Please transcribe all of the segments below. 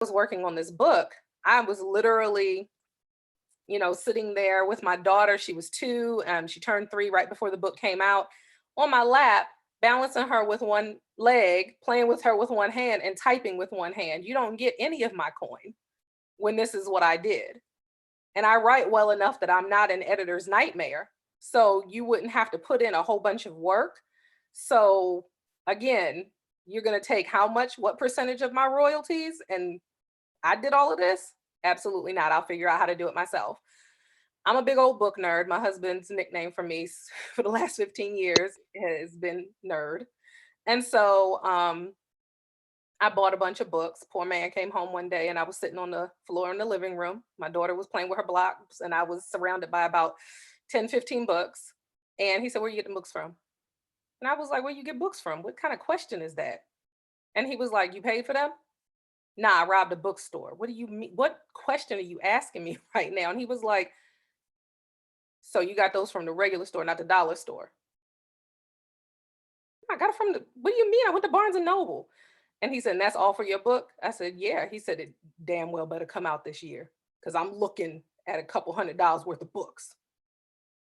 was working on this book, I was literally, sitting there with my daughter. She was 2, and she turned 3 right before the book came out, on my lap, balancing her with one leg, playing with her with one hand, and typing with one hand. You don't get any of my coin when this is what I did. And I write well enough that I'm not an editor's nightmare. So you wouldn't have to put in a whole bunch of work. So again, you're going to take how much, what percentage of my royalties? And I did all of this? Absolutely not. I'll figure out how to do it myself. I'm a big old book nerd. My husband's nickname for me for the last 15 years has been nerd. And so I bought a bunch of books. Poor man came home one day and I was sitting on the floor in the living room. My daughter was playing with her blocks and I was surrounded by about 10, 15 books. And he said, "Where you get the books from?" And I was like, "Where you get books from? What kind of question is that?" And he was like, "You paid for them?" "Nah, I robbed a bookstore." "What do you mean? What question are you asking me right now?" And he was like, "So you got those from the regular store, not the dollar store?" "I got it from the, what do you mean? I went to Barnes and Noble." And he said, "And that's all for your book?" I said, "Yeah." He said, "It damn well better come out this year because I'm looking at a couple $100 worth of books."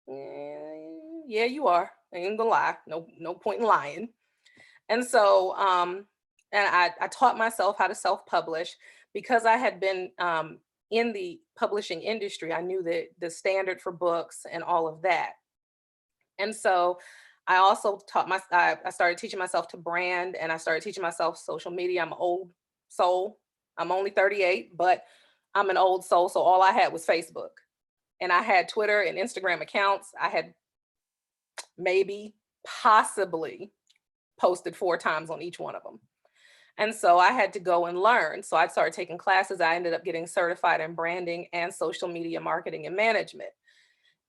Yeah, you are. I ain't gonna lie. No point in lying. And so, and I taught myself how to self-publish because I had been in the publishing industry. I knew the standard for books and all of that. And so I also I started teaching myself to brand, and I started teaching myself social media. I'm an old soul. I'm only 38, but I'm an old soul. So all I had was Facebook, and I had Twitter and Instagram accounts. I had maybe possibly posted 4 times on each one of them. And so I had to go and learn. So I started taking classes. I ended up getting certified in branding and social media marketing and management.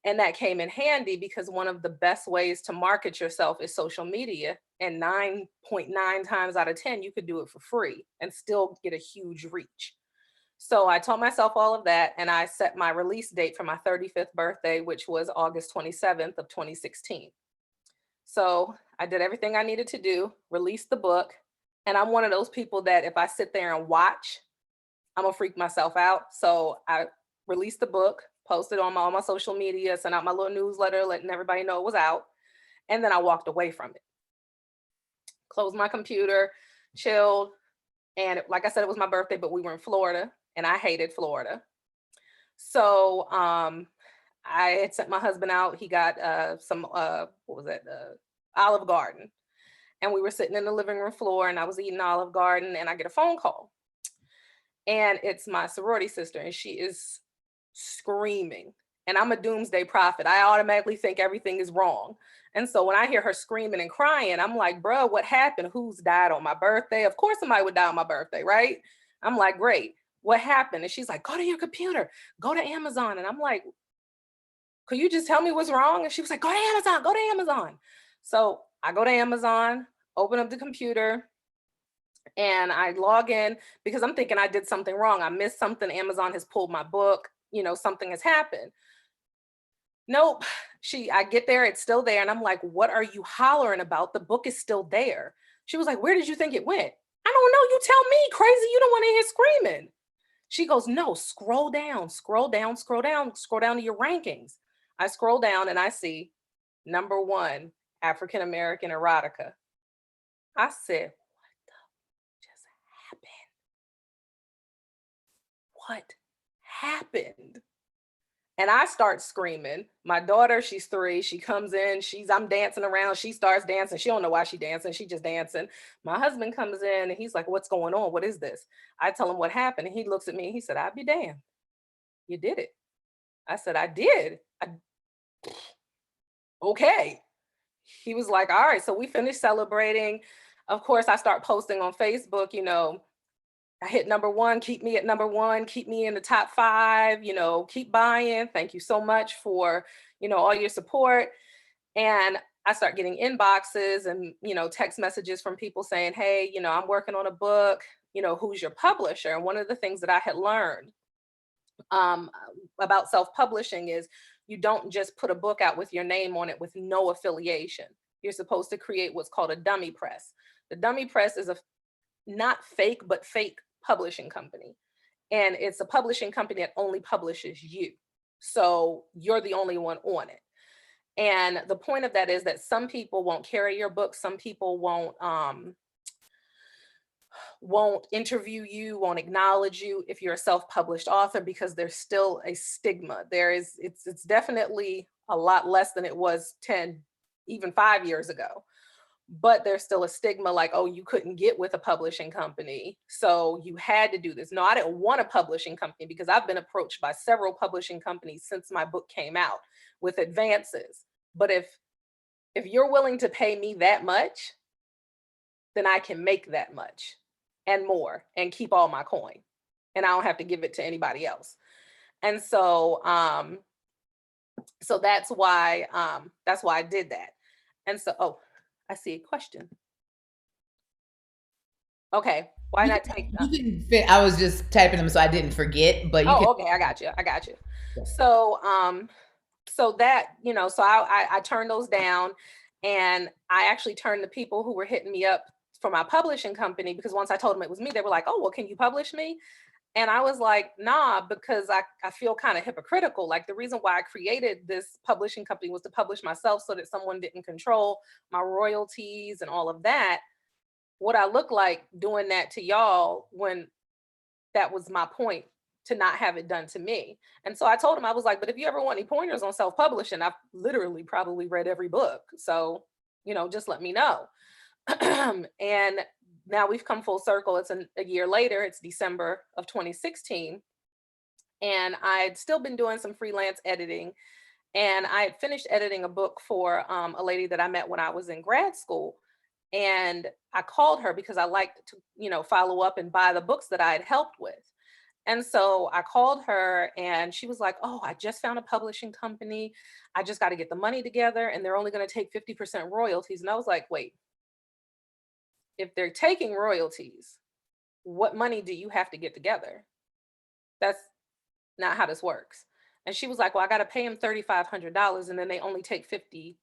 And that came in handy because one of the best ways to market yourself is social media. And 9.9 times out of 10, you could do it for free and still get a huge reach. So I taught myself all of that. And I set my release date for my 35th birthday, which was August 27th of 2016. So I did everything I needed to do, released the book. And I'm one of those people that if I sit there and watch, I'm gonna freak myself out. So I released the book, posted on all my social media, sent out my little newsletter, letting everybody know it was out. And then I walked away from it, closed my computer, chilled. And like I said, it was my birthday, but we were in Florida and I hated Florida. So I had sent my husband out. He got some, what was that? Olive Garden. And we were sitting in the living room floor and I was eating Olive Garden and I get a phone call. And it's my sorority sister and she is screaming. And I'm a doomsday prophet. I automatically think everything is wrong. And so when I hear her screaming and crying, I'm like, "Bruh, what happened? Who's died on my birthday?" Of course somebody would die on my birthday, right? I'm like, "Great. What happened?" And she's like, "Go to your computer, go to Amazon." And I'm like, "Could you just tell me what's wrong?" And she was like, "Go to Amazon, go to Amazon." So I go to Amazon, open up the computer, and I log in because I'm thinking I did something wrong. I missed something. Amazon has pulled my book, something has happened. Nope. I get there, it's still there. And I'm like, "What are you hollering about? The book is still there." She was like, "Where did you think it went?" "I don't know. You tell me, crazy. You don't want to hear screaming." She goes, "No, scroll down, scroll down, scroll down, scroll down to your rankings." I scroll down and I see number 1, African American erotica. I said, "What just happened? What happened?" And I start screaming. My daughter, she's 3. She comes in. I'm dancing around. She starts dancing. She don't know why she dancing. She just dancing. My husband comes in and he's like, "What's going on? What is this?" I tell him what happened. And he looks at me and he said, "I'd be damned. You did it." I said, "I did." Okay. He was like, "All right." So we finished celebrating. Of course, I start posting on Facebook, "I hit number 1, keep me at number 1, keep me in the top 5, keep buying. Thank you so much for, all your support." And I start getting inboxes and, text messages from people saying, "Hey, I'm working on a book, who's your publisher?" And one of the things that I had learned um, about self-publishing is you don't just put a book out with your name on it with no affiliation. You're supposed to create what's called a dummy press. The dummy press is a not fake, but fake publishing company, and it's a publishing company that only publishes you. So you're the only one on it. And the point of that is that some people won't carry your book, some people won't interview you, won't acknowledge you if you're a self-published author, because there's still a stigma. It's definitely a lot less than it was 10, even 5 years ago. But there's still a stigma like, oh, you couldn't get with a publishing company, so you had to do this. No, I didn't want a publishing company, because I've been approached by several publishing companies since my book came out with advances. But if you're willing to pay me that much, then I can make that much and more and keep all my coin, and I don't have to give it to anybody else. And so that's why I did that. And so, oh, I see a question. Okay, why You not can, take you can fit. I was just typing them so I didn't forget, but you can. Oh, okay, I got you. I got you. So so that, so I turned those down, and I actually turned the people who were hitting me up for my publishing company, because once I told them it was me, they were like, oh, well, can you publish me? And I was like, nah, because I feel kind of hypocritical. Like, the reason why I created this publishing company was to publish myself so that someone didn't control my royalties and all of that. What I look like doing that to y'all, when that was my point, to not have it done to me. And so I told him, I was like, but if you ever want any pointers on self-publishing, I've literally probably read every book. So, just let me know. And now we've come full circle. It's a year later, it's December of 2016. And I'd still been doing some freelance editing. And I had finished editing a book for a lady that I met when I was in grad school. And I called her because I liked to, follow up and buy the books that I had helped with. And so I called her, and she was like, oh, I just found a publishing company. I just got to get the money together, and they're only going to take 50% royalties. And I was like, wait, if they're taking royalties, what money do you have to get together? That's not how this works. And she was like, well, I got to pay him $3,500, and then they only take 50%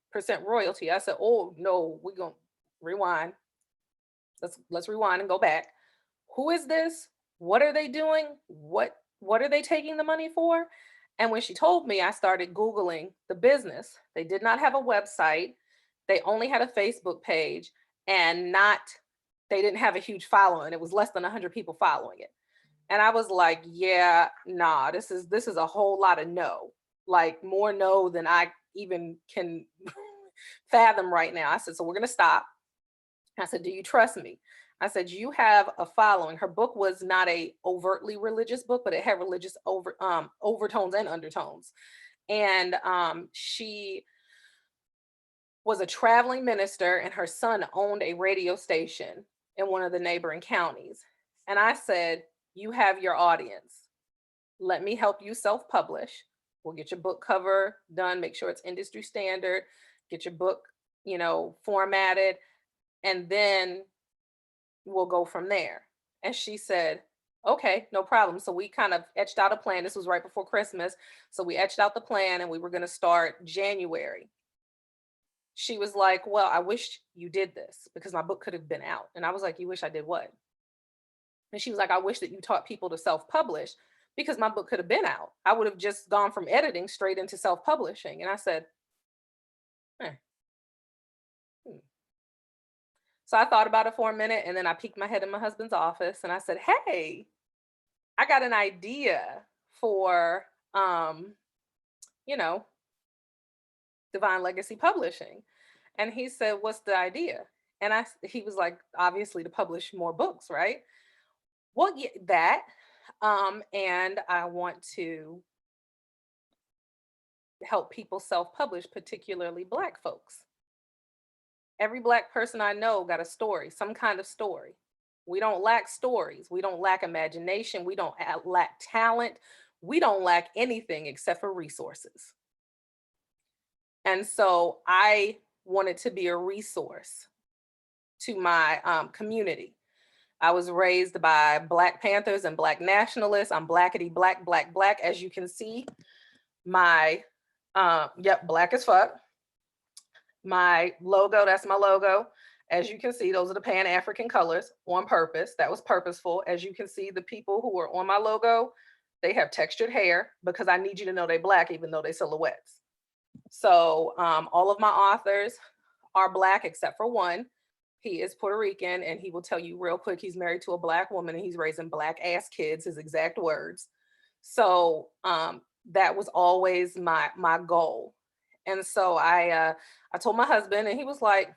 royalty. I said, oh, no, we're going to rewind. Let's rewind and go back. Who is this? What are they doing? What are they taking the money for? And when she told me, I started Googling the business. They did not have a website. They only had a Facebook page, and they didn't have a huge following. It was less than 100 people following it. And I was like, yeah, nah, this is a whole lot of no, like more no than I even can fathom right now. I said, so we're going to stop. I said, do you trust me? I said, you have a following. Her book was not a overtly religious book, but it had religious overtones and undertones. And she was a traveling minister, and her son owned a radio station in one of the neighboring counties. And I said, you have your audience. Let me help you self-publish. We'll get your book cover done, make sure it's industry standard, get your book, formatted, and then we'll go from there. And she said, okay, no problem. So we kind of etched out a plan. This was right before Christmas. So we etched out the plan, and we were going to start January. She was like, well, I wish you did this, because my book could have been out. And I was like, you wish I did what? And she was like, I wish that you taught people to self-publish, because my book could have been out. I would have just gone from editing straight into self-publishing. And I said, So I thought about it for a minute, and then I peeked my head in my husband's office, and I said, hey, I got an idea for, Divine Legacy Publishing. And he said, what's the idea? And he was like, obviously to publish more books, right? Well, yeah, that. And I want to help people self-publish, particularly Black folks. Every Black person I know got a story, some kind of story. We don't lack stories. We don't lack imagination. We don't lack talent. We don't lack anything except for resources. And so I wanted to be a resource to my community. I was raised by Black Panthers and Black nationalists. I'm blackity black, black, black. As you can see, my, Black as fuck. My logo, that's my logo. As you can see, those are the Pan-African colors on purpose. That was purposeful. As you can see, the people who are on my logo, they have textured hair because I need you to know they're black, even though they silhouettes. So all of my authors are black except for one. He is Puerto Rican, and he will tell you real quick he's married to a black woman and he's raising black ass kids, his exact words. So that was always my goal. And so I told my husband, and he was like,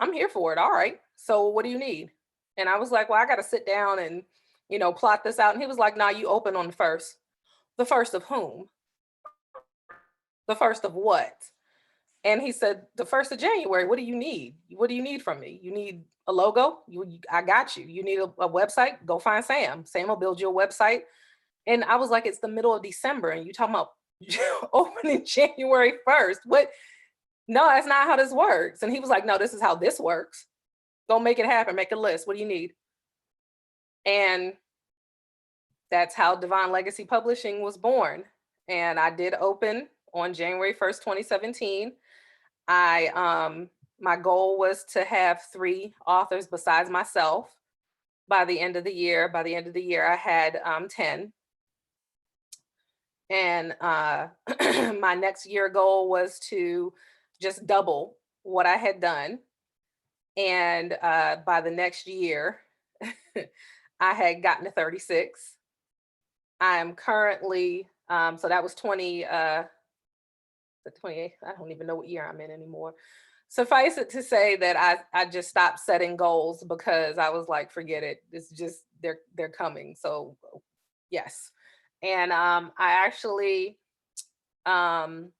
I'm here for it. All right. So what do you need? And I was like, well, I got to sit down and, plot this out. And he was like, nah, you open on the first. The first of whom? The first of what? And he said, the first of January. What do you need? What do you need from me? You need a logo? I got you. You need a website? Go find Sam. Sam will build you a website. And I was like, it's the middle of December and you talking about opening January 1st. What? No, that's not how this works. And he was like, no, this is how this works. Go make it happen. Make a list. What do you need? And that's how Divine Legacy Publishing was born. And I did open on January 1st, 2017. My goal was to have 3 authors besides myself by the end of the year. By the end of the year, I had 10. And my next year goal was to just double what I had done. And by the next year, I had gotten to 36. I am currently, so that was 28. I don't even know what year I'm in anymore. Suffice it to say that I just stopped setting goals because I was like, forget it. It's just they're coming. So yes. And I actually am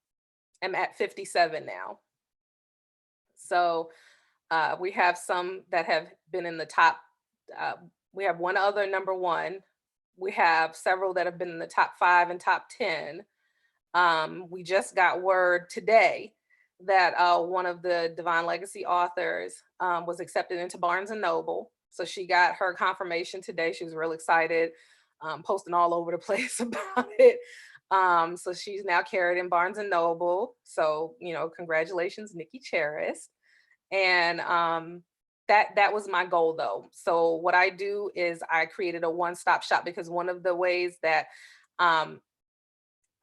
at 57 now. So we have some that have been in the top. We have one other number one. We have several that have been in the top 5 and top 10. We just got word today that one of the Divine Legacy authors was accepted into Barnes and Noble. So she got her confirmation today. She was real excited, posting all over the place about it. So she's now carried in Barnes and Noble. So, congratulations, Nikki Cheris. And that was my goal though. So what I do is I created a one-stop shop because one of the ways that I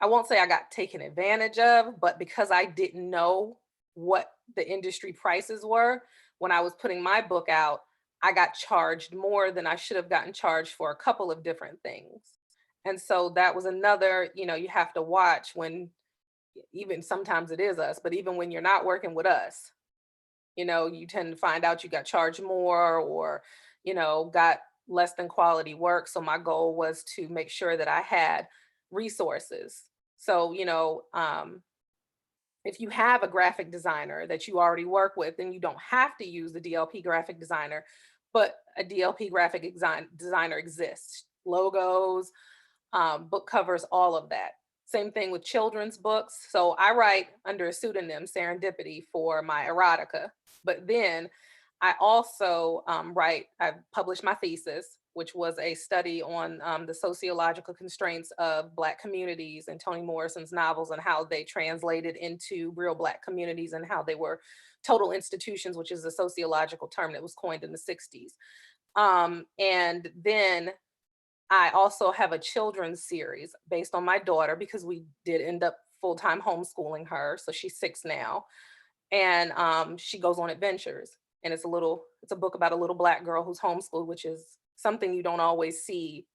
won't say I got taken advantage of, but because I didn't know what the industry prices were when I was putting my book out, I got charged more than I should have gotten charged for a couple of different things. And so that was another, you have to watch when, even sometimes it is us, but even when you're not working with us, you tend to find out you got charged more or, got less than quality work. So my goal was to make sure that I had resources. So, if you have a graphic designer that you already work with, then you don't have to use the DLP graphic designer, but a DLP graphic designer exists. Logos, book covers, all of that. Same thing with children's books. So I write under a pseudonym, Serendipity, for my erotica. But then I also I published my thesis, which was a study on the sociological constraints of Black communities and Toni Morrison's novels and how they translated into real Black communities and how they were total institutions, which is a sociological term that was coined in the 60s. And then I also have a children's series based on my daughter because we did end up full-time homeschooling her. So she's 6 now. And she goes on adventures. And it's a book about a little Black girl who's homeschooled, which is something you don't always see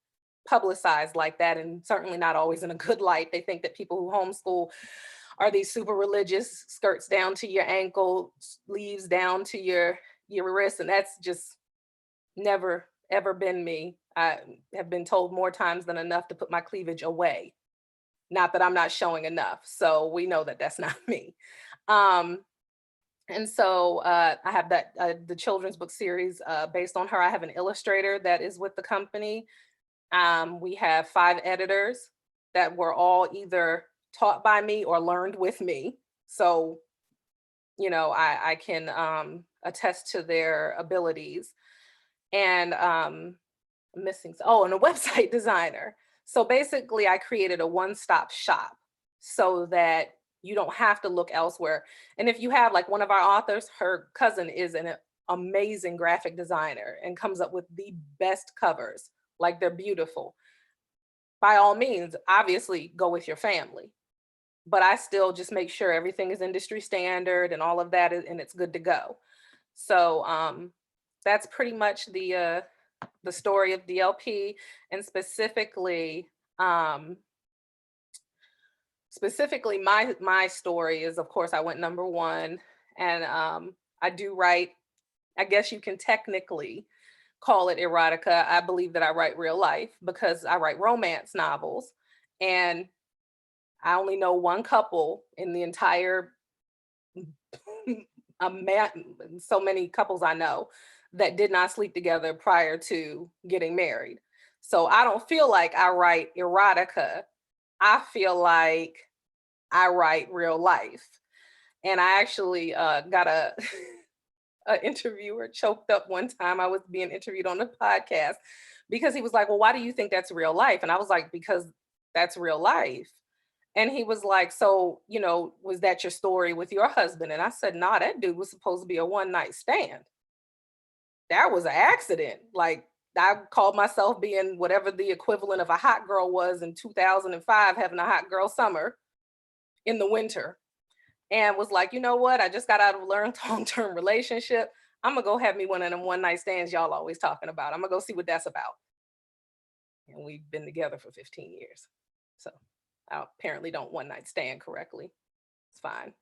publicized like that, and certainly not always in a good light. They think that people who homeschool are these super religious, skirts down to your ankle, sleeves down to your wrist, and that's just never ever been me. I have been told more times than enough to put my cleavage away. Not that I'm not showing enough. So we know that that's not me. Um, and so I have the children's book series based on her. I have an illustrator that is with the company. We have 5 editors that were all either taught by me or learned with me. So, I can attest to their abilities. And and a website designer. So basically, I created a one-stop shop so that You don't have to look elsewhere. And if you have like one of our authors, her cousin is an amazing graphic designer and comes up with the best covers. Like they're beautiful. By all means, obviously go with your family. But I still just make sure everything is industry standard and all of that and it's good to go. So that's pretty much the story of DLP, and um specifically my story is, of course, I went number one. And I do write, I guess you can technically call it erotica. I believe that I write real life because I write romance novels, and I only know one couple in the entire man, so many couples I know that did not sleep together prior to getting married. So I don't feel like I write erotica. I feel like I write real life. And I actually got a interviewer choked up one time. I was being interviewed on a podcast because he was like, "Well, why do you think that's real life?" And I was like, "Because that's real life." And he was like, "So, was that your story with your husband?" And I said, "Nah, that dude was supposed to be a one night stand. That was an accident. Like, I called myself being whatever the equivalent of a hot girl was in 2005, having a hot girl summer in the winter, and was like, you know what? I just got out of a long term relationship. I'm gonna go have me one of them one night stands y'all always talking about. I'm gonna go see what that's about." And we've been together for 15 years. So I apparently don't one night stand correctly. It's fine.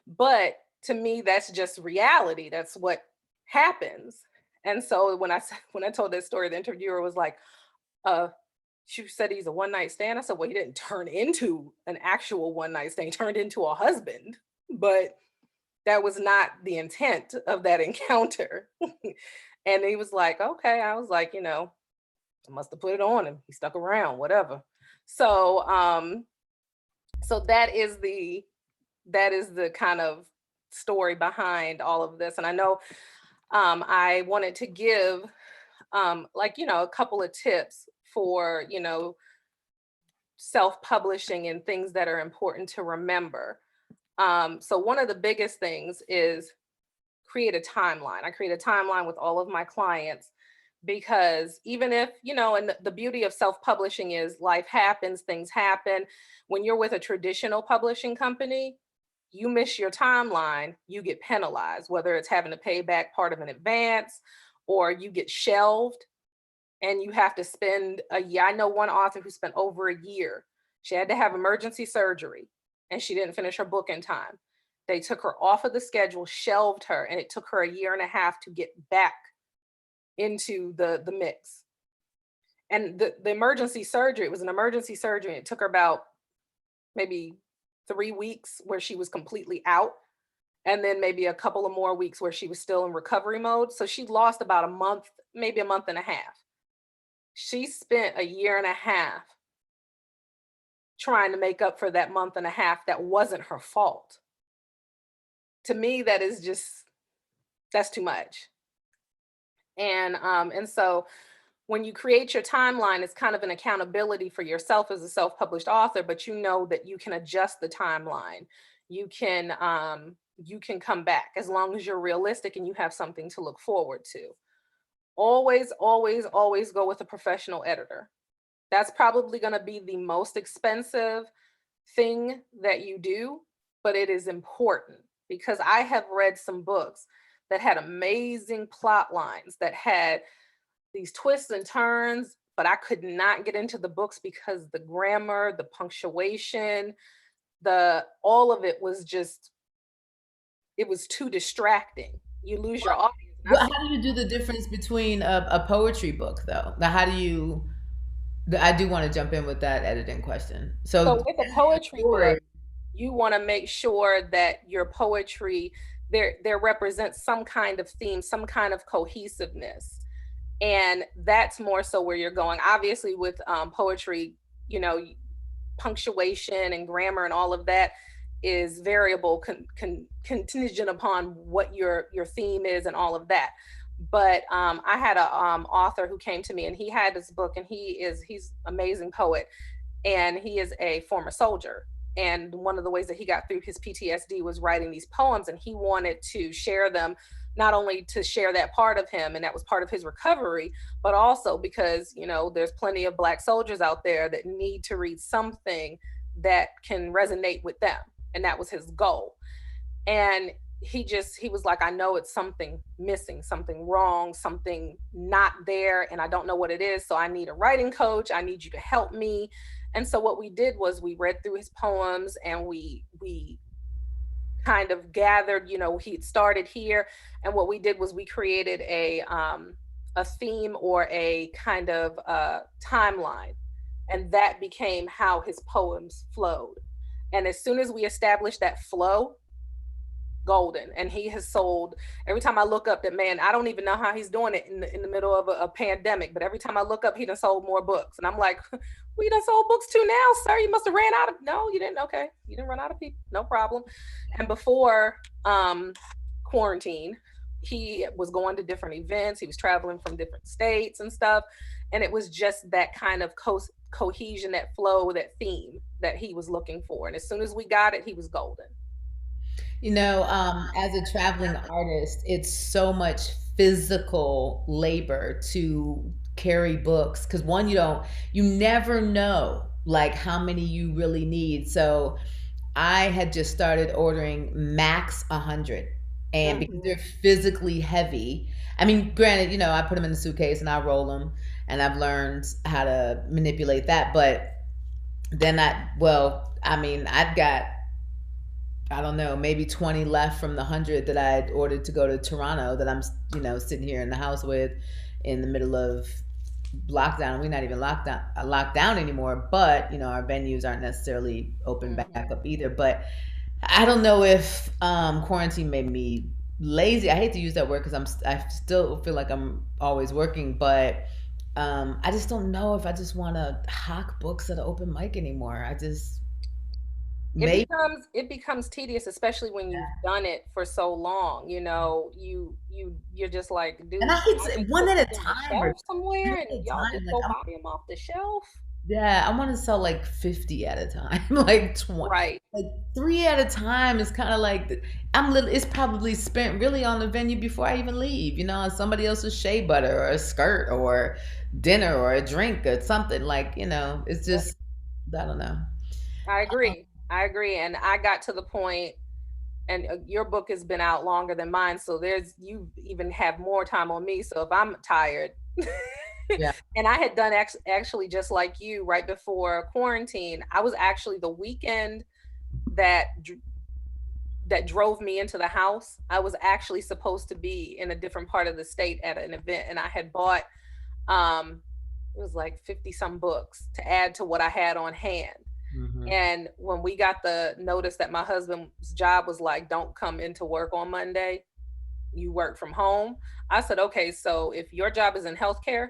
But to me, that's just reality. That's what happens. And so when I told that story, the interviewer was like, uh, she said he's a one night stand. I said, well, he didn't turn into an actual one night stand, he turned into a husband. But that was not the intent of that encounter. And he was like, okay. I was like, I must have put it on him. He stuck around, whatever. So so that is the kind of story behind all of this. And I know I wanted to give like, a couple of tips for, self-publishing and things that are important to remember. So one of the biggest things is create a timeline. I create a timeline with all of my clients because even if, and the beauty of self-publishing is life happens, things happen. When you're with a traditional publishing company, you miss your timeline, you get penalized, whether it's having to pay back part of an advance or you get shelved and you have to spend a year. I know one author who spent over a year. She had to have emergency surgery and she didn't finish her book in time. They took her off of the schedule, shelved her, and it took her a year and a half to get back into the mix. And the emergency surgery, it was an emergency surgery. It took her about maybe 3 weeks where she was completely out, and then maybe a couple of more weeks where she was still in recovery mode. So she lost about a month, maybe a month and a half. She spent a year and a half trying to make up for that month and a half that wasn't her fault. To me, that is just, that's too much. And so when you create your timeline, it's kind of an accountability for yourself as a self-published author, but you know that you can adjust the timeline. You can come back as long as you're realistic and you have something to look forward to. Always, always, always go with a professional editor. That's probably going to be the most expensive thing that you do, but it is important because I have read some books that had amazing plot lines that had these twists and turns, but I could not get into the books because the grammar, the punctuation, the all of it was just, it was too distracting. You lose your audience. And Well, I've how seen, do you do the difference between a poetry book, though? Now, how do you? I do want to jump in with that editing question. So, so with a poetry book, story. you want to make sure that your poetry there represents some kind of theme, some kind of cohesiveness. And that's more so where you're going. Obviously with poetry, punctuation and grammar and all of that is variable, contingent upon what your theme is and all of that. But I had a author who came to me and he had this book, and he's amazing poet, and he is a former soldier. And one of the ways that he got through his PTSD was writing these poems, and he wanted to share them, not only to share that part of him, and that was part of his recovery, but also because, there's plenty of Black soldiers out there that need to read something that can resonate with them. And that was his goal. And he was like, I know it's something missing, something wrong, something not there, and I don't know what it is, so I need a writing coach, I need you to help me. And so what we did was we read through his poems, and we kind of gathered, he started here, and what we did was we created a theme, or a kind of timeline, and that became how his poems flowed. And as soon as we established that flow, golden. And he has sold, every time I look up, that man, I don't even know how he's doing it in the middle of a pandemic, but every time I look up, he done sold more books, and I'm like, we done sold books too now, sir. You must have ran out of, no, you didn't. Okay, you didn't run out of people, no problem. And before quarantine, he was going to different events, he was traveling from different states and stuff, and it was just that kind of cohesion, that flow, that theme that he was looking for. And as soon as we got it, he was golden. As a traveling artist, it's so much physical labor to carry books because one, you never know like how many you really need. So I had just started ordering max 100, and because Hmm. they're physically heavy. I mean, granted, I put them in the suitcase and I roll them, and I've learned how to manipulate that. But then I mean, I've got, I don't know, maybe 20 left from the 100 that I had ordered to go to Toronto that I'm, sitting here in the house with in the middle of lockdown. We're not even locked down anymore, but, our venues aren't necessarily open back Hmm. up either. But I don't know if quarantine made me lazy. I hate to use that word because I still feel like I'm always working, but I just don't know if I just want to hawk books at an open mic anymore. I just, maybe. It becomes tedious, especially when you've done it for so long. You're just like, And dude, I can hate I to, just one put at this a on the time or shelf somewhere, two at and a y'all time. just go buy them off the shelf? Yeah, I want to sell like 50 at a time, like 20, Right. like three at a time is kind of like, it's probably spent really on the venue before I even leave, on somebody else's shea butter or a skirt or dinner or a drink or something like, it's Yep. just, I don't know. I agree. I agree. And I got to the point, and your book has been out longer than mine, so you even have more time on me. So if I'm tired, Yeah. and I had done actually just like you right before quarantine, I was actually the weekend that that drove me into the house. I was actually supposed to be in a different part of the state at an event, and I had bought um it was like 50 some books to add to what I had on hand. Hmm. And when we got the notice that my husband's job was like, don't come into work on Monday, you work from home, I said, okay, so if your job is in healthcare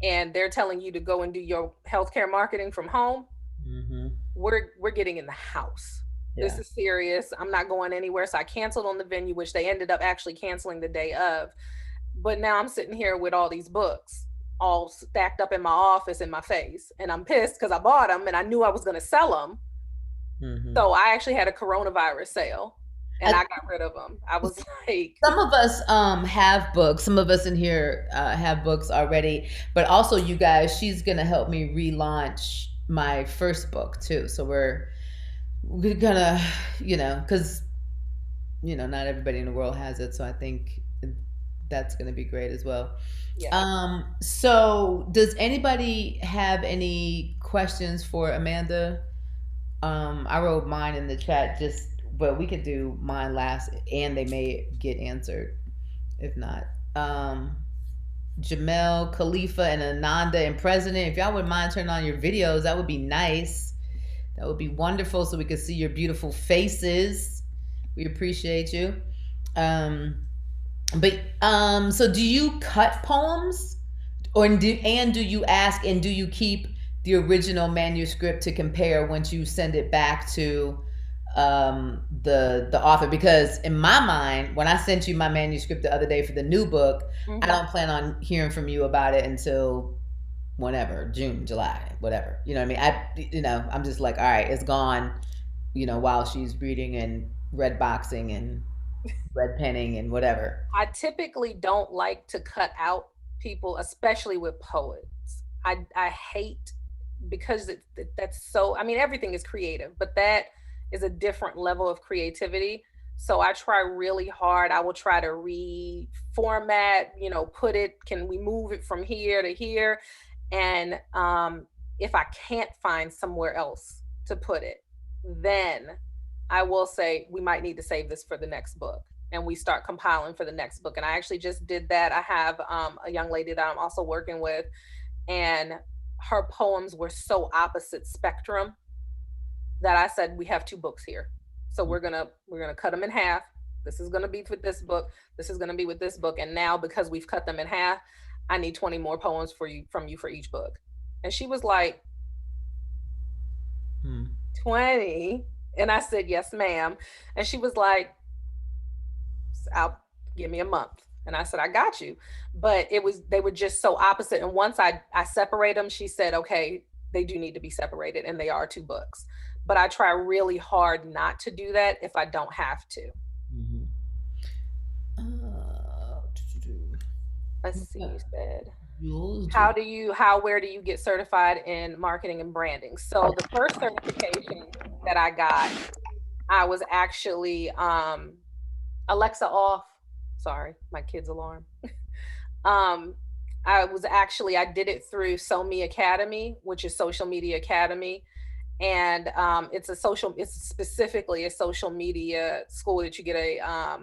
and they're telling you to go and do your healthcare marketing from home, Hmm. we're getting in the house. This Yeah. is serious. I'm not going anywhere. So I canceled on the venue, which they ended up actually canceling the day of. But now I'm sitting here with all these books all stacked up in my office in my face. And I'm pissed because I bought them and I knew I was going to sell them. Hmm. So I actually had a coronavirus sale and I got rid of them. I was like, Some of us have books. Some of us in here have books already, but also you guys, she's gonna help me relaunch my first book too. So we're gonna, because not everybody in the world has it. So I think that's gonna be great as well. yes. So does anybody have any questions for Amanda? I wrote mine in the chat, but we could do mine last, and they may get answered if not. Um, Jamel, Khalifa, and Ananda and President, if y'all wouldn't mind turning on your videos, that would be nice. That would be wonderful so we could see your beautiful faces. We appreciate you. Um, so do you cut poems? Do you ask and do you keep the original manuscript to compare once you send it back to the author? Because in my mind, when I sent you my manuscript the other day for the new book, I Hmm. don't plan on hearing from you about it until whenever, June, July, whatever. You know what I mean? I'm just like, all right, it's gone. While she's reading and red boxing and red penning and whatever. I typically don't like to cut out people, especially with poets. I hate because that's so. I mean, everything is creative, but that is a different level of creativity. So I try really hard. I will try to reformat. Put it. Can we move it from here to here? And if I can't find somewhere else to put it, then I will say we might need to save this for the next book, and we start compiling for the next book. And I actually just did that. I have a young lady that I'm also working with, and her poems were so opposite spectrum that I said we have two books here. So we're gonna cut them in half. This is gonna be with this book. This is gonna be with this book. And now because we've cut them in half, I need 20 more poems from you for each book. And she was like, Hmm. 20? And I said, yes, ma'am. And she was like, I'll give me a month. And I said, I got you. But they were just so opposite. And once I separate them, she said, okay, they do need to be separated, and they are two books. But I try really hard not to do that if I don't have to. Mhm. Uh, Let's see, you said, Jules, Jules. where do you get certified in marketing and branding? So the first certification that I got, I was actually Alexa off. Sorry, my kid's alarm. um, I did it through SoMe Academy, which is Social Media Academy, and it's specifically a social media school that you get a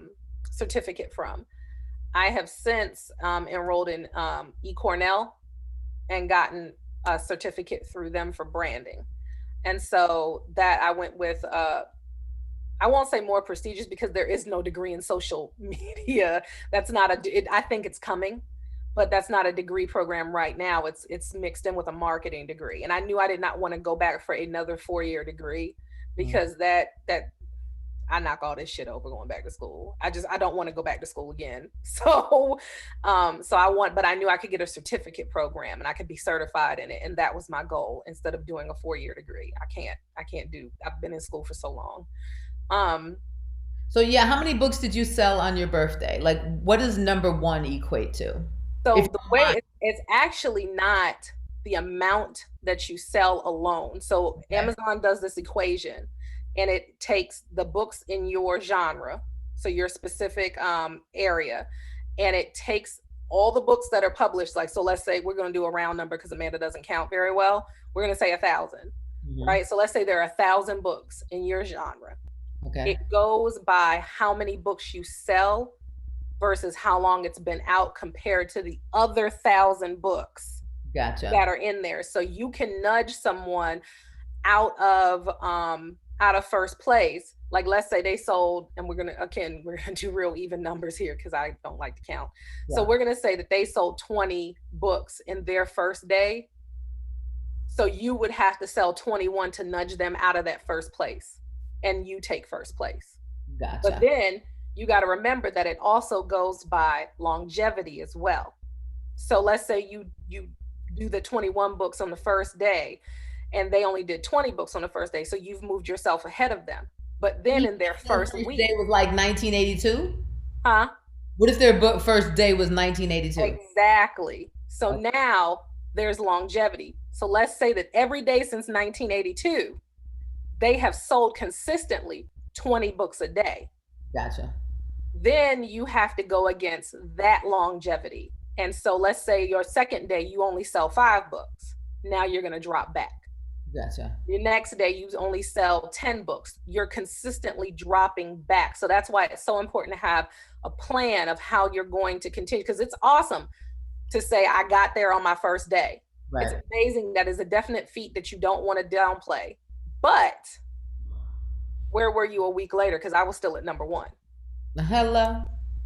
certificate from. I have since enrolled in eCornell and gotten a certificate through them for branding, and so that I went with I won't say more prestigious because there is no degree in social media. That's not I think it's coming, but that's not a degree program right now. It's mixed in with a marketing degree. And I knew I did not want to go back for another 4-year degree because that I knock all this shit over going back to school. I don't want to go back to school again. But I knew I could get a certificate program and I could be certified in it. And that was my goal instead of doing a 4-year degree. I've been in school for so long. So yeah, how many books did you sell on your birthday? Like, what does number one equate to? If So you the don't way mind. it's actually not the amount that you sell alone. So Okay. Amazon does this equation, and it takes the books in your genre, so your specific area, and it takes all the books that are published. Like, so let's say we're going to do a round number because Amanda doesn't count very well. We're going to say 1,000, Mhm. right? So let's say there are 1,000 books in your genre. Okay. It goes by how many books you sell versus how long it's been out compared to the other 1,000 books Gotcha. that are in there. So you can nudge someone out of first place. Like, let's say they sold, and we're gonna do real even numbers here because I don't like to count. So Yeah. we're gonna say that they sold 20 books in their first day. So you would have to sell 21 to nudge them out of that first place, and you take first place. But Gotcha. then you got to remember that it also goes by longevity as well. So let's say you do the 21 books on the first day, and they only did 20 books on the first day, so you've moved yourself ahead of them. But then Even in their if their first first week, day was like 1982? huh? What if their first day was 1982? Exactly. So Okay. now there's longevity. So let's say that every day since 1982, they have sold consistently 20 books a day. Gotcha. Then you have to go against that longevity. And so let's say your second day, you only sell 5 books. Now you're going to drop back. Gotcha. The next day, you only sell 10 books. You're consistently dropping back. So that's why it's so important to have a plan of how you're going to continue. Because it's awesome to say, I got there on my first day. It's Right. amazing. That is a definite feat that you don't want to downplay. But where were you a week later? Because I was still at number one. Hello.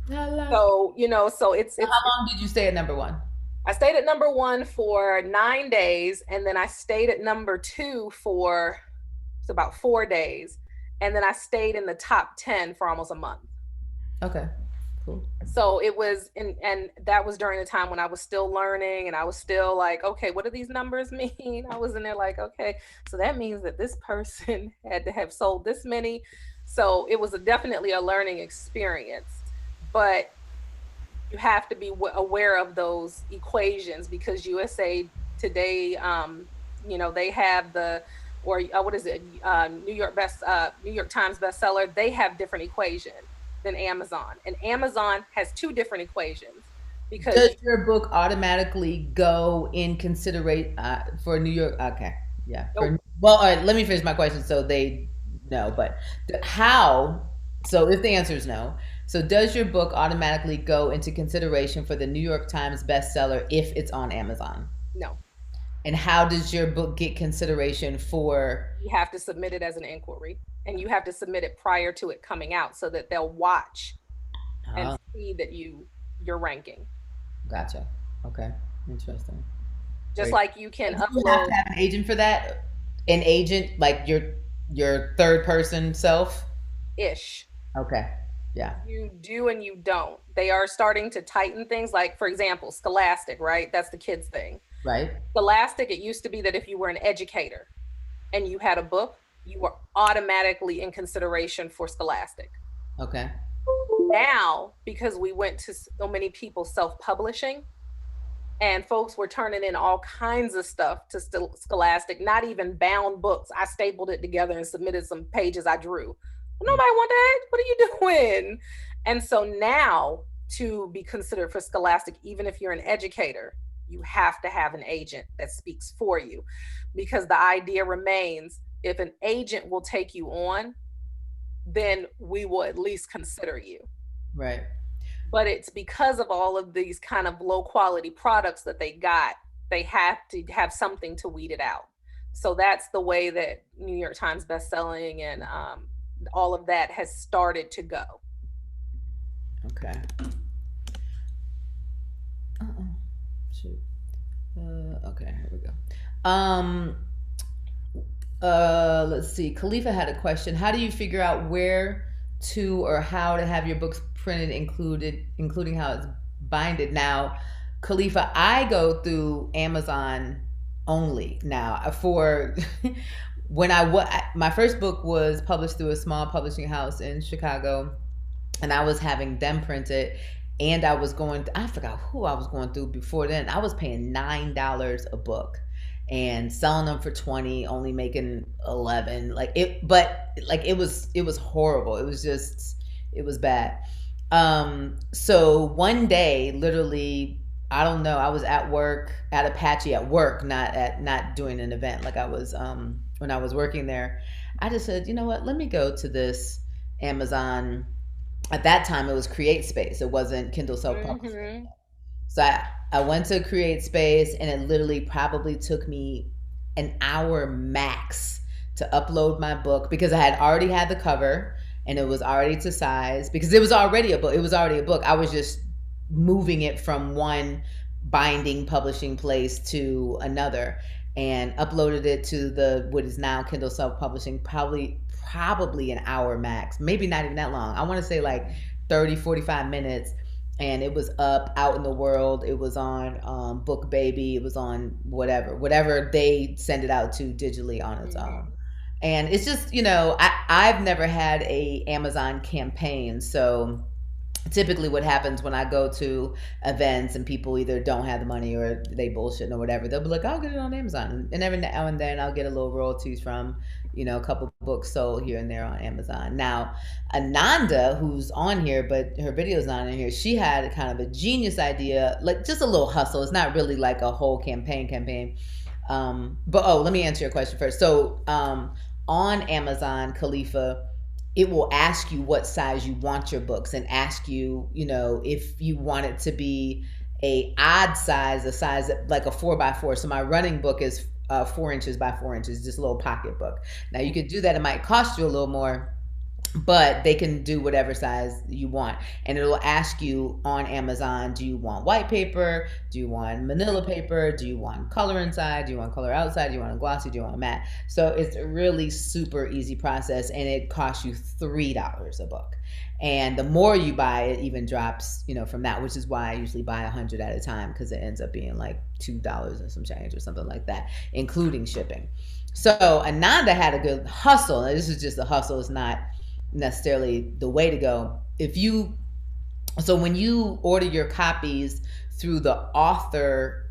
Hello. So So how long did you stay at number one? I stayed at number one for 9 days, and then I stayed at number two for it's about 4 days, and then I stayed in the top 10 for almost a month. Okay. Cool. So it was, and that was during the time when I was still learning and I was still like, okay, what do these numbers mean? I was in there like, okay, so that means that this person had to have sold this many. So it was definitely a learning experience, but you have to be aware of those equations because USA Today, they have the, or what is it, New York Times bestseller. They have different equation than Amazon, and Amazon has two different equations because Does your book automatically go in considerate for New York? Okay, yeah. oh, Well, all right. Let me finish my question so they know. But how? So, if the answer is no, so does your book automatically go into consideration for the New York Times bestseller if it's on Amazon? no, And how does your book get consideration for? you have to submit it as an inquiry, and you have to submit it prior to it coming out so that they'll watch and Oh, see that you're ranking. gotcha. Okay, interesting. Just Very. like you can Do you have upload to have an agent for that? An agent, like your third person self? ish. Okay. Yeah. You do and you don't. They are starting to tighten things. Like, for example, Scholastic, right? That's the kids' thing. Right. Scholastic, it used to be that if you were an educator and you had a book, you were automatically in consideration for Scholastic. Okay. Now, because we went to so many people self publishing, and folks were turning in all kinds of stuff to Scholastic, not even bound books. I stapled it together and submitted some pages I drew. Mm. Nobody want that. What are you doing? And so now, to be considered for Scholastic, even if you're an educator, you have to have an agent that speaks for you, because the idea remains, if an agent will take you on, then we will at least consider you. Right. But it's because of all of these kind of low quality products that they got, they have to have something to weed it out. So that's the way that New York Times bestselling and all of that has started to go. Okay. Uh-oh. Shoot. Okay, here we go. Let's see. Khalifa had a question. How do you figure out where to or how to have your books printed, including how it's binded? Now, Khalifa, I go through Amazon only now for when my first book was published through a small publishing house in Chicago, and I was having them printed, and I forgot who I was going through before then. I was paying $9 a book and selling them for 20, only making 11. But it was horrible. It was bad. So one day, literally, I don't know, I was at work at Apache at work, not doing an event like I was when I was working there. I just said, you know what, let me go to this Amazon. At that time it was Create Space. It wasn't Kindle Self Publishing. Mm-hmm. So I went to Create Space, and it literally probably took me an hour max to upload my book because I had already had the cover and it was already to size because it was already a book. It was already a book. I was just moving it from one binding publishing place to another and uploaded it to the what is now Kindle Self Publishing, probably an hour max, maybe not even that long. I want to say like 30, 45 minutes. And it was up out in the world. It was on Book Baby. It was on whatever they send it out to digitally on its own. Mm-hmm. And it's just, I've never had a Amazon campaign. So typically what happens when I go to events and people either don't have the money or they bullshit or whatever, they'll be like, I'll get it on Amazon. And every now and then I'll get a little royalties from, a couple books sold here and there on Amazon. Now, Ananda, who's on here, but her video's not in here, she had kind of a genius idea, like just a little hustle. It's not really like a whole campaign. But let me answer your question first. So on Amazon, Khalifa, it will ask you what size you want your books and ask you, if you want it to be a odd size, a size like a 4x4. So my running book is 4 inches by 4 inches, just a little pocket book. Now you could do that. It might cost you a little more, but they can do whatever size you want, and it'll ask you on Amazon, do you want white paper, do you want manila paper, do you want color inside, do you want color outside, do you want a glossy, do you want a matte? So it's a really super easy process, and it costs you $3 a book, and the more you buy, it even drops, from that, which is why I usually buy 100 at a time, because it ends up being like $2 and some change or something like that, including shipping. So Ananda had a good hustle. Now, this is just a hustle, it's not necessarily the way to go. So when you order your copies through the author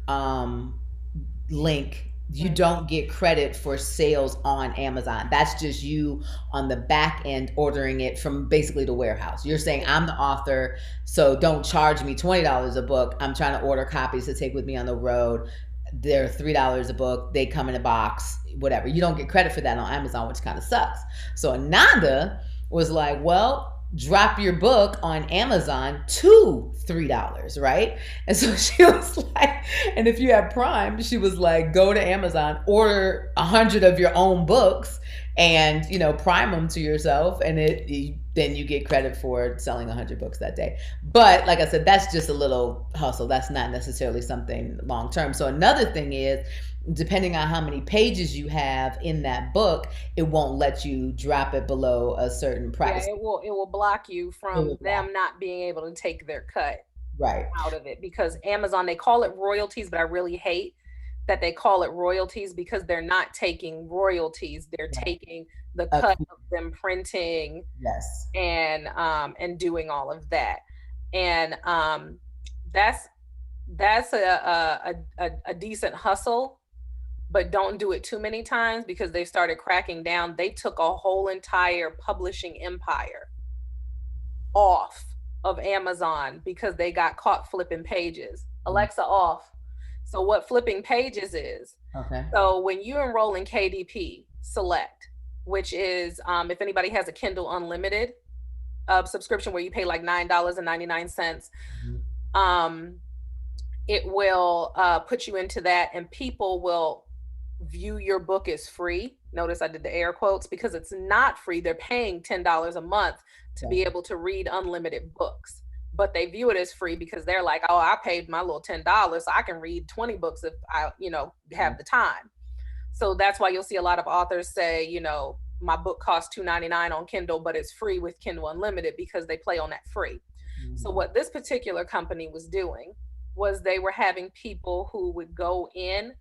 link, you Mhm. don't get credit for sales on Amazon. That's just you on the back end ordering it from basically the warehouse. You're saying, I'm the author, so don't charge me $20 a book. I'm trying to order copies to take with me on the road. They're $3 a book. They come in a box, whatever. You don't get credit for that on Amazon, which kind of sucks. So Ananda was like, well, drop your book on Amazon to $3, right? And so she was like, and if you have Prime, she was like, go to Amazon, order 100 of your own books, and prime them to yourself, and then you get credit for selling 100 books that day. But like I said, that's just a little hustle. That's not necessarily something long term. So another thing is, depending on how many pages you have in that book, it won't let you drop it below a certain Yeah, price. it will block you It from will block. them not being able to take their cut Right. out of it, because Amazon, they call it royalties, but I really hate that they call it royalties, because they're not taking royalties. They're Right. taking the A cut fee. of them printing Yes. and doing all of that. And that's that's a decent hustle, but don't do it too many times, because they started cracking down. They took a whole entire publishing empire off of Amazon because they got caught flipping pages. Mm. Alexa, off. So what flipping pages is, Okay. so when you enroll in KDP Select, which is, if anybody has a Kindle Unlimited subscription where you pay like $9.99, Mhm. um, it will put you into that, and people will view your book as free. Notice I did the air quotes, because it's not free. They're paying $10 a month to Okay. be able to read unlimited books, but they view it as free because they're like, oh, I paid my little $10, so I can read 20 books if I, have Right. the time. So that's why you'll see a lot of authors say, my book costs $2.99 on Kindle, but it's free with Kindle Unlimited, because they play on that free. So Mhm. what this particular company was doing was they were having people who would go in,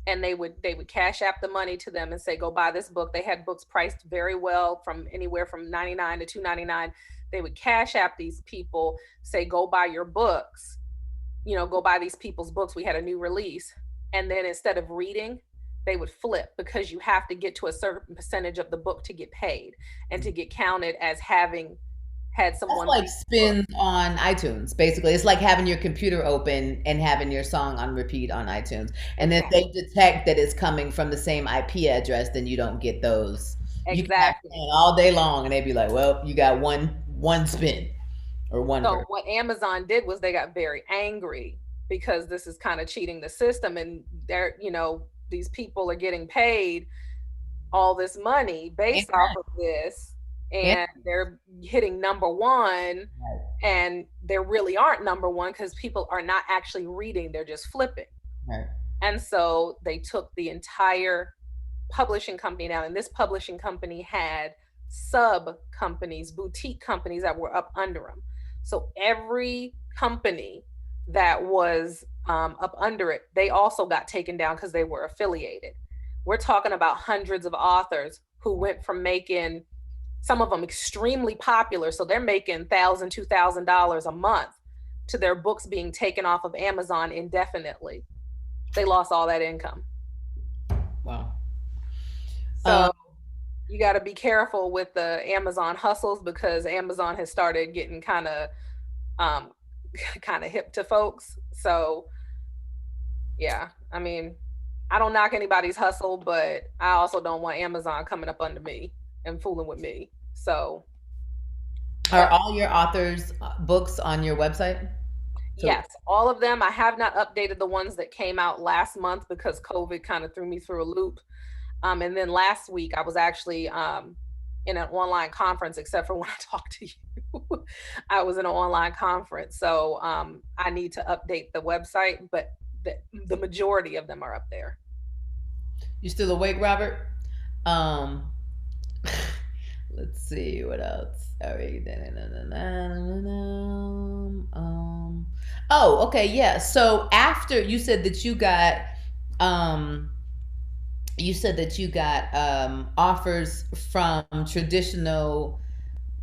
and they would cash app the money to them and say, go buy this book. They had books priced very well, from anywhere from 99 to 2.99. They would cash app these people, say, go buy your books, go buy these people's books. We had a new release. And then instead of reading, they would flip, because you have to get to a certain percentage of the book to get paid and to get counted as having had That's someone like read the book. spins on iTunes, basically. It's like having your computer open and having your song on repeat on iTunes. And if they Exactly. detect that it's coming from the same IP address, then you don't get those. You can have Exactly. playing all day long, and they'd be like, "Well, you got one spin or one So person." what Amazon did was they got very angry, because this is kind of cheating the system, and these people are getting paid all this money And based off of this, right, and they're hitting number one, and they really aren't number one, because people are not actually reading, they're just flipping. right, And so they took the entire publishing company down, and this publishing company had sub companies, boutique companies that were up under them. So every company that was up under it, they also got taken down because they were affiliated. We're talking about hundreds of authors who went from making, some of them extremely popular, so they're making $1,000, $2,000 a month, to their books being taken off of Amazon indefinitely. They lost all that income. wow. So Um, you got to be careful with the Amazon hustles, because Amazon has started getting um kind of hip to folks. So yeah, I mean, I don't knock anybody's hustle, but I also don't want Amazon coming up under me and fooling with me. So, are but all your authors' books on your website? So, yes, all of them. I have not updated the ones that came out last month, because COVID kind of threw me through a loop. And then last week I was actually in an online conference, except for when I talked to you. I was in an online conference. So I need to update the website, but the, the majority of them are up there. You still awake, Robert? Um, let's see what else. All right. Oh, okay, yeah. So after you said that um you got offers from traditional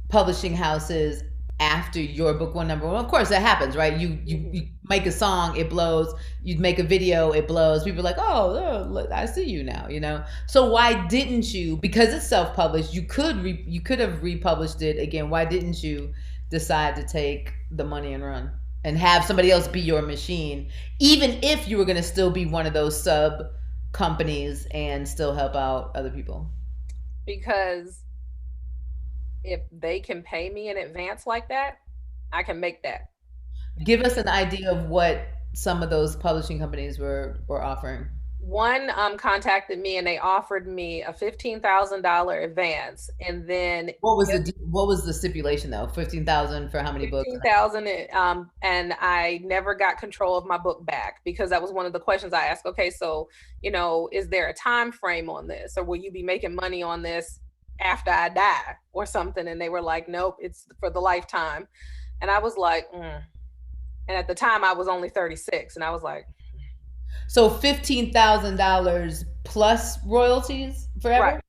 publishing houses after your book went number one. Of course, that happens, right? You Mhm. make a song, it blows. You make a video, it blows. People are like, oh, look, I see you now. So why didn't you? Because it's self published. You could have republished it again. Why didn't you decide to take the money and run and have somebody else be your machine, even if you were going to still be one of those sub companies and still help out other people? Because if they can pay me in advance like that, I can make that. Give us an idea of what some of those publishing companies were offering. One contacted me and they offered me a $15,000 advance, and then What was the stipulation though? 15,000 for how many books? 15,000, and I never got control of my book back, because that was one of the questions I asked. Okay, so is there a time frame on this, or will you be making money on this after I die or something? And they were like, nope, it's for the lifetime. And I was like, and at the time I was only 36, and I was like, So $15,000 plus royalties right, forever? Yeah.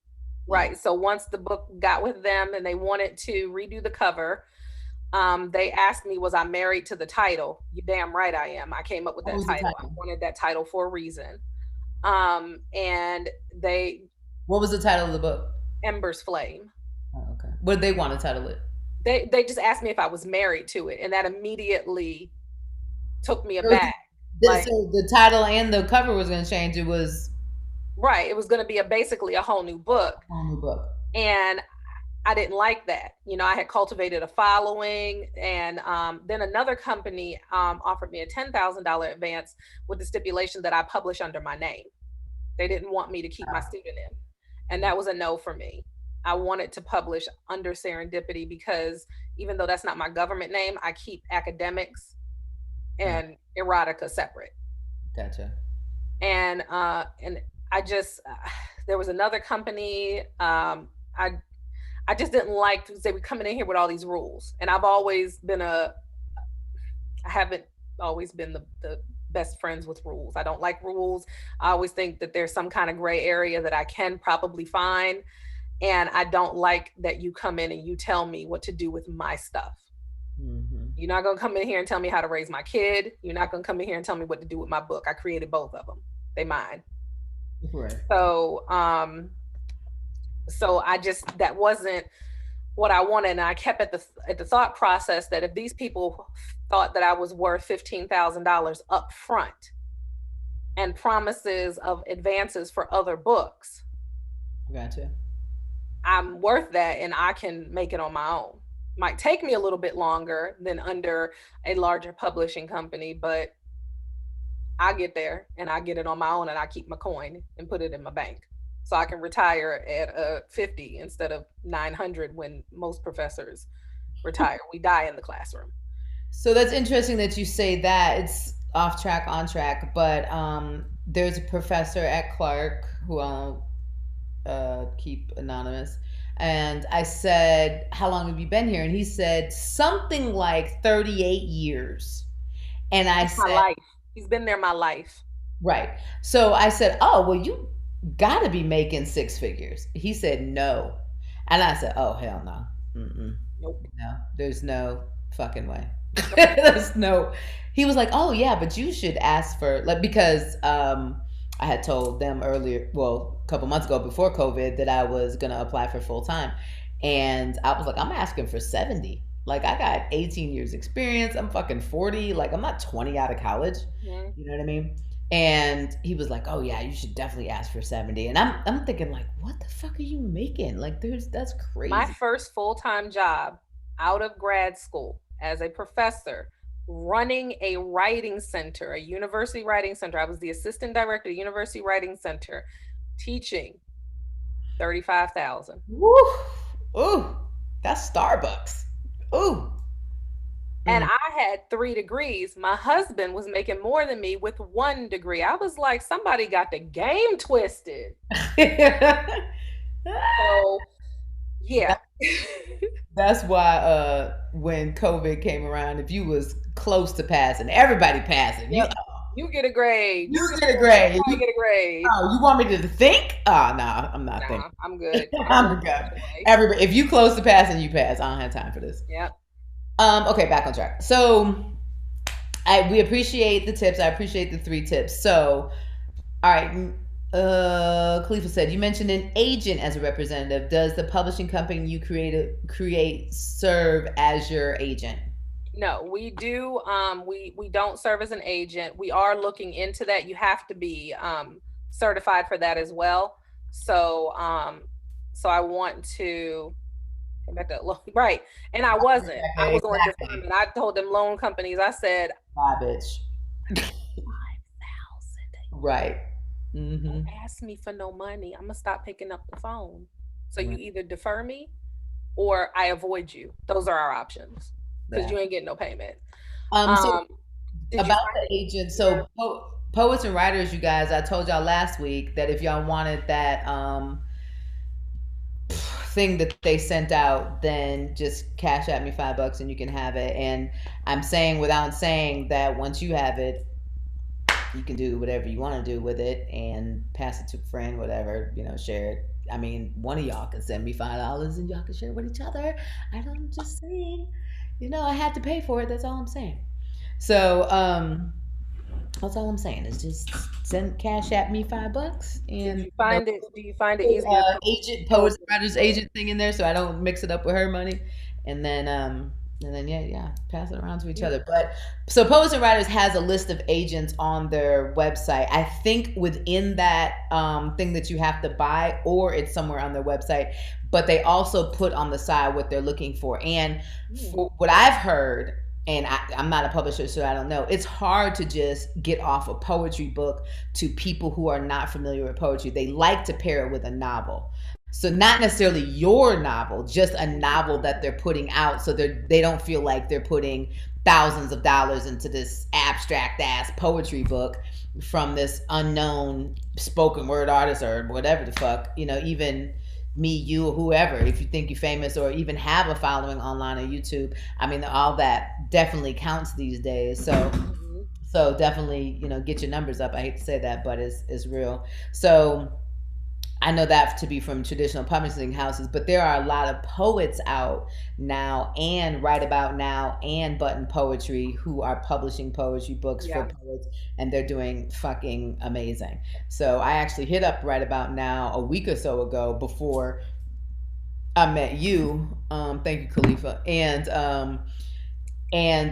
right. So once the book got with them and they wanted to redo the cover, they asked me, was I married to the title? You damn right I am. I came up with What that was the title. I title? wanted that title for a reason. And they What was the title of the book? Embers Flame. Oh, okay. What did they want to title it? They just asked me if I was married to it, and that immediately took me So aback. Like, the title and the cover was going to change. It was right, it was going to be basically a whole new book, a whole new book. and I didn't like that. I had cultivated a following, and then another company offered me a $10,000 advance with the stipulation that I publish under my name. They didn't want me to keep my pseudonym, and that was a no for me. I wanted to publish under Serendipity, because even though that's not my government name, I keep academics Right. and erotica separate. Gotcha. And I just there was another company. I just didn't like to say, we're coming in here with all these rules, and I haven't always been the best friends with rules. I don't like rules. I always think that there's some kind of gray area that I can probably find. And I don't like that you come in and you tell me what to do with my stuff. Hmm. You're not going to come in here and tell me how to raise my kid. You're not going to come in here and tell me what to do with my book. I created both of them. They mine. Right. So, I just, that wasn't what I wanted. And I kept at the thought process that if these people thought that I was worth $15,000 up front and promises of advances for other books, Gotcha. I'm worth that, and I can make it on my own. Might take me a little bit longer than under a larger publishing company, but I get there and I get it on my own, and I keep my coin and put it in my bank. So I can retire at 50 instead of 900 when most professors retire. We die in the classroom. So that's interesting that you say that. It's off track, on track, but there's a professor at Clark who I'll keep anonymous. And I said, how long have you been here? And he said something like 38 years. And I That's my said, life. He's been there my life. right. So I said, oh, well, you got to be making six figures. He said, no. And I said, oh, hell no. Mm-mm. Nope. No, there's no fucking way. Nope. There's no. He was like, "Oh yeah, but you should ask for like because I had told them earlier, well, a couple months ago before COVID, that I was gonna apply for full time, and I was like, I'm asking for 70. Like I got 18 years experience. I'm fucking 40. Like I'm not 20 out of college. Mhm. You know what I mean? And he was like, "Oh yeah, you should definitely ask for 70." And I'm thinking like, what the fuck are you making? Like that's My crazy. first full-time job out of grad school as a professor, running a writing center, a university writing center. I was the assistant director of university writing center, teaching 35,000. Woo! Ooh, that's Starbucks. Ooh. And Mm. I had 3 degrees. My husband was making more than me with 1 degree. I was like, somebody got the game twisted. So yeah. That, that's why when COVID came around, if you was close to passing, everybody passing. You Yep. You get a grade. You you get a get a grade. grade. Everybody get a grade. You want me to think? Oh no, I'm not thinking. Nah, I'm good. I'm good I'm good. either way. Everybody, if you close to passing, you pass. I don't have time for this. Yep. Okay, back on track. So we appreciate the tips. I appreciate the 3 tips. So all right. Khalifa said you mentioned an agent as a representative. Does the publishing company you create serve as your agent? No, we do. We don't serve as an agent. We are looking into that. You have to be certified for that as well. So so I want to get back to right. And I wasn't. I was on Exactly. deferment. I told them loan companies. I said Bye, bitch. 5,000. Right. Don't Mm-hmm. ask me for no money. I'm gonna stop picking up the phone. So you Right. either defer me or I avoid you. Those are our options because Yeah. you ain't getting no payment. So Um, did you about find the it agent, easier? so poets and writers, you guys, I told y'all last week that if y'all wanted that thing that they sent out, then just cash at me $5 and you can have it. And I'm saying without saying that once you have it, you can do whatever you want to do with it and pass it to a friend, whatever, share it. I mean, one of y'all can send me $5 and y'all can share with each other. I'm just saying, I had to pay for it. That's all I'm saying. So, that's all I'm saying is just send cash at me $5 Did and you find it? Do you find it easier to agent poets children writers books? agent thing in there so I don't mix it up with her money, and then yeah, pass it around to each You, other. But so poets and writers has a list of agents on their website. I think within that thing that you have to buy, or it's somewhere on their website. But they also put on the side what they're looking for, and mm, for what I've heard. And I'm not a publisher, so I don't know. It's hard to just get off a poetry book to people who are not familiar with poetry. They like to pair it with a novel. So not necessarily your novel, just a novel that they're putting out so they don't feel like they're putting thousands of dollars into this abstract ass poetry book from this unknown spoken word artist or whatever the fuck, even me, you, or whoever, if you think you're famous or even have a following online or YouTube. I mean, all that definitely counts these days. So mhm. definitely, get your numbers up. I hate to say that, but it's real. So I know that to be from traditional publishing houses, but there are a lot of poets out now and right about now and button poetry who are publishing poetry books for Yeah. poets, and they're doing fucking amazing. So I actually hit up right about now a week or so ago before I met you. Thank you, Khalifa, and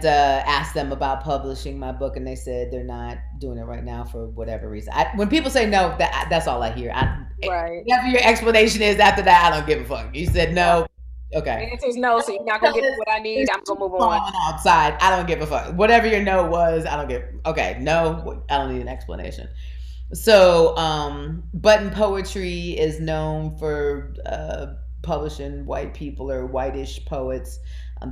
asked them about publishing my book, and they said they're not doing it right now for whatever reason. When people say no, that's all I hear. Right. Whatever your explanation is after that, I don't give a fuck. You said Yeah. no, okay. The answer is no, so you're not gonna give me what I need. There's I'm two gonna move on. falling outside. I don't give a fuck. Whatever your no was, I don't give. Okay, no, I don't need an explanation. So, button poetry is known for publishing white people or whitish poets.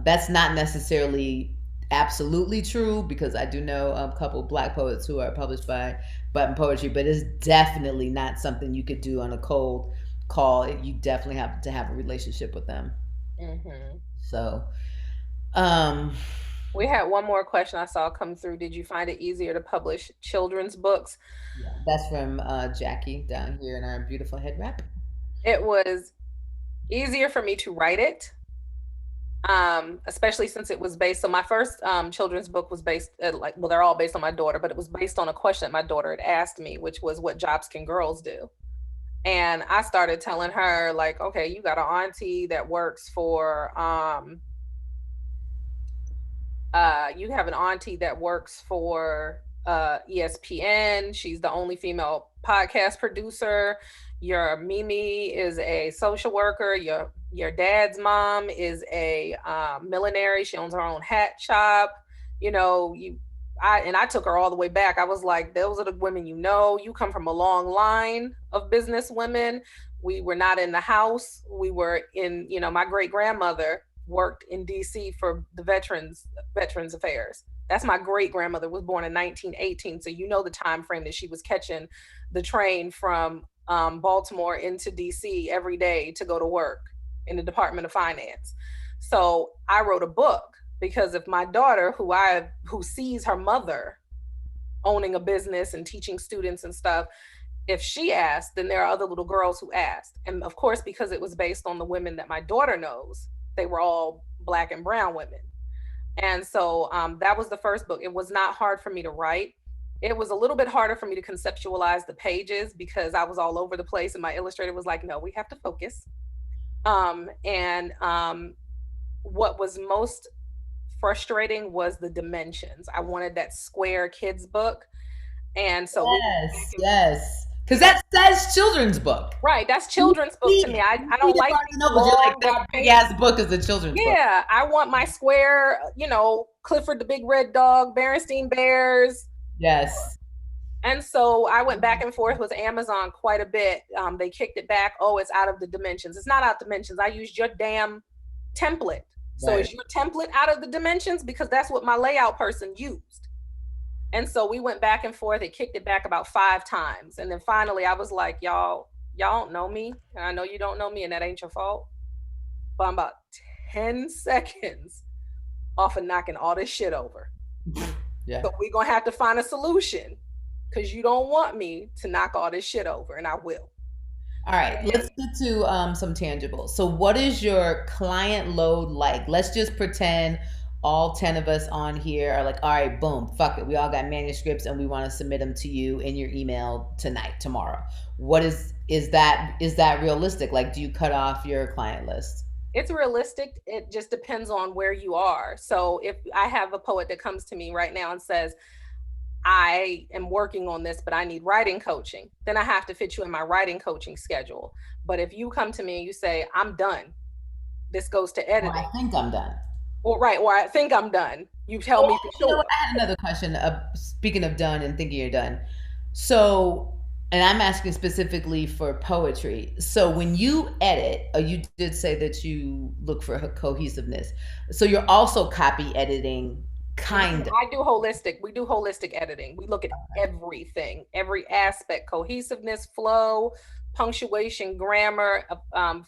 That's not necessarily absolutely true because I do know a couple black poets who are published by button poetry, but it's definitely not something you could do on a cold call. You definitely have to have a relationship with them. Hmm. So, um, We had one more question I saw come through. Did you find it easier to publish children's books? yeah, that's from Jackie down here in our beautiful head wrap. It was easier for me to write it, especially since it was based. So my first children's book was based like, well, they're all based on my daughter, but it was based on a question that my daughter had asked me, which was, "What jobs can girls do?" And I started telling her, like, okay, you got an auntie that works for you have an auntie that works for ESPN. She's the only female podcast producer. Your Mimi is a social worker. Your dad's mom is a millinery. She owns her own hat shop. You I took her all the way back. I was like, those are the women you know. You come from a long line of business women. We were not in the house. We were in, my great grandmother worked in DC for the Veterans Affairs. That's my great grandmother, was born in 1918. So you know the time frame that she was catching the train from Baltimore into DC every day to go to work in the Department of Finance. So I wrote a book because if my daughter, who sees her mother owning a business and teaching students and stuff, if she asked, then there are other little girls who asked. And of course, because it was based on the women that my daughter knows, they were all Black and brown women. And so that was the first book. It was not hard for me to write. It was a little bit harder for me to conceptualize the pages because I was all over the place, and my illustrator was like, no, we have to focus. And what was most frustrating was the dimensions. I wanted that square kids book. And so we went back Yes, and yes. Because that says children's book. right, that's You children's book to read me. it. I You don't read the like Barnes these and Nobles, you're like, long that black big pages. ass book is a children's book. Yeah, I want my square, Clifford the Big Red Dog, Berenstain Bears. Yes. And so I went back and forth with Amazon quite a bit. They kicked it back. Oh, it's out of the dimensions. It's not out of dimensions. I used your damn template. So Right. is your template out of the dimensions? Because that's what my layout person used. And so we went back and forth. It kicked it back about 5 times. And then finally I was like, y'all don't know me. And I know you don't know me, and that ain't your fault. But I'm about 10 seconds off of knocking all this shit over. Yeah. So we're gonna have to find a solution because you don't want me to knock all this shit over, and I will. All right, let's And get to some tangibles. So, what is your client load like? Let's just pretend all 10 of us on here are like, all right, boom, fuck it. We all got manuscripts and we want to submit them to you in your email tonight, tomorrow. What is that realistic? Like, do you cut off your client list? it's realistic. It just depends on where you are. So if I have a poet that comes to me right now and says, I am working on this, but I need writing coaching, then I have to fit you in my writing coaching schedule. But if you come to me and you say, I'm done, this goes to Or I editing, think I'm done. or I think I'm done, you tell Well, me for you know what? sure. I had another question. Speaking of done and thinking you're done. So, and I'm asking specifically for poetry. So, when you edit, you did say that you look for cohesiveness. So, you're also copy editing, kind of. I do holistic. We do holistic editing. We look at everything, every aspect, cohesiveness, flow, punctuation, grammar,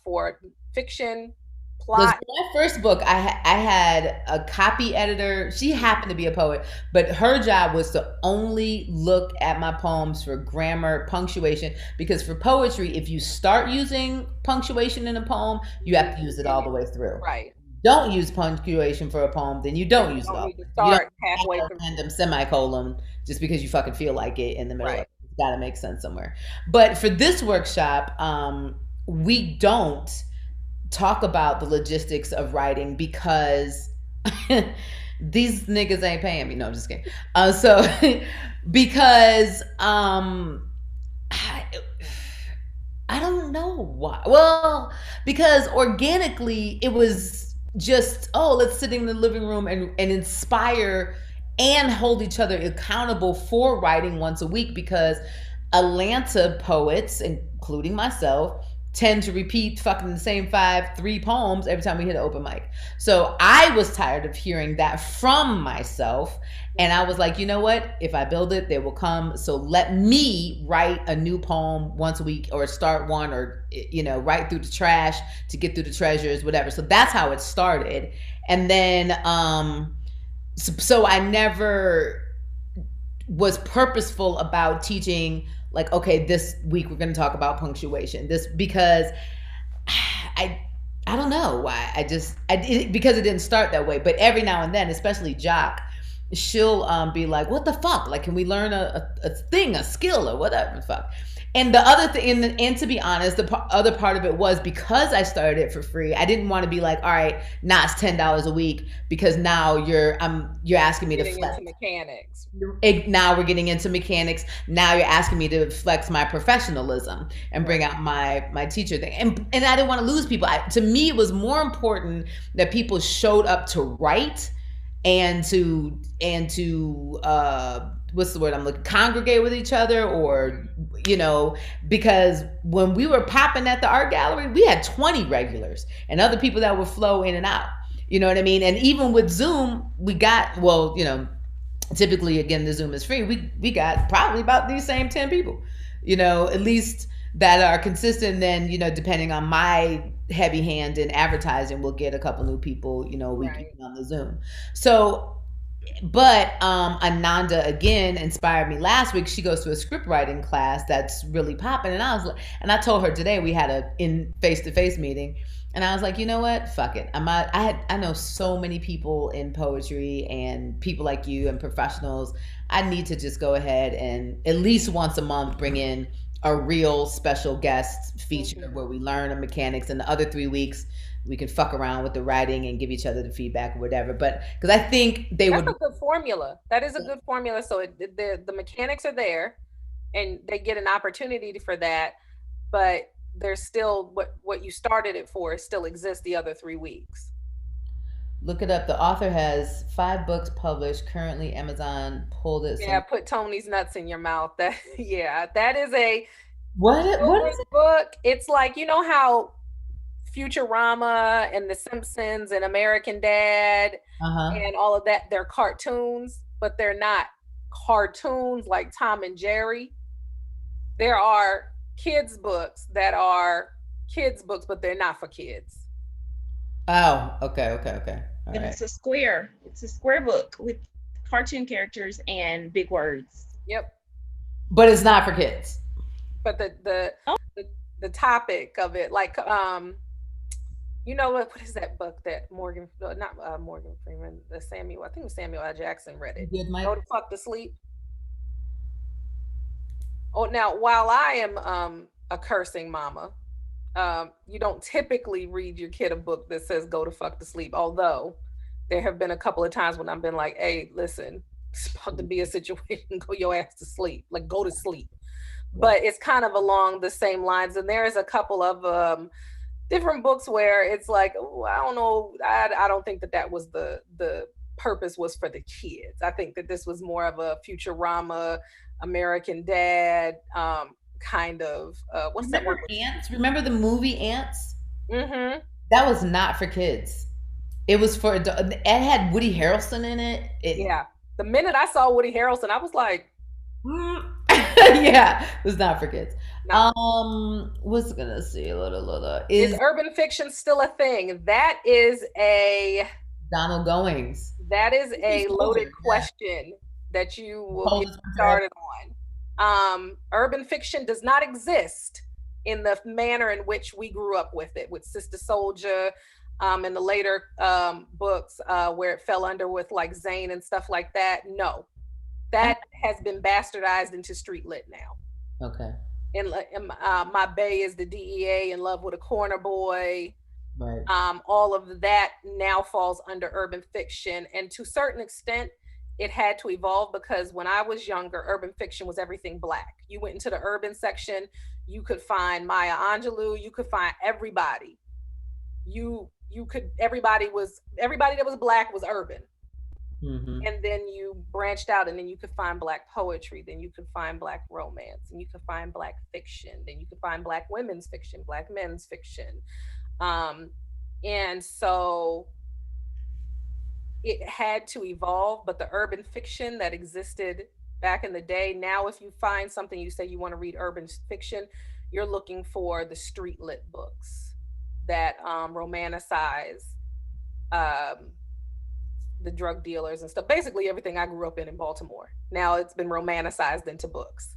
for fiction, Because plot. my first book, I had a copy editor. She happened to be a poet, but her job was to only look at my poems for grammar, punctuation. Because for poetry, if you start using punctuation in a poem, you have to use it all the way through. Right. Don't use punctuation for a poem, then you don't use it Don't all. need to You don't start halfway have a through. random semicolon just because you fucking feel like it in the middle of Right. it. It's got to make sense somewhere. But for this workshop, we don't talk about the logistics of writing because these niggas ain't paying me. No, I'm just kidding. So because I don't know why. Well, because organically it was just, oh, let's sit in the living room and inspire and hold each other accountable for writing once a week because Atlanta poets, including myself, tend to repeat fucking the same 3 poems every time we hit an open mic. So I was tired of hearing that from myself. And I was like, you know what? If I build it, they will come. So let me write a new poem once a week or start one or, write through the trash to get through the treasures, whatever. So that's how it started. And then, so I never was purposeful about teaching like, okay, this week we're going to talk about punctuation. This because I don't know why. Because it didn't start that way. But every now and then, especially Jock, she'll be like, "What the fuck? Like, can we learn a thing, a skill, or whatever the fuck?" And the other thing, and to be honest, the other part of it was because I started it for free. I didn't want to be like, all right, now it's $10 a week because now you're asking me to Getting flex. into mechanics. Now we're getting into mechanics. Now you're asking me to flex my professionalism and bring out my teacher thing. And I didn't want to lose people. To me, it was more important that people showed up to write and to what's the word I'm looking, congregate with each other, or you know, because when we were popping at the art gallery, we had 20 regulars and other people that would flow in and out. You know what I mean? And even with Zoom, we got, well, you know, typically again the Zoom is free. We got probably about these same 10 people, you know, at least that are consistent. Then, you know, depending on my heavy hand in advertising, we'll get a couple new people, you know, a week Right. on the Zoom. So but Ananda again inspired me last week. She goes to a script writing class that's really popping, and I was like, and I told her today we had a in face to face meeting, and I was like, you know what, fuck it. I know so many people in poetry and people like you and professionals. I need to just go ahead and at least once a month bring in a real special guest feature Mhm. where we learn the mechanics, and the other 3 weeks we can fuck around with the writing and give each other the feedback or whatever. But because I think they That's would. a good formula. That is a good formula. So the mechanics are there, and they get an opportunity for that, but there's still what you started it for still exists the other 3 weeks. Look it up. The author has 5 books published. Currently, Amazon pulled it Yeah, some. put Tony's nuts in your mouth. That yeah, that is a What is children's it? book. It's like you know how Futurama and The Simpsons and American Dad Uh huh. and all of that, they're cartoons, but they're not cartoons like Tom and Jerry. There are kids books that are kids books, but they're not for kids. Oh, okay, okay, okay. All And right. it's a square. It's a square book with cartoon characters and big words. Yep. But it's not for kids. But the, the topic of it, like you know what is that book that Morgan not Morgan Freeman, the Samuel, I think it was Samuel L. Jackson read You it. good, Go Mike? to fuck to sleep. Oh, now while I am a cursing mama, you don't typically read your kid a book that says go to fuck to sleep. Although there have been a couple of times when I've been like, hey, listen, it's about to be a situation, go your ass to sleep. Like go to sleep. Yeah. But it's kind of along the same lines. And there's a couple of different books where it's like, oh, I don't know, I don't think that was the purpose was for the kids. I think that this was more of a Futurama, American Dad, kind of what's that one Remember with? Ants? Remember the movie Ants? Mm-hmm. That was not for kids. It was for it had Woody Harrelson in it. It Yeah. The minute I saw Woody Harrelson, I was like, yeah, it was not for kids. no. Was gonna say little Is is urban fiction still a thing? Donald Goings. That is He's a older, loaded yeah. question that you will get Coldest winter ever. started on. Urban fiction does not exist in the manner in which we grew up with it, with Sister Soldier, and the later books where it fell under with like Zane and stuff like that. No, I, that has been bastardized into street lit now. okay, And my Bay is the DEA in love with a corner boy. right. All of that now falls under urban fiction. And to a certain extent, it had to evolve because when I was younger, urban fiction was everything black. You went into the urban section, you could find Maya Angelou, you could find everybody. You could everybody that was black was urban. Hmm. And then you branched out and then you could find black poetry, then you could find black romance, and you could find black fiction, then you could find black women's fiction, black men's fiction. Um, and so it had to evolve, but the urban fiction that existed back in the day, now if you find something you say you want to read urban fiction, you're looking for the street lit books that romanticize um, the drug dealers and stuff. Basically, everything I grew up in Baltimore. Now it's been romanticized into books.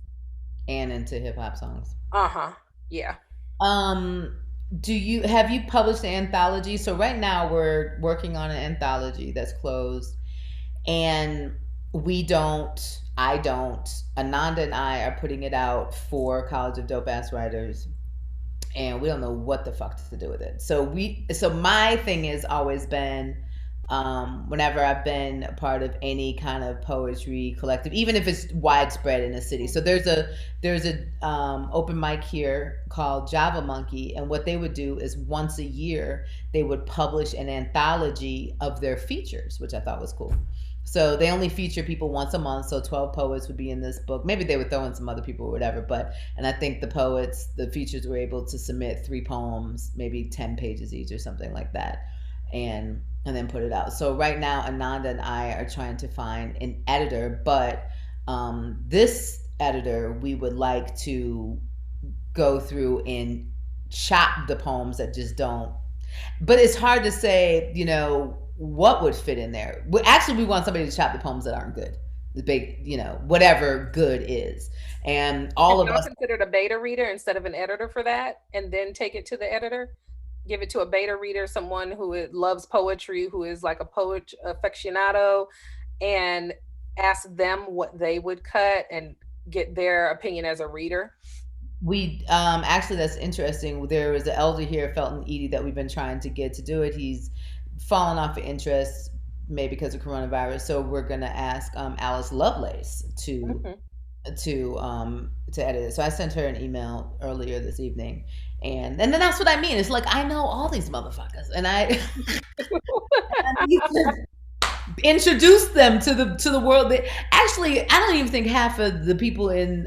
And into hip hop songs. Uh huh. Yeah. Um, do you have you published an anthology? So right now we're working on an anthology that's closed, and we don't. I don't. Ananda and I are putting it out for College of Dope Ass Writers, and we don't know what the fuck to do with it. So my thing has always been, whenever I've been a part of any kind of poetry collective, even if it's widespread in a city. So there's a open mic here called Java Monkey, and what they would do is once a year they would publish an anthology of their features, which I thought was cool. So they only feature people once a month. So 12 poets would be in this book. Maybe they would throw in some other people or whatever. But, and I think the poets, the features were able to submit 3 poems, maybe 10 pages each or something like that. And then put it out. So right now, Ananda and I are trying to find an editor, but this editor, we would like to go through and chop the poems that just don't, but it's hard to say, what would fit in there. Actually, we want somebody to chop the poems that aren't good. The big, whatever good is. And Have all of y'all us, considered a beta reader instead of an editor for that, and then take it to the editor? Give it to a beta reader, someone who loves poetry, who is like a poet aficionado, and ask them what they would cut and get their opinion as a reader. we actually, that's interesting. There was an elder here, Felton Edie, that we've been trying to get to do it. He's fallen off of interest, maybe because of coronavirus. So we're gonna ask Alice Lovelace Mhm. to edit it. So I sent her an email earlier this evening, and then that's what I mean. It's like I know all these motherfuckers, and I I need to introduce them to the world. That actually, I don't even think half of the people in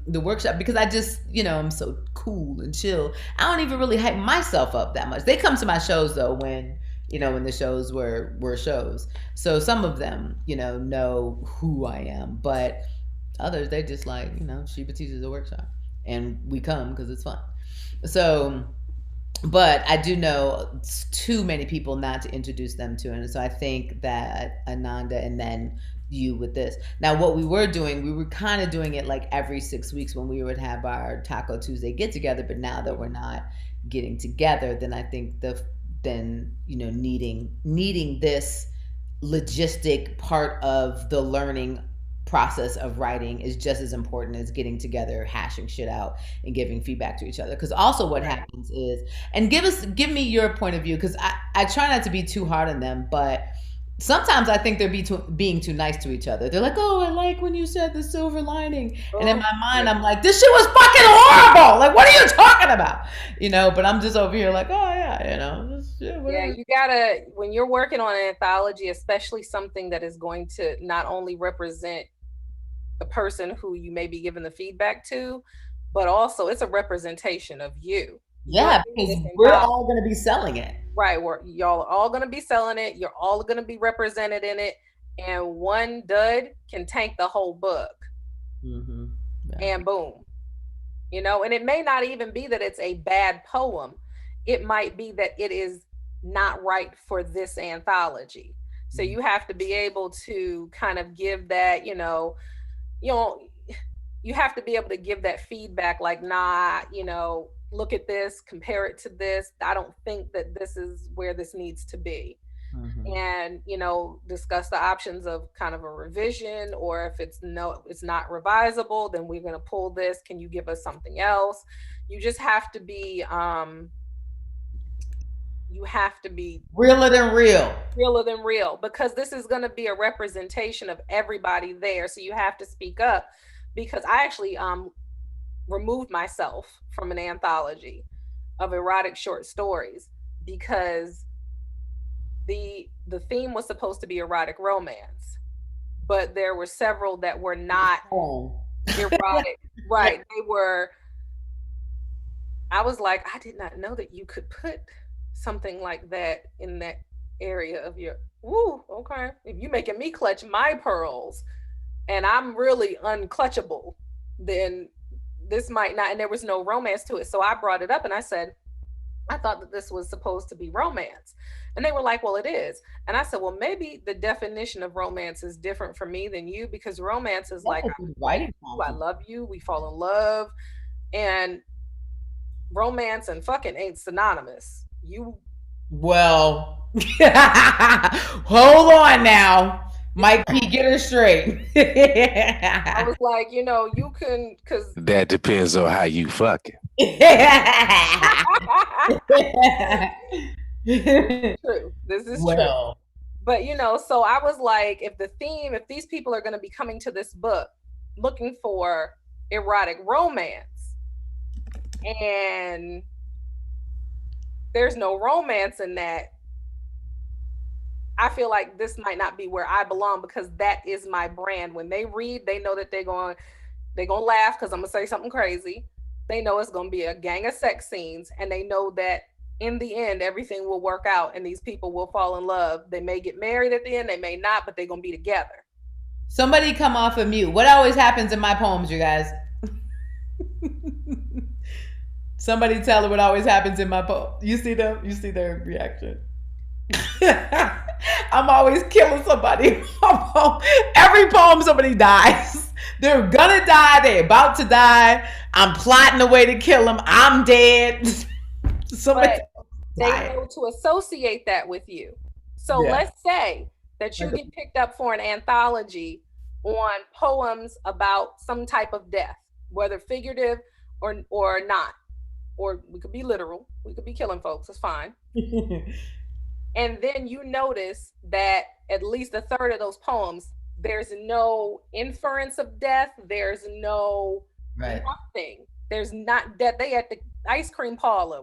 the workshop, because I just, I'm so cool and chill. I don't even really hype myself up that much. They come to my shows though, when the shows were shows. So some of them, know who I am, but others, they're just like, Sheba teaches a workshop, and we come because it's fun. So, but I do know too many people not to introduce them to, and so I think that Ananda and then you with this. Now, what we were kind of doing it like every 6 weeks when we would have our Taco Tuesday get together. But now that we're not getting together, then I think needing this logistic part of the learning process of writing is just as important as getting together, hashing shit out, and giving feedback to each other. Because also what Right. happens is, and give me your point of view, because I try not to be too hard on them, but sometimes I think they're being too nice to each other. They're like, "Oh, I like when you said the silver lining," and in Oh, my mind, yeah. I'm like, "This shit was fucking horrible! Like, what are you talking about?" But I'm just over here like, "Oh yeah, Yeah, whatever." you gotta, when you're working on an anthology, especially something that is going to not only represent the person who you may be giving the feedback to, but also it's a representation of you. You're Yeah, in because this we're anthology, all gonna be selling it. right? Where y'all are all gonna be selling it, you're all gonna be represented in it, and one dud can tank the whole book, Mm-hmm. Yeah. and boom. And it may not even be that it's a bad poem. It might be that it is not right for this anthology. So you have to be able to kind of give that, you know, you have to be able to give that feedback like, nah, look at this, compare it to this. I don't think that this is where this needs to be. Mm-hmm. And discuss the options of kind of a revision, or if it's not revisable, then we're going to pull this. Can you give us something else? You just have to be you have to be Realer than real. realer than real, because this is going to be a representation of everybody there, so you have to speak up. Because I actually removed myself from an anthology of erotic short stories because the theme was supposed to be erotic romance, but there were several that were not Oh. erotic. Right. I was like, I did not know that you could put something like that in that area of your, woo, okay. If you making me clutch my pearls and I'm really unclutchable, then this might not, and there was no romance to it. So I brought it up and I said, I thought that this was supposed to be romance. And they were like, well, it is. And I said, well, maybe the definition of romance is different for me than you, because romance is like, That's a good writing I prompt. love you, we fall in love. And romance and fucking ain't synonymous. You, Well, hold on now. Mike P, get her straight. I was like, you can, because That depends on how you fucking. true. This is true. Well, But so I was like, if these people are going to be coming to this book looking for erotic romance, and there's no romance in that, I feel like this might not be where I belong because that is my brand. When they read, they know that they're gonna laugh because I'm gonna say something crazy. They know it's gonna be a gang of sex scenes, and they know that in the end everything will work out and these people will fall in love. They may get married at the end, they may not, but they're gonna be together. Somebody come off of mute. What always happens in my poems, you guys? Somebody tell her what always happens in my poem. You see them? You see their reaction? I'm always killing somebody. Every poem somebody dies. They're gonna die. They're about to die. I'm plotting a way to kill them. I'm dead. Somebody they know to associate that with you. So let's say that you get picked up for an anthology on poems about some type of death, whether figurative or not. Or we could be literal. We could be killing folks. It's fine. And then you notice that at least a third of those poems, there's no inference of death. There's no nothing. There's not death. They at the ice cream parlor.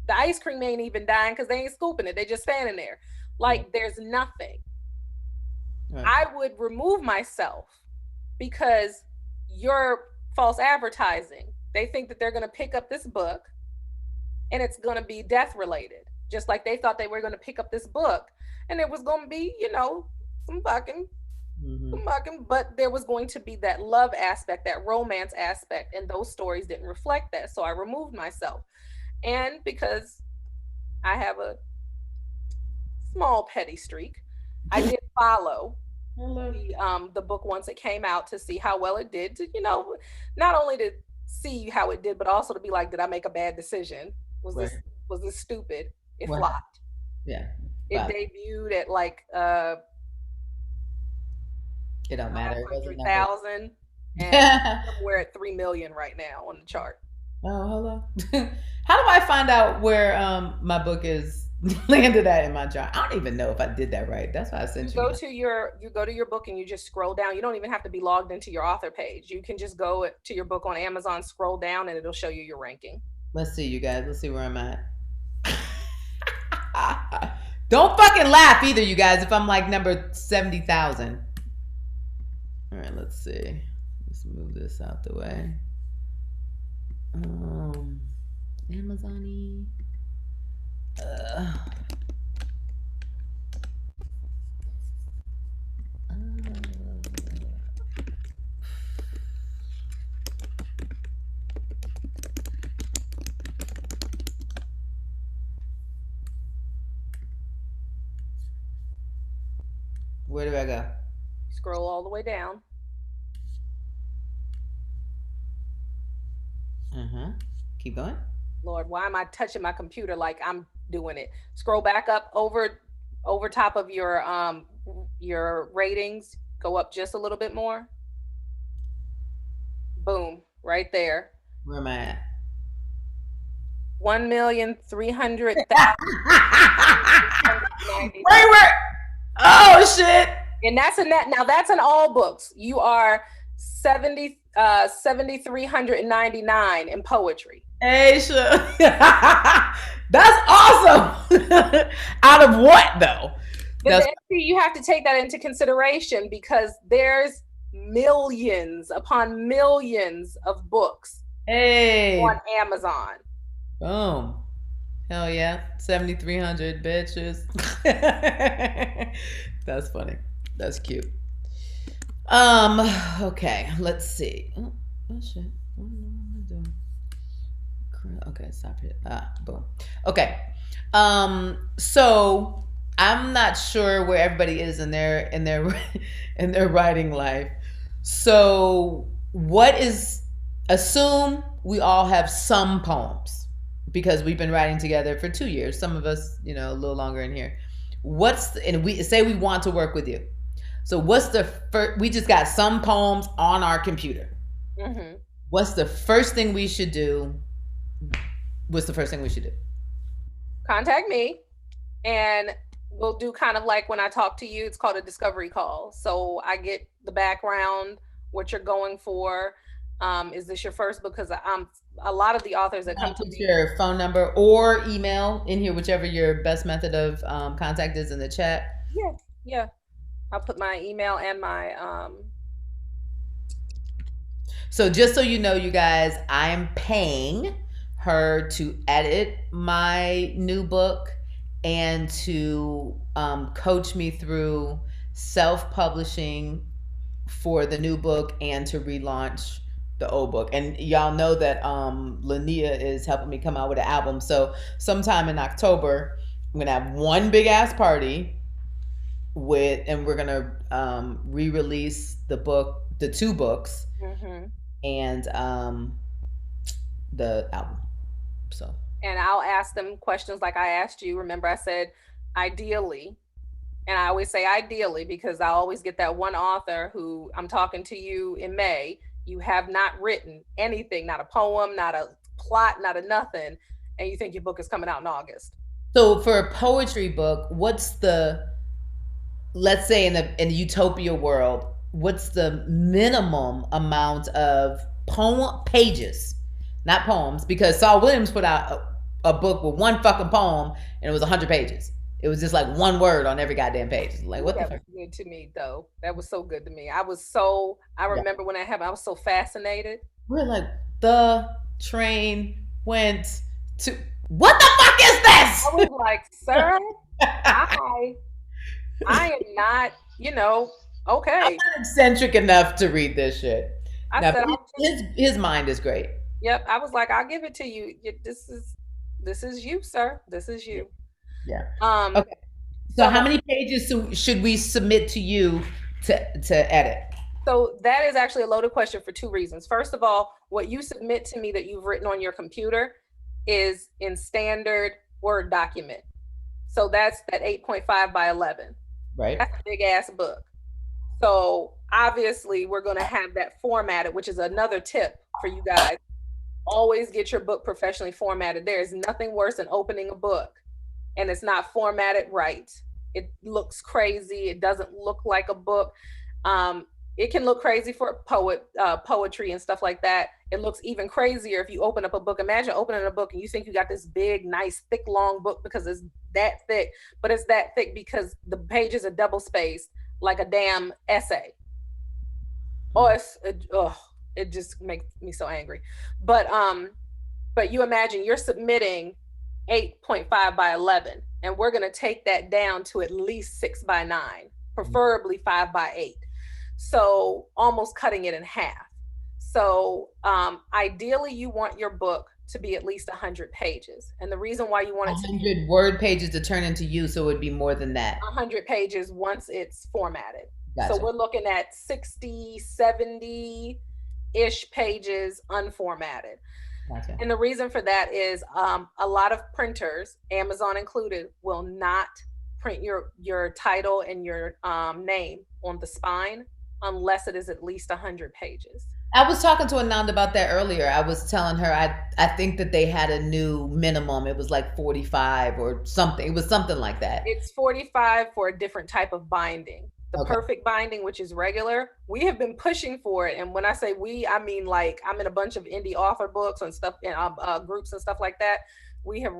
The ice cream ain't even dying because they ain't scooping it. They just standing there. Like there's nothing. I would remove myself because you're false advertising. They think that they're going to pick up this book and it's going to be death related. Just like they thought they were going to pick up this book and it was going to be, some fucking, but there was going to be that love aspect, that romance aspect, and those stories didn't reflect that. So I removed myself. And because I have a small petty streak, I did follow the book once it came out to see how well it did, to, not only to see how it did, but also to be like, did I make a bad decision? Was this stupid? It flopped. Yeah. It debuted at like it don't matter. 100,000 and we're at 3 million right now on the chart. Oh, hello. How do I find out where my book is landed at in my chart? I don't even know if I did that right. That's why I sent you. You go to your book and you just scroll down. You don't even have to be logged into your author page. You can just go to your book on Amazon, scroll down, and it'll show you your ranking. Let's see, you guys. Let's see where I'm at. Don't fucking laugh either, you guys, if I'm like number 70,000. All right, let's see. Let's move this out the way. Amazon-y. Where do I go? Scroll all the way down. Keep going. Lord, why am I touching my computer like I'm doing it? Scroll back up over top of your ratings. Go up just a little bit more. Boom, right there. Where am I at? 1,300,000. Wait. Oh shit! And that's that's an all books. You are 7,399 in poetry. Hey, sure. That's awesome. Out of what though? But you have to take that into consideration because there's millions upon millions of books on Amazon. Boom. Hell yeah. 7,300 bitches. That's funny. That's cute. Okay, let's see. Oh shit. What am I doing? Okay, stop it. Boom. Okay. So I'm not sure where everybody is in their in their writing life. So assume we all have some poems because we've been writing together for 2 years. Some of us, a little longer in here. And we say we want to work with you. So what's the first? We just got some poems on our computer. What's the first thing we should do? Contact me, and we'll do kind of like when I talk to you. It's called a discovery call. So I get the background, what you're going for. Is this your first book? Because a lot of the authors that come to me. Your phone number or email in here, whichever your best method of contact is in the chat. Yeah, yeah. I'll put my email and my So just so you know, you guys, I am paying her to edit my new book and to coach me through self-publishing for the new book and to relaunch the old book. And y'all know that Lania is helping me come out with an album. So sometime in October, I'm gonna have one big ass party and we're gonna re-release the book, the two books, and the album. So and I'll ask them questions like I asked you. Remember, I said ideally, and I always say ideally because I always get that one author who I'm talking to you in May. You have not written anything, not a poem, not a plot, not a nothing, and you think your book is coming out in August. So for a poetry book, what's the, let's say in the utopia world, what's the minimum amount of poem pages, not poems? Because Saul Williams put out a book with one fucking poem and it was 100 pages. It was just like one word on every goddamn page. Like, what the fuck? That was good to me, though. That was so good to me. I remember when that happened, I was so fascinated. We're like, the train went to, what the fuck is this? I was like, sir, I am not, okay. I'm not eccentric enough to read this shit. I now, said, his mind is great. Yep. I was like, I'll give it to you. This is you, sir. This is you. Yeah. Okay. So how many pages should we submit to you to edit? So that is actually a loaded question for two reasons. First of all, what you submit to me that you've written on your computer is in standard Word document. So that's that 8.5 by 11. Right. That's a big ass book. So obviously we're going to have that formatted, which is another tip for you guys. Always get your book professionally formatted. There is nothing worse than opening a book and it's not formatted right. It looks crazy. It doesn't look like a book. It can look crazy for poetry and stuff like that. It looks even crazier if you open up a book. Imagine opening a book and you think you got this big, nice, thick, long book because it's that thick, but it's that thick because the pages are double spaced like a damn essay. It just makes me so angry. But you imagine you're submitting 8.5 by 11, and we're going to take that down to at least 6 by 9, preferably 5 by 8. So almost cutting it in half. So ideally you want your book to be at least 100 pages. And the reason why you want it 100 word pages to turn into you, so it would be more than that. 100 pages once it's formatted. Gotcha. So we're looking at 60, 70-ish pages unformatted. Gotcha. And the reason for that is a lot of printers, Amazon included, will not print your title and your name on the spine unless it is at least 100 pages. I was talking to Ananda about that earlier. I was telling her I think that they had a new minimum. It was like 45 or something. It was something like that. It's 45 for a different type of binding. The perfect binding, which is regular, we have been pushing for it. And when I say we, I mean like I'm in a bunch of indie author books and stuff, and groups and stuff like that. We have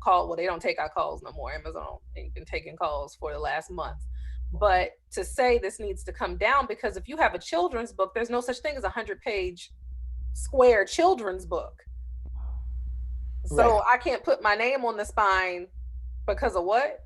called, well, they don't take our calls no more. Amazon ain't been taking calls for the last month. But to say this needs to come down, because if you have a children's book, there's no such thing as a 100-page square children's book. So I can't put my name on the spine because of what?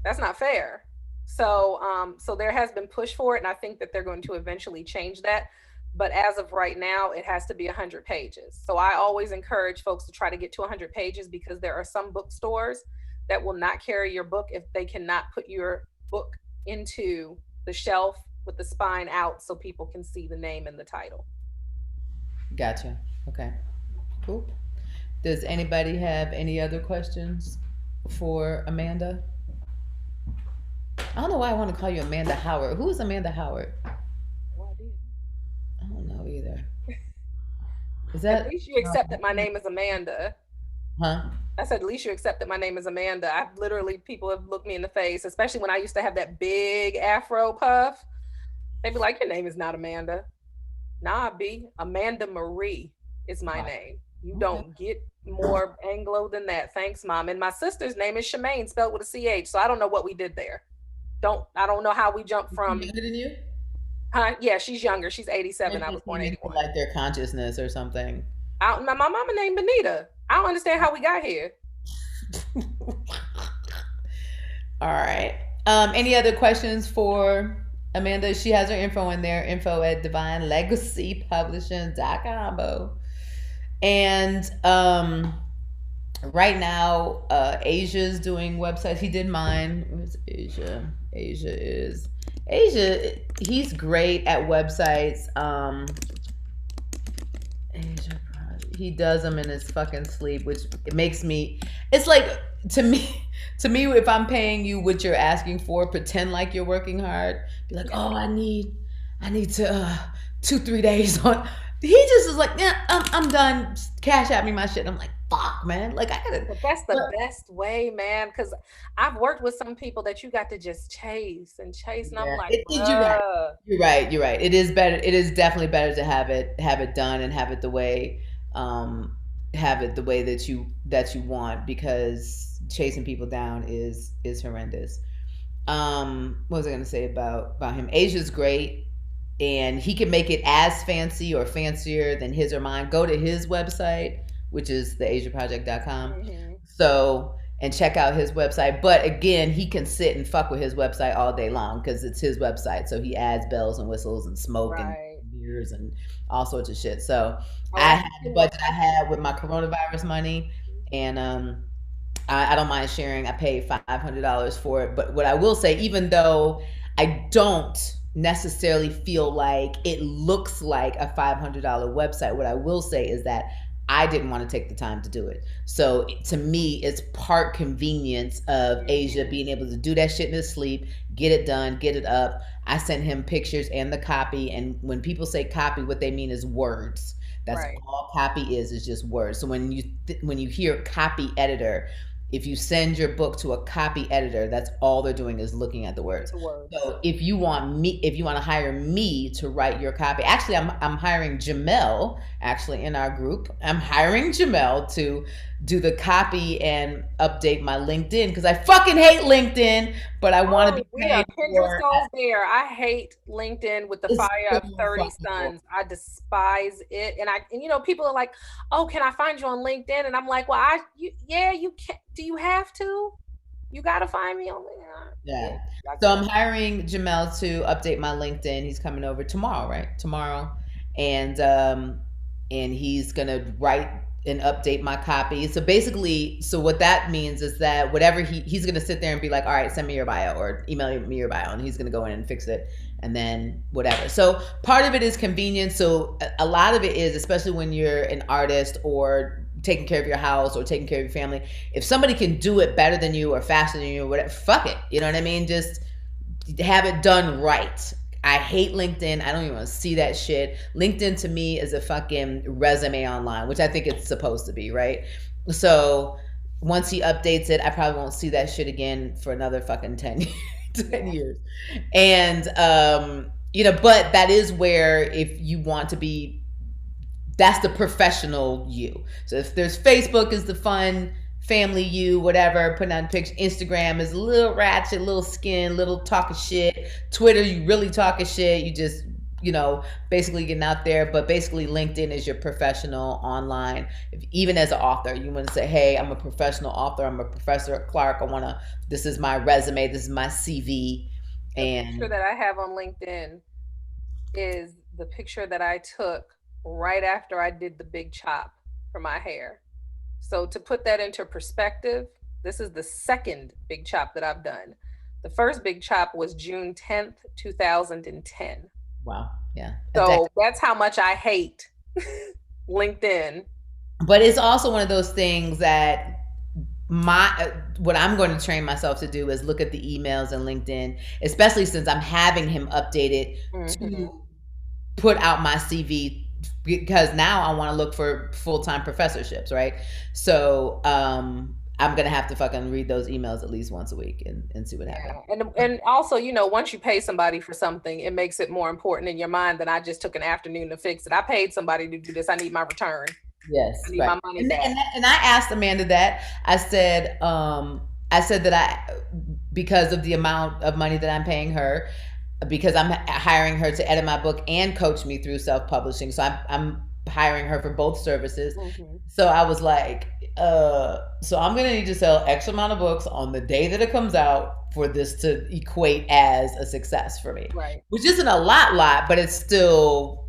That's not fair. So so there has been push for it, and I think that they're going to eventually change that. But as of right now, it has to be 100 pages. So I always encourage folks to try to get to 100 pages because there are some bookstores that will not carry your book if they cannot put your book into the shelf with the spine out so people can see the name and the title. Gotcha. Okay. Cool. Does anybody have any other questions for Amanda? I don't know why I want to call you Amanda Howard. Who is Amanda Howard? No idea. I don't know either. Is that? At least you accept that my name is Amanda. Huh? I said, at least you accept that my name is Amanda. People have looked me in the face, especially when I used to have that big afro puff. They'd be like, your name is not Amanda. Nah, B. Amanda Marie is my name. You don't get more Anglo than that. Thanks, Mom. And my sister's name is Shemaine, spelled with a CH. So I don't know what we did there. I don't know how we jumped from. Younger than you? Huh? Yeah, she's younger. She's 87. I was born Into 81. like their consciousness or something. My mama named Benita. I don't understand how we got here. All right. Any other questions for Amanda? She has her info in there, info@divinelegacypublishing.com, Bo. And right now, Asia's doing websites. He did mine. Where's Asia? Asia, he's great at websites. Asia, he does them in his fucking sleep, which it makes me, it's like, to me, if I'm paying you what you're asking for, pretend like you're working hard. Be like, oh, I need to 2-3 days on. He just is like, yeah, I'm done. Cash at me my shit. I'm like, fuck, man. Like I gotta. But that's the best way, man. Because I've worked with some people that you got to just chase, and I'm like, you're right. It is better. It is definitely better to have it done and have it the way that you want, because chasing people down is horrendous. What was I gonna say about him? Asia's great. And he can make it as fancy or fancier than his or mine. Go to his website, which is theasiaproject.com. Mm-hmm. So, and check out his website. But again, he can sit and fuck with his website all day long because it's his website. So he adds bells and whistles and smoke and beers and all sorts of shit. So I had the budget I had with my coronavirus money, and I don't mind sharing. I paid $500 for it. But what I will say, even though I don't necessarily feel like it looks like a $500 website, what I will say is that I didn't want to take the time to do it. So to me, it's part convenience of Asia being able to do that shit in his sleep, get it done, get it up. I sent him pictures and the copy. And when people say copy, what they mean is words. That's all copy is just words. So when you hear copy editor, if you send your book to a copy editor, that's all they're doing is looking at the words. So if you want to hire me to write your copy, actually, I'm hiring Jamel, actually in our group. I'm hiring Jamel to do the copy and update my LinkedIn, because I fucking hate LinkedIn, but I want to be paid for. There, I hate LinkedIn with the fire of 30 suns. I despise it, and people are like, "Oh, can I find you on LinkedIn?" And I'm like, "Well, you can. Do you have to? You got to find me on LinkedIn." Yeah. So I'm hiring Jamel to update my LinkedIn. He's coming over tomorrow, right? Tomorrow, and he's gonna write and update my copy. So basically, what that means is that whatever he's gonna sit there and be like, all right, send me your bio or email me your bio, and he's gonna go in and fix it, and then whatever. So part of it is convenience. So a lot of it is, especially when you're an artist or taking care of your house or taking care of your family, if somebody can do it better than you or faster than you or whatever, fuck it. You know what I mean? Just have it done right. I hate LinkedIn. I don't even want to see that shit. LinkedIn to me is a fucking resume online, which I think it's supposed to be, right? So once he updates it, I probably won't see that shit again for another fucking 10 years. And, but that is where, if you want to be, that's the professional you. So if there's Facebook is the fun family you, whatever, putting out pictures. Instagram is a little ratchet, little skin, little talk of shit. Twitter, you really talk of shit. You just, basically getting out there. But basically LinkedIn is your professional online. Even as an author, you want to say, hey, I'm a professional author. I'm a professor at Clark. This is my resume. This is my CV. And the picture that I have on LinkedIn is the picture that I took right after I did the big chop for my hair. So to put that into perspective, this is the second big chop that I've done. The first big chop was June 10th, 2010. Wow. Yeah. So that's how much I hate LinkedIn. But it's also one of those things that what I'm going to train myself to do is look at the emails and LinkedIn, especially since I'm having him update it to put out my CV, because now I want to look for full-time professorships, right? So I'm going to have to fucking read those emails at least once a week and see what happens. And also, once you pay somebody for something, it makes it more important in your mind than I just took an afternoon to fix it. I paid somebody to do this. I need my return. Yes, I need right. my money And, back. and I asked Amanda that. I said that because of the amount of money that I'm paying her, because I'm hiring her to edit my book and coach me through self-publishing. So I'm hiring her for both services. Mhm. So I was like, so I'm gonna need to sell X amount of books on the day that it comes out for this to equate as a success for me. Right. Which isn't a lot, but it's still,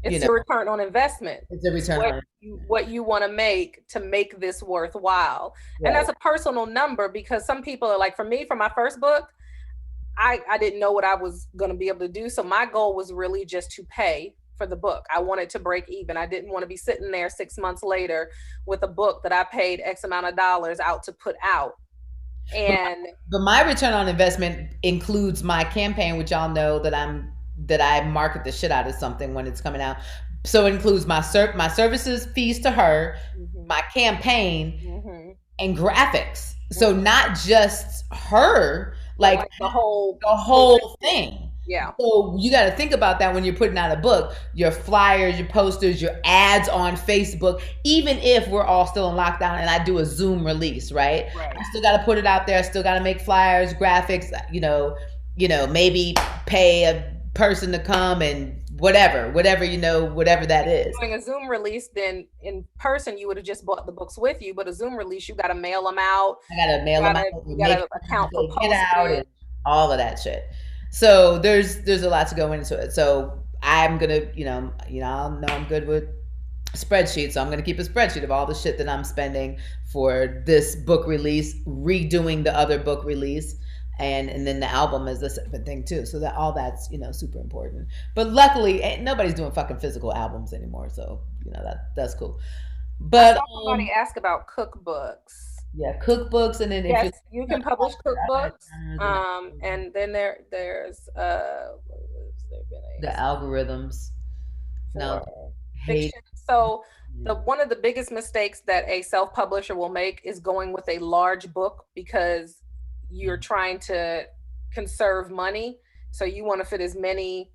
It's you know, your return on investment. it's a return on. What you want to make this worthwhile. And that's a personal number, because some people are like, for me, for my first book, I didn't know what I was going to be able to do. So my goal was really just to pay for the book. I wanted to break even. I didn't want to be sitting there 6 months later with a book that I paid X amount of dollars out to put out. And but my return on investment includes my campaign, which y'all know that I market the shit out of something when it's coming out. So it includes my services fees to her, my campaign, and graphics. So not just her, like the whole thing. Yeah. So you got to think about that when you're putting out a book, your flyers, your posters, your ads on Facebook, even if we're all still in lockdown and I do a Zoom release, right? I still got to put it out there. I still got to make flyers, graphics, maybe pay a person to come and whatever that is. Doing a Zoom release, then in person you would have just bought the books with you, but a Zoom release you got to mail them out. I got to mail them out. You got to account for get out and all of that shit. So there's a lot to go into it. So I'm gonna, I'll know I'm good with spreadsheets. So I'm gonna keep a spreadsheet of all the shit that I'm spending for this book release, redoing the other book release, and then the album is a separate thing too. So that all that's super important. But luckily, nobody's doing fucking physical albums anymore. So that's cool. But I saw somebody ask about cookbooks. Yeah, cookbooks, and then yes, you can publish cookbooks. And then there's the algorithms. No, fiction. So one of the biggest mistakes that a self-publisher will make is going with a large book, because you're trying to conserve money. So you want to fit as many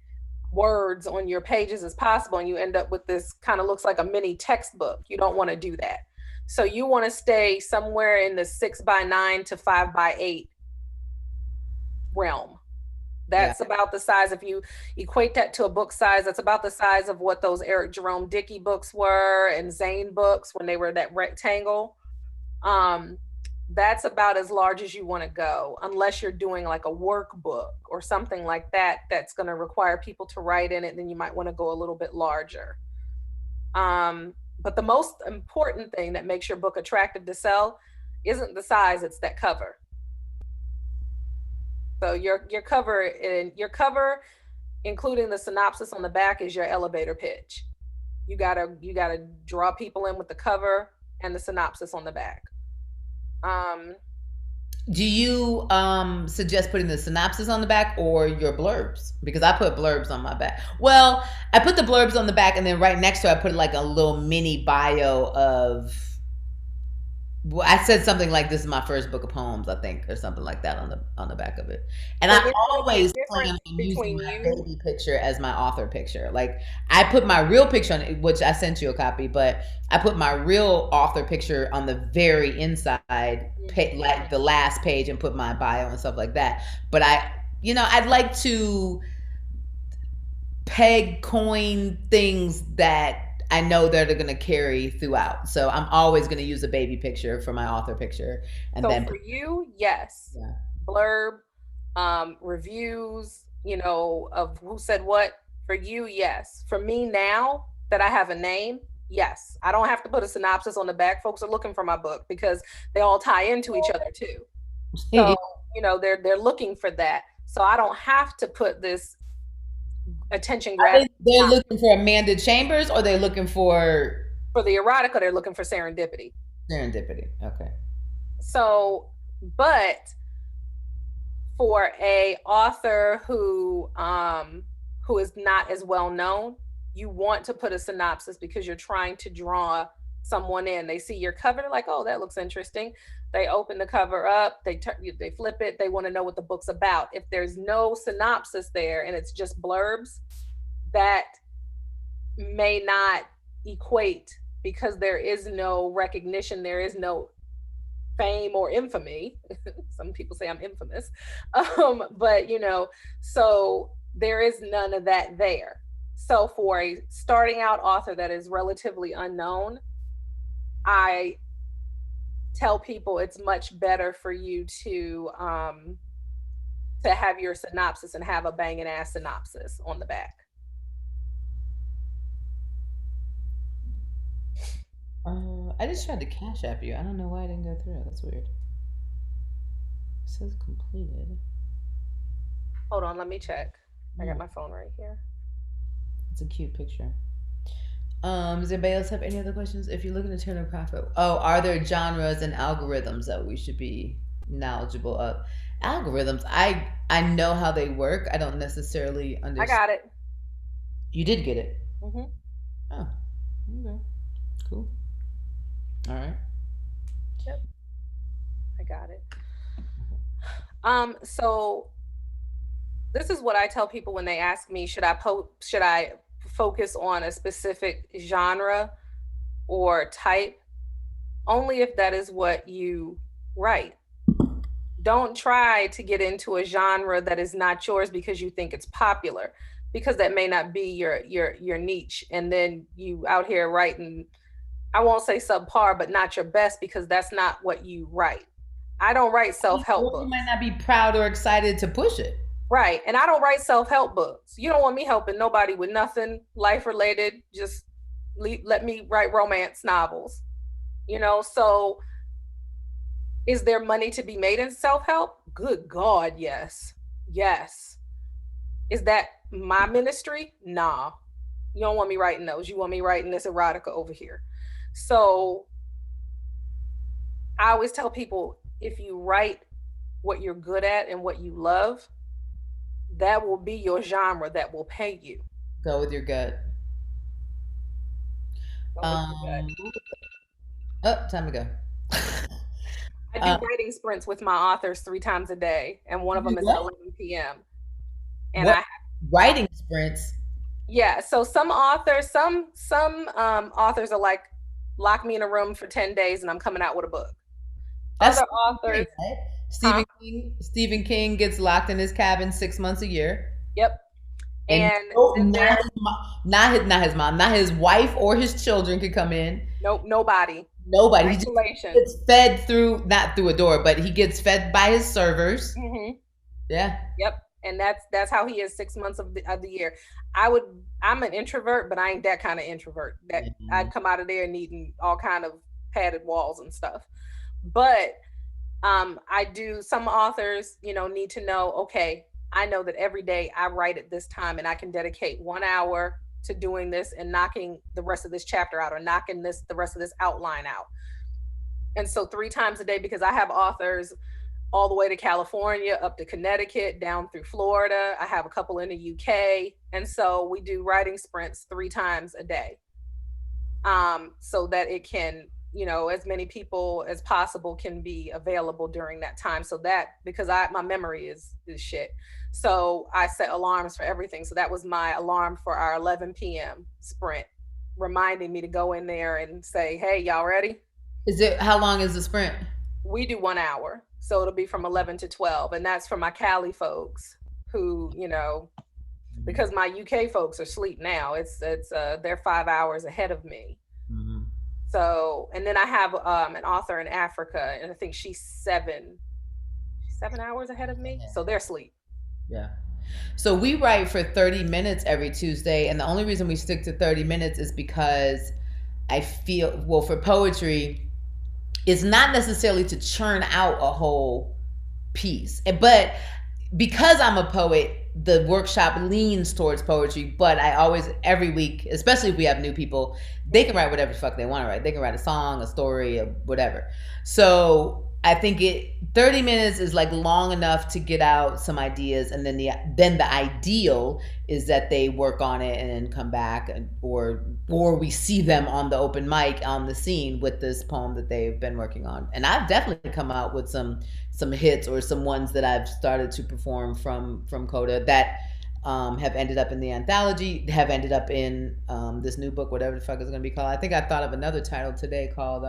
words on your pages as possible, and you end up with this kind of looks like a mini textbook. You don't want to do that. So you want to stay somewhere in the 6x9 to 5x8 realm. That's about the size. If you equate that to a book size, that's about the size of what those Eric Jerome Dickey books were and Zane books when they were that rectangle. That's about as large as you want to go, unless you're doing like a workbook or something like that that's going to require people to write in it. Then you might want to go a little bit larger. But the most important thing that makes your book attractive to sell isn't the size, it's that cover. So your cover, including the synopsis on the back, is your elevator pitch. You gotta draw people in with the cover and the synopsis on the back. Do you suggest putting the synopsis on the back or your blurbs? Because I put blurbs on my back. Well, I put the blurbs on the back, and then right next to it, I put like a little mini bio of. Well, I said something like, "This is my first book of poems," I think, or something like that on the back of it. And I always plan on using my baby picture as my author picture. Like I put my real picture on it, which I sent you a copy, but I put my real author picture on the very inside, like the last page, and put my bio and stuff like that. But I'd like to peg coin things that I know that are going to carry throughout. So I'm always going to use a baby picture for my author picture. And so then for you, yes. Yeah. Blurb, reviews, of who said what. For you, yes. For me now that I have a name, yes. I don't have to put a synopsis on the back. Folks are looking for my book because they all tie into each other too. So, they're looking for that. So I don't have to put this attention grabbing. They're looking for Amanda Chambers, or they're looking for the erotica. They're looking for serendipity. Okay. So, but for a author who is not as well known, you want to put a synopsis because you're trying to draw someone in. They see your cover, they're like, oh, that looks interesting. They open the cover up, they flip it, they want to know what the book's about. If there's no synopsis there and it's just blurbs, that may not equate, because there is no recognition, there is no fame or infamy. Some people say I'm infamous. But so there is none of that there. So for a starting out author that is relatively unknown, I tell people it's much better for you to have your synopsis and have a banging ass synopsis on the back. I just tried to Cash App you. I don't know why I didn't go through. That's weird. It says completed. Hold on, let me check. I got my phone right here. It's a cute picture. Does anybody else have any other questions? If you're looking to turn a profit, are there genres and algorithms that we should be knowledgeable of? Algorithms, I know how they work. I don't necessarily understand. I got it. You did get it. Mm-hmm. Oh, okay, cool. All right. Yep, I got it. So this is what I tell people when they ask me, should I focus on a specific genre or type? Only if that is what you write. Don't try to get into a genre that is not yours because you think it's popular, because that may not be your niche, and then you out here writing, I won't say subpar, but not your best, because that's not what you write. I don't write self-help books. You might not be proud or excited to push it. Right. And I don't write self-help books. You don't want me helping nobody with nothing life related. Just let me write romance novels. So is there money to be made in self-help? Good God, yes. Yes. Is that my ministry? Nah. You don't want me writing those. You want me writing this erotica over here. So I always tell people, if you write what you're good at and what you love, that will be your genre that will pay you. Go with your gut. Time to go. I do writing sprints with my authors 3 times a day, and one of them is at 11 p.m. And writing sprints? Yeah. So some authors, some authors are like, lock me in a room for 10 days and I'm coming out with a book. That's other authors. Right? Stephen King gets locked in his cabin 6 months a year. Yep. And not his mom, not his wife or his children could come in. Nope, nobody. Isolation. He gets fed not through a door, but he gets fed by his servers. Mm-hmm. Yeah. Yep. And that's how he is 6 months of the year. I'm an introvert, but I ain't that kind of introvert. That I'd come out of there needing all kind of padded walls and stuff. But I do, some authors, need to know, okay, I know that every day I write at this time and I can dedicate 1 hour to doing this and knocking the rest of this chapter out, or knocking the rest of this outline out. And so 3 times a day, because I have authors all the way to California, up to Connecticut, down through Florida. I have a couple in the UK. And so we do writing sprints 3 times a day, so that it can, as many people as possible can be available during that time. So that, because my memory is shit. So I set alarms for everything. So that was my alarm for our 11 p.m. sprint, reminding me to go in there and say, hey, y'all ready? How long is the sprint? We do 1 hour. So it'll be from 11 to 12. And that's for my Cali folks who, because my UK folks are asleep now. They're 5 hours ahead of me. Mm-hmm. So, and then I have an author in Africa, and I think she's 7 hours ahead of me. So they're asleep. Yeah. So we write for 30 minutes every Tuesday. And the only reason we stick to 30 minutes is because I feel, well, for poetry, it's not necessarily to churn out a whole piece. But because I'm a poet, the workshop leans towards poetry, but I always, every week, especially if we have new people, they can write whatever the fuck they want to write. They can write a song, a story, or whatever. So I think 30 minutes is like long enough to get out some ideas, and then the ideal is that they work on it and then come back, or we see them on the open mic on the scene with this poem that they've been working on. And I've definitely come out with some hits, or some ones that I've started to perform from Coda that have ended up in the anthology, have ended up in this new book, whatever the fuck it's going to be called. I think I thought of another title today called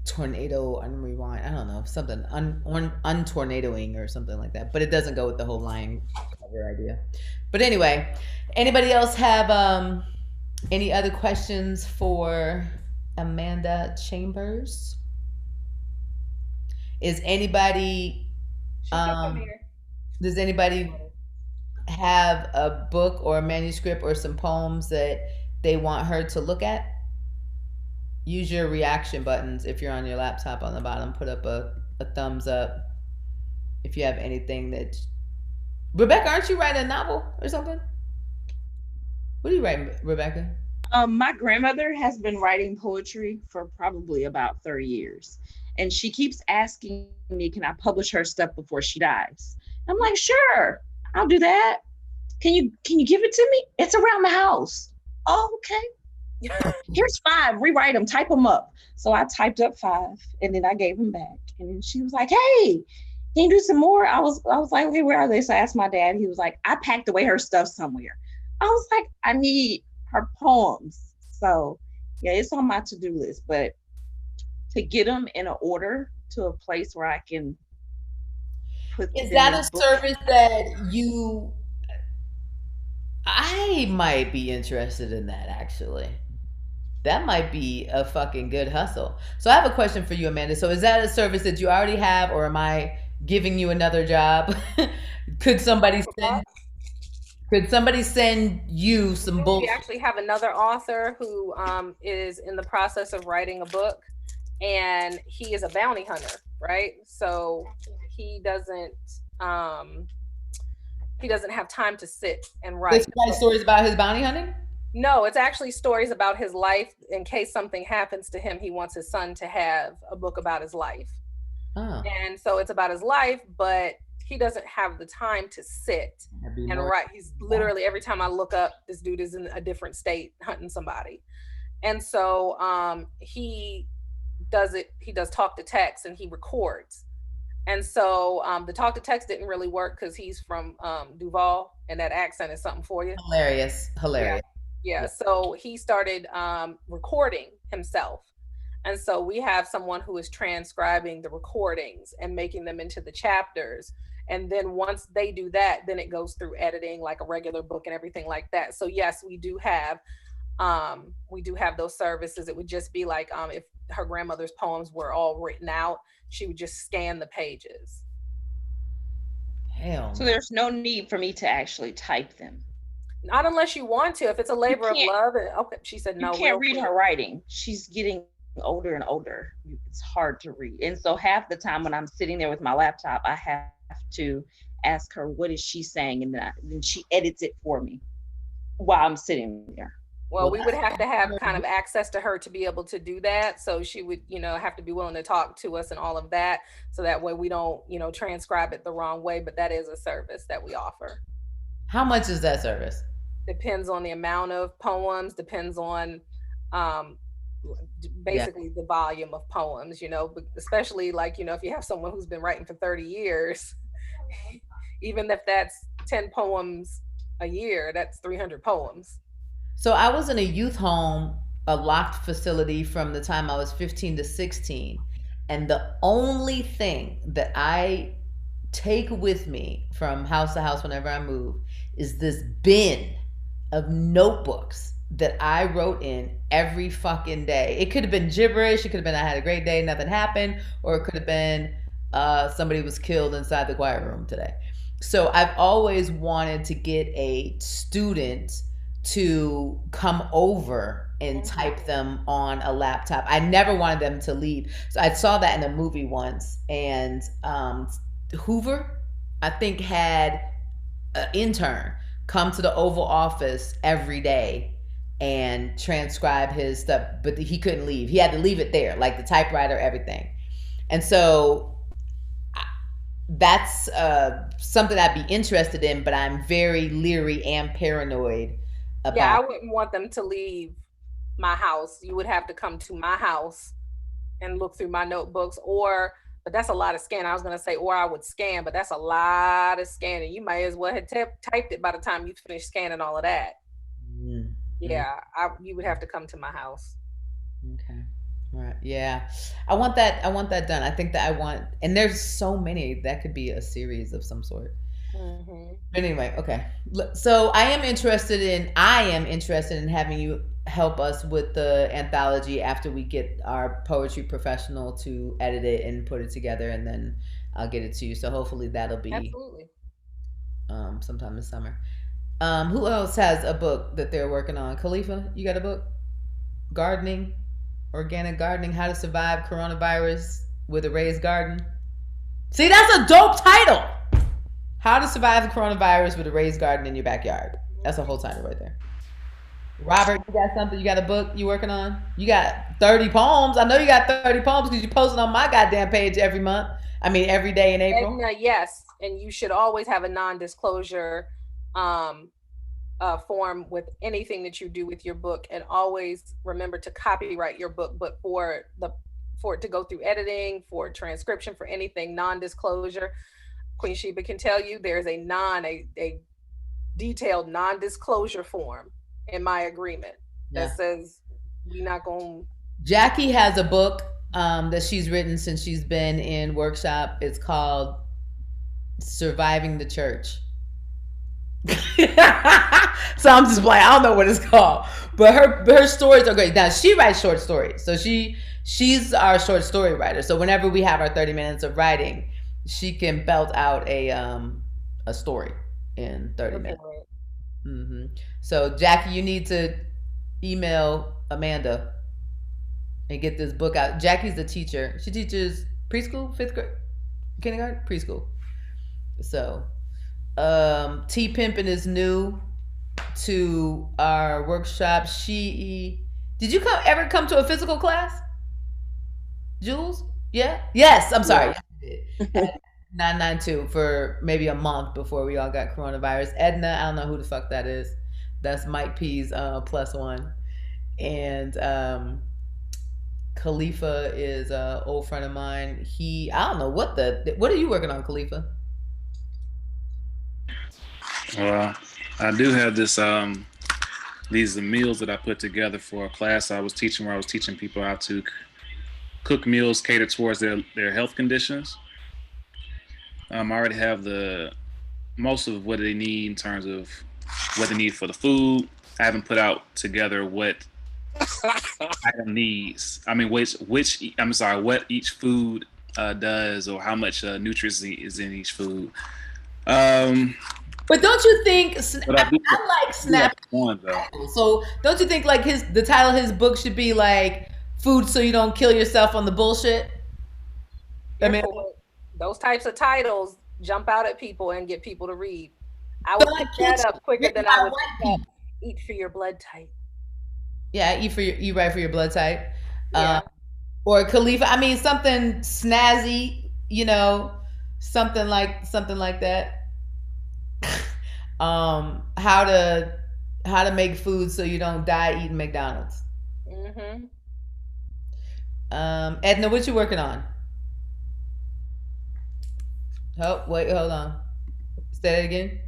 Tornado Unrewind. I don't know, something untornadoing or something like that. But it doesn't go with the whole lion cover idea. But anyway, anybody else have any other questions for Amanda Chambers? Is anybody does anybody have a book or a manuscript or some poems that they want her to look at? Use your reaction buttons if you're on your laptop on the bottom. Put up a thumbs up if you have anything that. Rebecca, aren't you writing a novel or something? What are you writing, Rebecca? My grandmother has been writing poetry for probably about 30 years. And she keeps asking me, can I publish her stuff before she dies? I'm like, sure, I'll do that. Can you give it to me? It's around the house. Oh, okay. Here's 5, rewrite them, type them up. So I typed up 5 and then I gave them back. And then she was like, hey, can you do some more? I was like, okay, where are they? So I asked my dad. He was like, I packed away her stuff somewhere. I was like, I need her poems. So yeah, it's on my to-do list, but to get them in an order to a place where I can put them. Is that a service that you? I might be interested in that actually. That might be a fucking good hustle. So I have a question for you, Amanda. So is that a service that you already have, or am I giving you another job? Could somebody send you some bullshit? We actually have another author who is in the process of writing a book, and he is a bounty hunter, right? So he doesn't have time to sit and write. This write stories about his bounty hunting? No, it's actually stories about his life. In case something happens to him, he wants his son to have a book about his life. Oh. And so it's about his life, but he doesn't have the time to sit and write. He's literally, every time I look up, this dude is in a different state hunting somebody. And so he does talk to text and he records. And so the talk to text didn't really work because he's from Duval, and that accent is something for you. Hilarious. Yeah. So he started recording himself. And so we have someone who is transcribing the recordings and making them into the chapters. And then once they do that, then it goes through editing like a regular book and everything like that. So yes, we do have those services. It would just be like if her grandmother's poems were all written out, she would just scan the pages. Hell. So there's no need for me to actually type them. Not unless you want to. If it's a labor of love. Okay, she said no. You can't read her writing. She's getting older and older. It's hard to read. And so half the time when I'm sitting there with my laptop, I have to ask her, what is she saying? And then she edits it for me while I'm sitting there. Well, we would have to have kind of access to her to be able to do that. So she would, have to be willing to talk to us and all of that. So that way we don't, transcribe it the wrong way. But that is a service that we offer. How much is that service? Depends on the amount of poems, depends on basically the volume of poems, especially like, if you have someone who's been writing for 30 years, even if that's 10 poems a year, that's 300 poems. So I was in a youth home, a locked facility from the time I was 15 to 16. And the only thing that I take with me from house to house whenever I move is this bin of notebooks that I wrote in every fucking day. It could have been gibberish. It could have been I had a great day, nothing happened. Or it could have been somebody was killed inside the quiet room today. So I've always wanted to get a student to come over and type them on a laptop. I never wanted them to leave. So I saw that in a movie once, and Hoover, I think, had an intern come to the Oval Office every day and transcribe his stuff, but he couldn't leave. He had to leave it there, like the typewriter, everything. And so that's something I'd be interested in, but I'm very leery and paranoid about. Yeah, I wouldn't want them to leave my house. You would have to come to my house and look through my notebooks, or but that's a lot of scanning. I was gonna say, or I would scan, but that's a lot of scanning. You might as well have typed it by the time you finish scanning all of that. Mm, mm, Yeah, you would have to come to my house. okay. Right. Yeah. I want that. I want that done. I think that I want, and there's so many that could be a series of some sort. Hmm. But anyway, okay. So I am interested in having you help us with the anthology after we get our poetry professional to edit it and put it together, and then I'll get it to you. So hopefully that'll be Absolutely. sometime this summer. Who else has a book that they're working on? Khalifa, you got a book? Gardening, organic gardening, how to survive coronavirus with a raised garden. See, that's a dope title. How to survive the coronavirus with a raised garden in your backyard. That's a whole title right there. Robert, you got something? You got a book you working on? You got 30 poems. I know you got 30 poems because you posting on my goddamn page every month. I mean, every day in April. And yes, and you should always have a non-disclosure um, form with anything that you do with your book, and always remember to copyright your book. But for it to go through editing, for transcription, for anything non-disclosure, Queen Sheba can tell you there's a detailed non-disclosure form in my agreement that Yeah. says we're not going. Jackie has a book that she's written since she's been in workshop. It's called Surviving the Church. So I'm just playing. I don't know what it's called, but her stories are great. Now she writes short stories, so she's our short story writer. So whenever we have our 30 minutes of writing, she can belt out a story in 30 minutes. Mm-hmm. So Jackie, you need to email Amanda and get this book out. Jackie's the teacher. She teaches preschool, 5th grade, kindergarten, preschool. So T Pimpin is new to our workshop. Did you ever come to a physical class? Jules? Yeah? Yes, I'm sorry. Yeah. 992 for maybe a month before we all got coronavirus. Edna, I don't know who the fuck that is. That's Mike P's +1. And Khalifa is an old friend of mine. I don't know what are you working on, Khalifa? Well, I do have these are meals that I put together for a class I was teaching, where I was teaching people how to cook meals catered towards their health conditions. I already have most of what they need in terms of what they need for the food. I haven't put out together what item needs. I mean, what each food does, or how much nutrients is in each food. But don't you think I like Snap? So don't you think like the title of his book should be like "Food So You Don't Kill Yourself on the Bullshit"? I mean, those types of titles jump out at people and get people to read. I would pick that up quicker than I would pick up "Eat for Your Blood Type." Yeah, eat right for your blood type. Yeah. Or Khalifa. I mean, something snazzy. Something like that. How to make food so you don't die eating McDonald's. Mm-hmm. Edna, what you working on? Oh, wait, hold on. Say that again.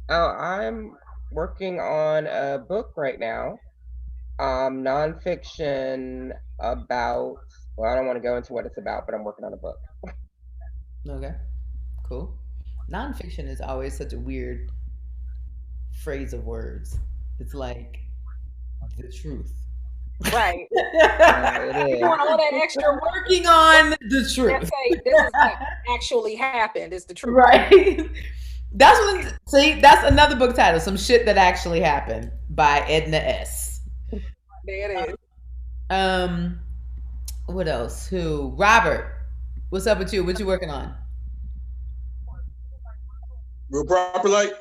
Oh, I'm working on a book right now. Nonfiction about, well, I don't want to go into what it's about, but I'm working on a book. Okay, cool. Nonfiction is always such a weird phrase of words. It's like the truth. Right. It is. Doing all that extra work. Working on the truth. Let's say this is what actually happened. It's the truth. Right. That's another book title. Some shit that actually happened by Edna S. There it is. What else? Who? Robert. What's up with you? What you working on? Real proper light.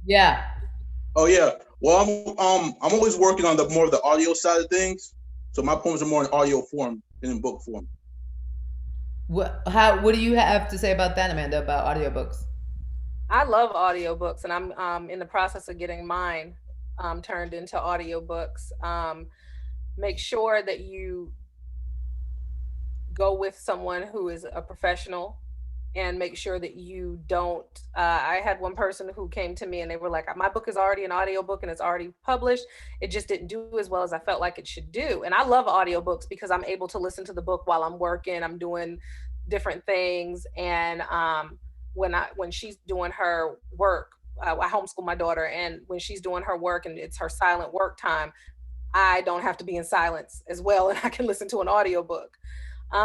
Yeah. Oh yeah. Well, I'm always working on more of the audio side of things. So my poems are more in audio form than in book form. What do you have to say about that, Amanda, about audiobooks? I love audiobooks, and I'm in the process of getting mine turned into audiobooks. Make sure that you go with someone who is a professional and make sure that you don't I had one person who came to me and they were like, my book is already an audiobook and it's already published. It just didn't do as well as I felt like it should do. And I love audiobooks because I'm able to listen to the book while I'm working, I'm doing different things. And when she's doing her work, I homeschool my daughter, and when she's doing her work and it's her silent work time, I don't have to be in silence as well, and I can listen to an audiobook.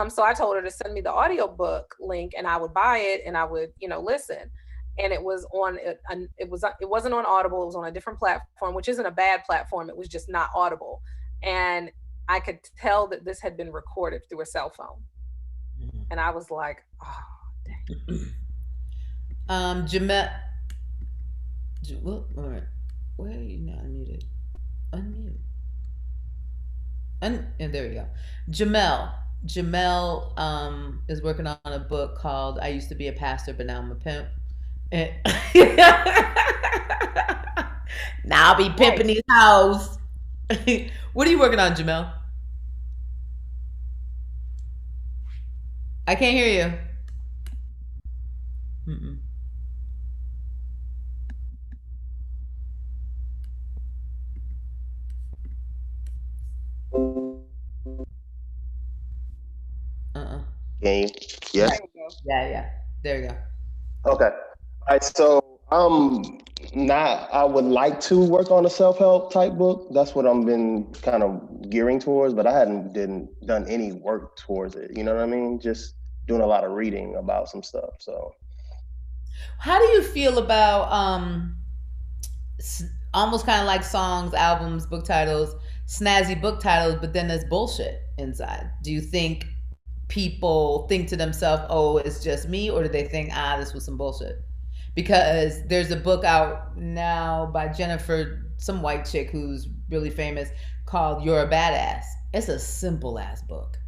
So I told her to send me the audiobook link, and I would buy it, and I would, listen. And it was on it wasn't on Audible. It was on a different platform, which isn't a bad platform. It was just not Audible, and I could tell that this had been recorded through a cell phone, and I was like, oh, dang. Jamel, where are you not unmuted? Unmute. And there we go. Jamel is working on a book called I Used to Be a Pastor, but Now I'm a Pimp. Now I'll be pimping these hoes. What are you working on, Jamel? I can't hear you. Mm-mm. Game. Yes. Yeah. There you go. Okay. All right. So I would like to work on a self-help type book. That's what I've been kind of gearing towards, but I hadn't done any work towards it. You know what I mean? Just doing a lot of reading about some stuff. So how do you feel about almost kind of like songs, albums, book titles, snazzy book titles, but then there's bullshit inside? Do you think people think to themselves, oh, it's just me, or do they think, this was some bullshit? Because there's a book out now by Jennifer, some white chick who's really famous, called You're a Badass. It's a simple ass book.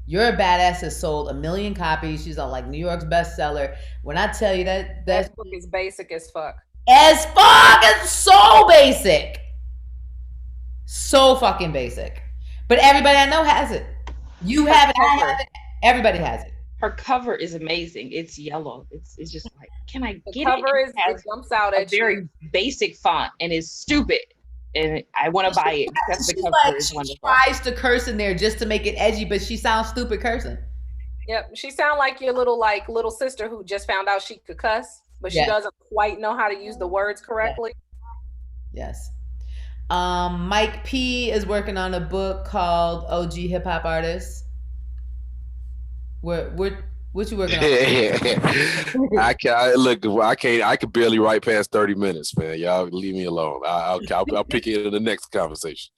You're a Badass has sold 1 million copies. She's on like New York's bestseller. When I tell you that book is basic as fuck. As fuck, it's so basic. So fucking basic. But everybody I know has it. You have it, I have it. Everybody has it. Her cover is amazing. It's yellow. It's just like, can I get cover it? It jumps out at very basic font and is stupid. And I want to buy it because the cover is wonderful. She tries to curse in there just to make it edgy, but she sounds stupid cursing. Yep, she sounds like your little sister who just found out she could cuss, but she doesn't quite know how to use the words correctly. Yes. Mike P is working on a book called OG Hip Hop Artists. What you working on? I can barely write past 30 minutes, man. Y'all leave me alone. I'll pick it in the next conversation.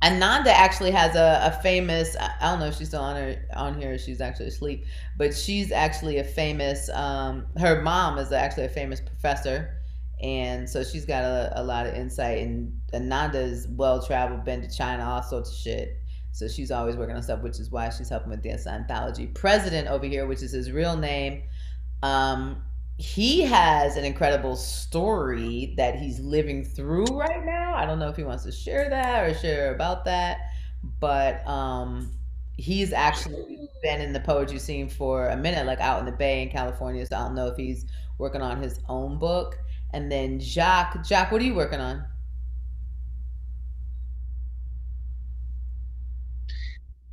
Ananda actually has a famous, I don't know if she's still on here, she's actually asleep, but she's actually a famous, her mom is actually a famous professor, and so she's got a lot of insight, and Ananda's well-traveled, been to China, all sorts of shit. So she's always working on stuff, which is why she's helping with Dance Anthology. President over here, which is his real name, he has an incredible story that he's living through right now. I don't know if he wants to share that or share about that, but he's actually been in the poetry scene for a minute, like out in the Bay in California. So I don't know if he's working on his own book. And then Jacques, what are you working on?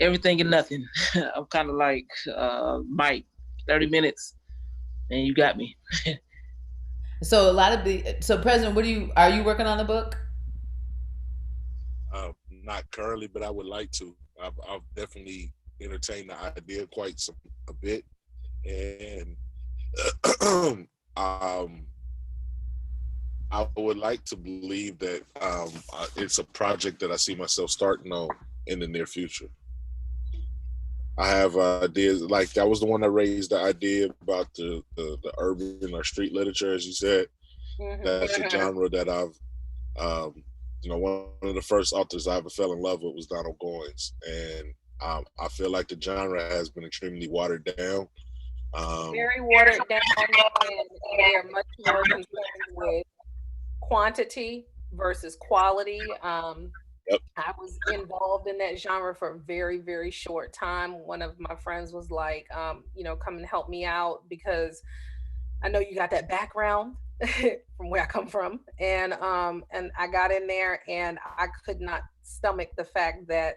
Everything and nothing. I'm kind of like Mike, 30 minutes and you got me. So President, are you working on a book? Not currently, but I would like to. I've definitely entertained the idea a bit. And I would like to believe that it's a project that I see myself starting on in the near future. I have ideas, like that was the one that raised the idea about the urban or street literature, as you said. Mm-hmm. That's a genre that I've, one of the first authors I ever fell in love with was Donald Goines. And I feel like the genre has been extremely watered down. Very watered down, and they are much more concerned with quantity versus quality. Yep. I was involved in that genre for a very, very short time. One of my friends was like, come and help me out because I know you got that background from where I come from. And I got in there and I could not stomach the fact that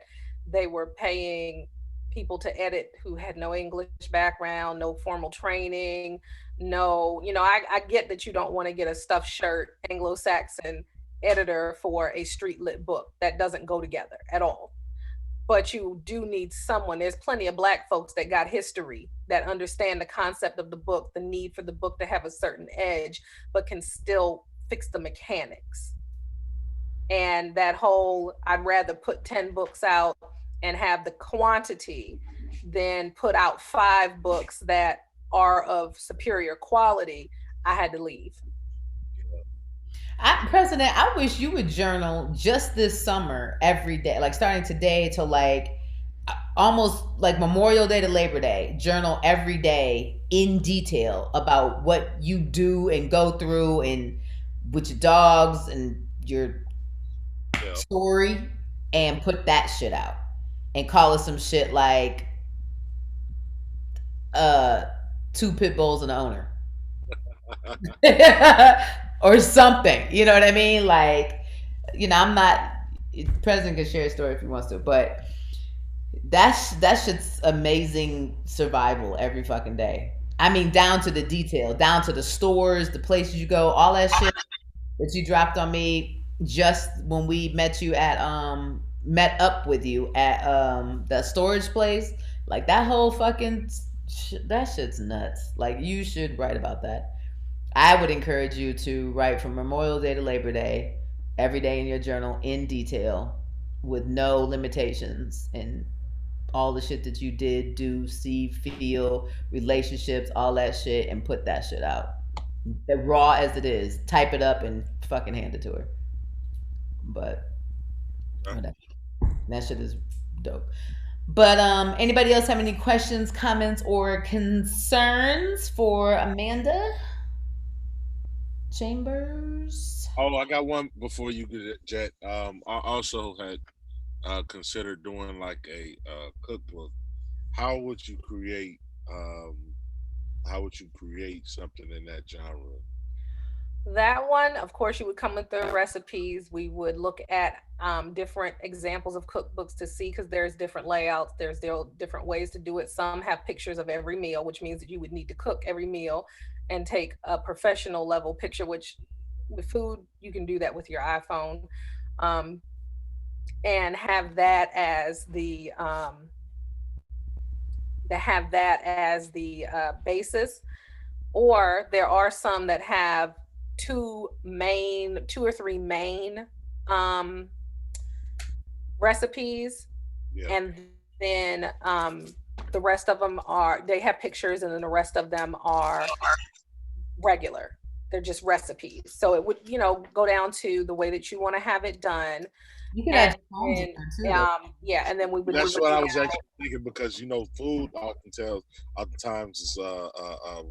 they were paying people to edit who had no English background, no formal training, no, I get that you don't want to get a stuffed shirt Anglo-Saxon editor for a street lit book. That doesn't go together at all. But you do need someone. There's plenty of Black folks that got history, that understand the concept of the book, the need for the book to have a certain edge, but can still fix the mechanics. And that whole, I'd rather put 10 books out and have the quantity than put out 5 books that are of superior quality. I had to leave. President, I wish you would journal just this summer every day, like starting today to like almost like Memorial Day to Labor Day. Journal every day in detail about what you do and go through and with your dogs and your story, and put that shit out and call it some shit like 2 pit bulls and an owner. Or something, you know what I mean? Like, I'm not, president can share a story if he wants to, but that shit's amazing survival every fucking day. I mean, down to the detail, down to the stores, the places you go, all that shit that you dropped on me just when we met up with you at the storage place. Like that whole fucking that shit's nuts. Like you should write about that. I would encourage you to write from Memorial Day to Labor Day, every day in your journal in detail with no limitations, and all the shit that you did, do, see, feel, relationships, all that shit, and put that shit out. Raw as it is. Type it up and fucking hand it to her. But whatever. That shit is dope. But anybody else have any questions, comments, or concerns for Amanda Chambers? Oh, I got one before you get it, Jet. I also had considered doing like a cookbook. How would you create? How would you create something in that genre? That one, of course, you would come with the recipes. We would look at different examples of cookbooks to see, because there's different layouts, there's still different ways to do it. Some have pictures of every meal, which means that you would need to cook every meal and take a professional level picture, which with food, you can do that with your iPhone, and have that as the basis. Or there are some that have 2 or 3 main recipes, and then the rest of them they have pictures, and then the rest of them are regular. They're just recipes. So it would, go down to the way that you want to have it done. You can add poems in there too. Yeah, and then we would. That's what I was actually thinking, because food oftentimes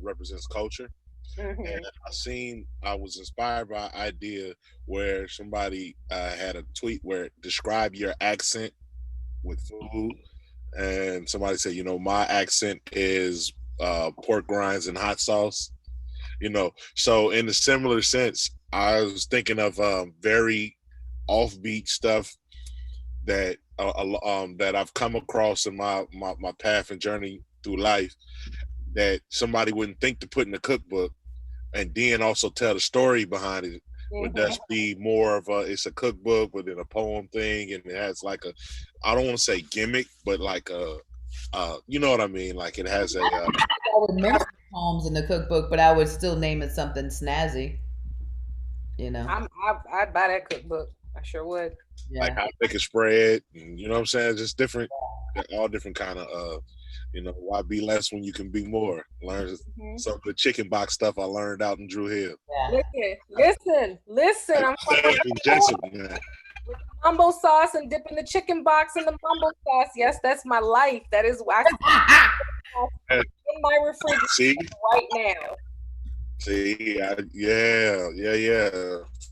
represents culture. Mm-hmm. And I was inspired by an idea where somebody had a tweet where describe your accent with food, and somebody said, my accent is pork rinds and hot sauce. So in a similar sense, I was thinking of very offbeat stuff that that I've come across in my path and journey through life that somebody wouldn't think to put in a cookbook, and then also tell the story behind it. Would just be more of it's a cookbook within a poem thing, and it has like I don't want to say gimmick, but like you know what I mean? Like it has a. I would mention poems in the cookbook, but I would still name it something snazzy. I'd buy that cookbook. I sure would. Yeah. Like how to make a spread, and you know what I'm saying? Just different, all different kind of why be less when you can be more? Learn some of the chicken box stuff I learned out in Drew Hill. Yeah. Listen. I'm man. With mumbo sauce and dipping the chicken box in the mumbo sauce. Yes, that's my life. That is why I'm in my refrigerator right now. See, yeah.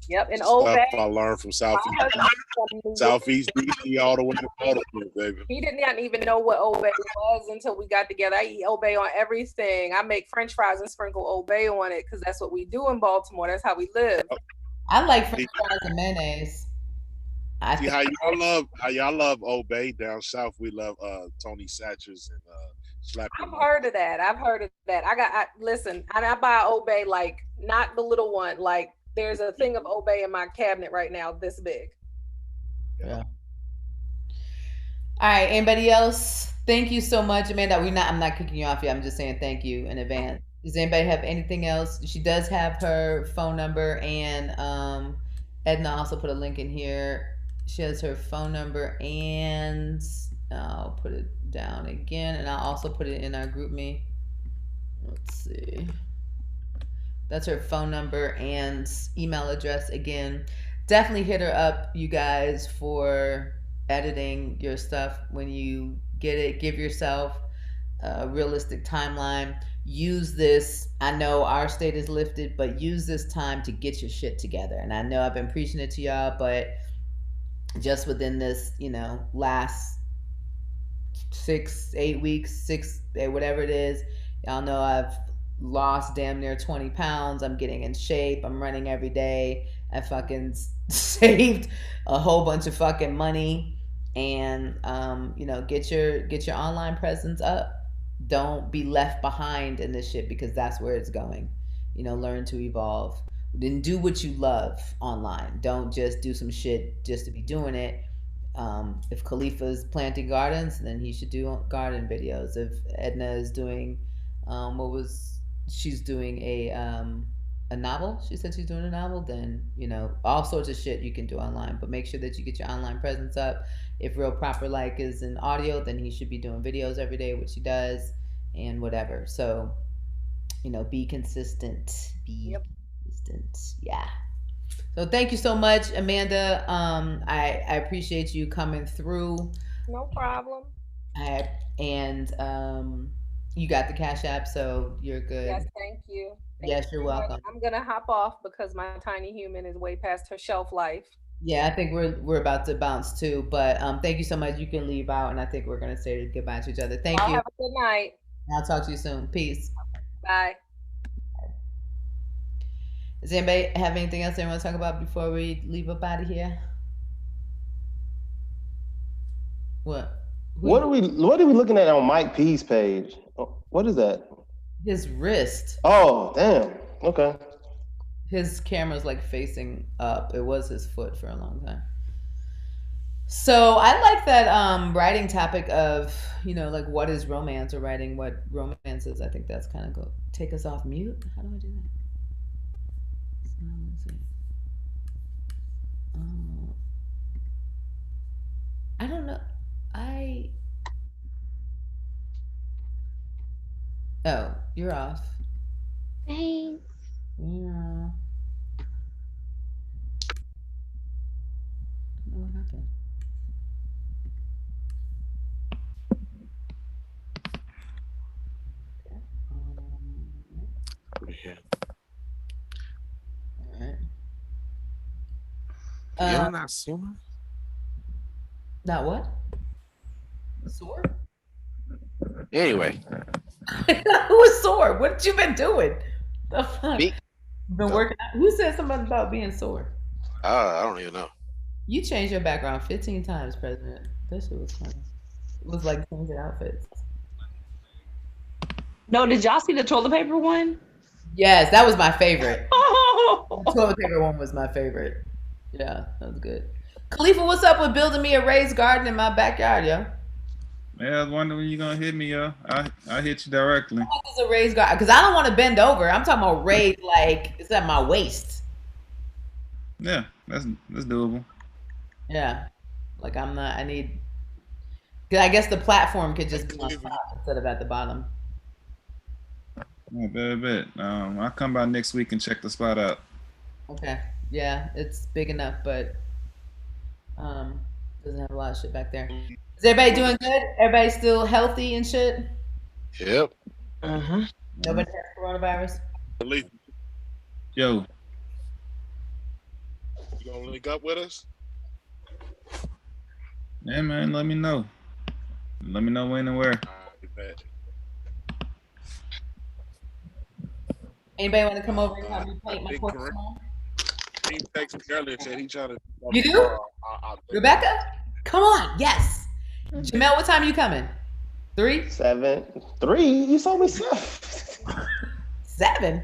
Yep, and Stuff Obey. I learned from My husband is from New York. Southeast DC all the way to Baltimore, baby. He did not even know what Obey was until we got together. I eat Obey on everything. I make French fries and sprinkle Obey on it because that's what we do in Baltimore. That's how we live. I like French fries and mayonnaise. See how y'all love Obey down south. We love Tony Satchers and Slap. I've heard of that. Listen, and I buy Obey like not the little one. Like there's a thing of Obey in my cabinet right now, this big. Yeah. All right. Anybody else? Thank you so much, Amanda. I'm not kicking you off yet. I'm just saying thank you in advance. Does anybody have anything else? She does have her phone number, and Edna also put a link in here. She has her phone number, and I'll put it down again, and I'll also put it in our group me. Let's see. That's her phone number and email address again. Definitely hit her up, you guys, for editing your stuff when you get it. Give yourself a realistic timeline. Use this. I know our state is lifted, but use this time to get your shit together. And I know I've been preaching it to y'all, but just within this, last 6, 8 weeks, whatever it is, y'all know I've lost damn near 20 pounds. I'm getting in shape. I'm running every day. I fucking saved a whole bunch of fucking money, and get your online presence up. Don't be left behind in this shit, because that's where it's going. Learn to evolve. Then do what you love online. Don't just do some shit just to be doing it. If Khalifa's planting gardens, then he should do garden videos. If Edna is doing she's doing a novel. She said she's doing a novel. Then all sorts of shit you can do online. But make sure that you get your online presence up. If Real Proper Like is in audio, then he should be doing videos every day, which he does, and whatever. So be consistent. Be consistent. Yeah. So thank you so much, Amanda. I appreciate you coming through. No problem. You got the Cash App, so you're good. Yes, thank you. Yes, you're welcome. I'm gonna hop off because my tiny human is way past her shelf life. Yeah, I think we're about to bounce too. But thank you so much. You can leave out, and I think we're gonna say goodbye to each other. Thank you. Have a good night. I'll talk to you soon. Peace. Bye. Does anybody have anything else they want to talk about before we leave up out of here? What? What are we looking at on Mike P's page? What is that? His wrist. Oh, damn. Okay. His camera's like facing up. It was his foot for a long time. So I like that writing topic of, like what is romance, or writing what romance is. I think that's kind of cool. Take us off mute. How do I do that? Let's see. I don't know. Oh, you're off. Thanks. Yeah. I don't know what happened. Yeah. All right. You're not sore? Not what? Sore? Anyway. Who is sore? What you been doing? The fuck? Me? Been working out? Who said something about being sore? I don't even know. You changed your background 15 times, President. That shit was funny. It was like changing outfits. No, did y'all see the toilet paper one? Yes, that was my favorite. Oh. The toilet paper one was my favorite. Yeah, that was good. Khalifa, what's up with building me a raised garden in my backyard, yo? Man, I was wondering when you gonna hit me, yo. I hit you directly. What is a raised garden? Because I don't want to bend over. I'm talking about raised, like it's at my waist. Yeah, that's doable. Yeah, like I'm not. I need. Cause I guess the platform could just be on top instead of at the bottom. Yeah, bet. I'll come by next week and check the spot out. Okay. Yeah, it's big enough, but doesn't have a lot of shit back there. Is everybody doing good? Everybody still healthy and shit? Yep. Nobody has coronavirus? Yo. gonna link up with us? Yeah, man. Let me know. Let me know when and where. Bet. Anybody want to come over and help me I paint my think porch Kareem tomorrow? texted me earlier and said he trying to. You do? Rebecca? Come on. Yes. Jamel, what time are you coming? 3? 7, 3. You saw me 7. 7?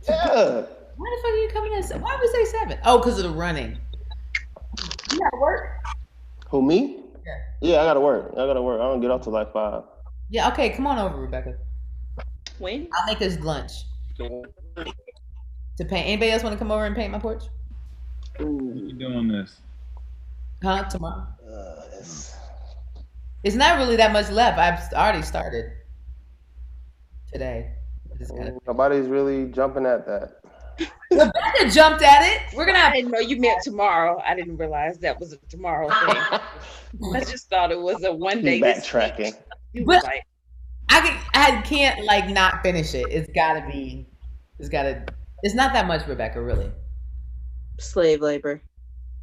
Yeah. Why the fuck are you coming at 7? Why would we say 7? Oh, because of the running. You gotta work? Who, me? Yeah. Yeah, I gotta work. I don't get off till like 5. Yeah, okay, come on over, Rebecca. When? I'll make us lunch to paint. Anybody else want to come over and paint my porch? You doing this? Huh? Tomorrow? It's not really that much left. I've already started today. Nobody's really jumping at that. Rebecca jumped at it. We're gonna have. I didn't know you meant tomorrow. I didn't realize that was a tomorrow thing. I just thought it was a one day. Backtracking. But like, I can't like not finish it. It's gotta be. It's not that much, Rebecca. Really. Slave labor.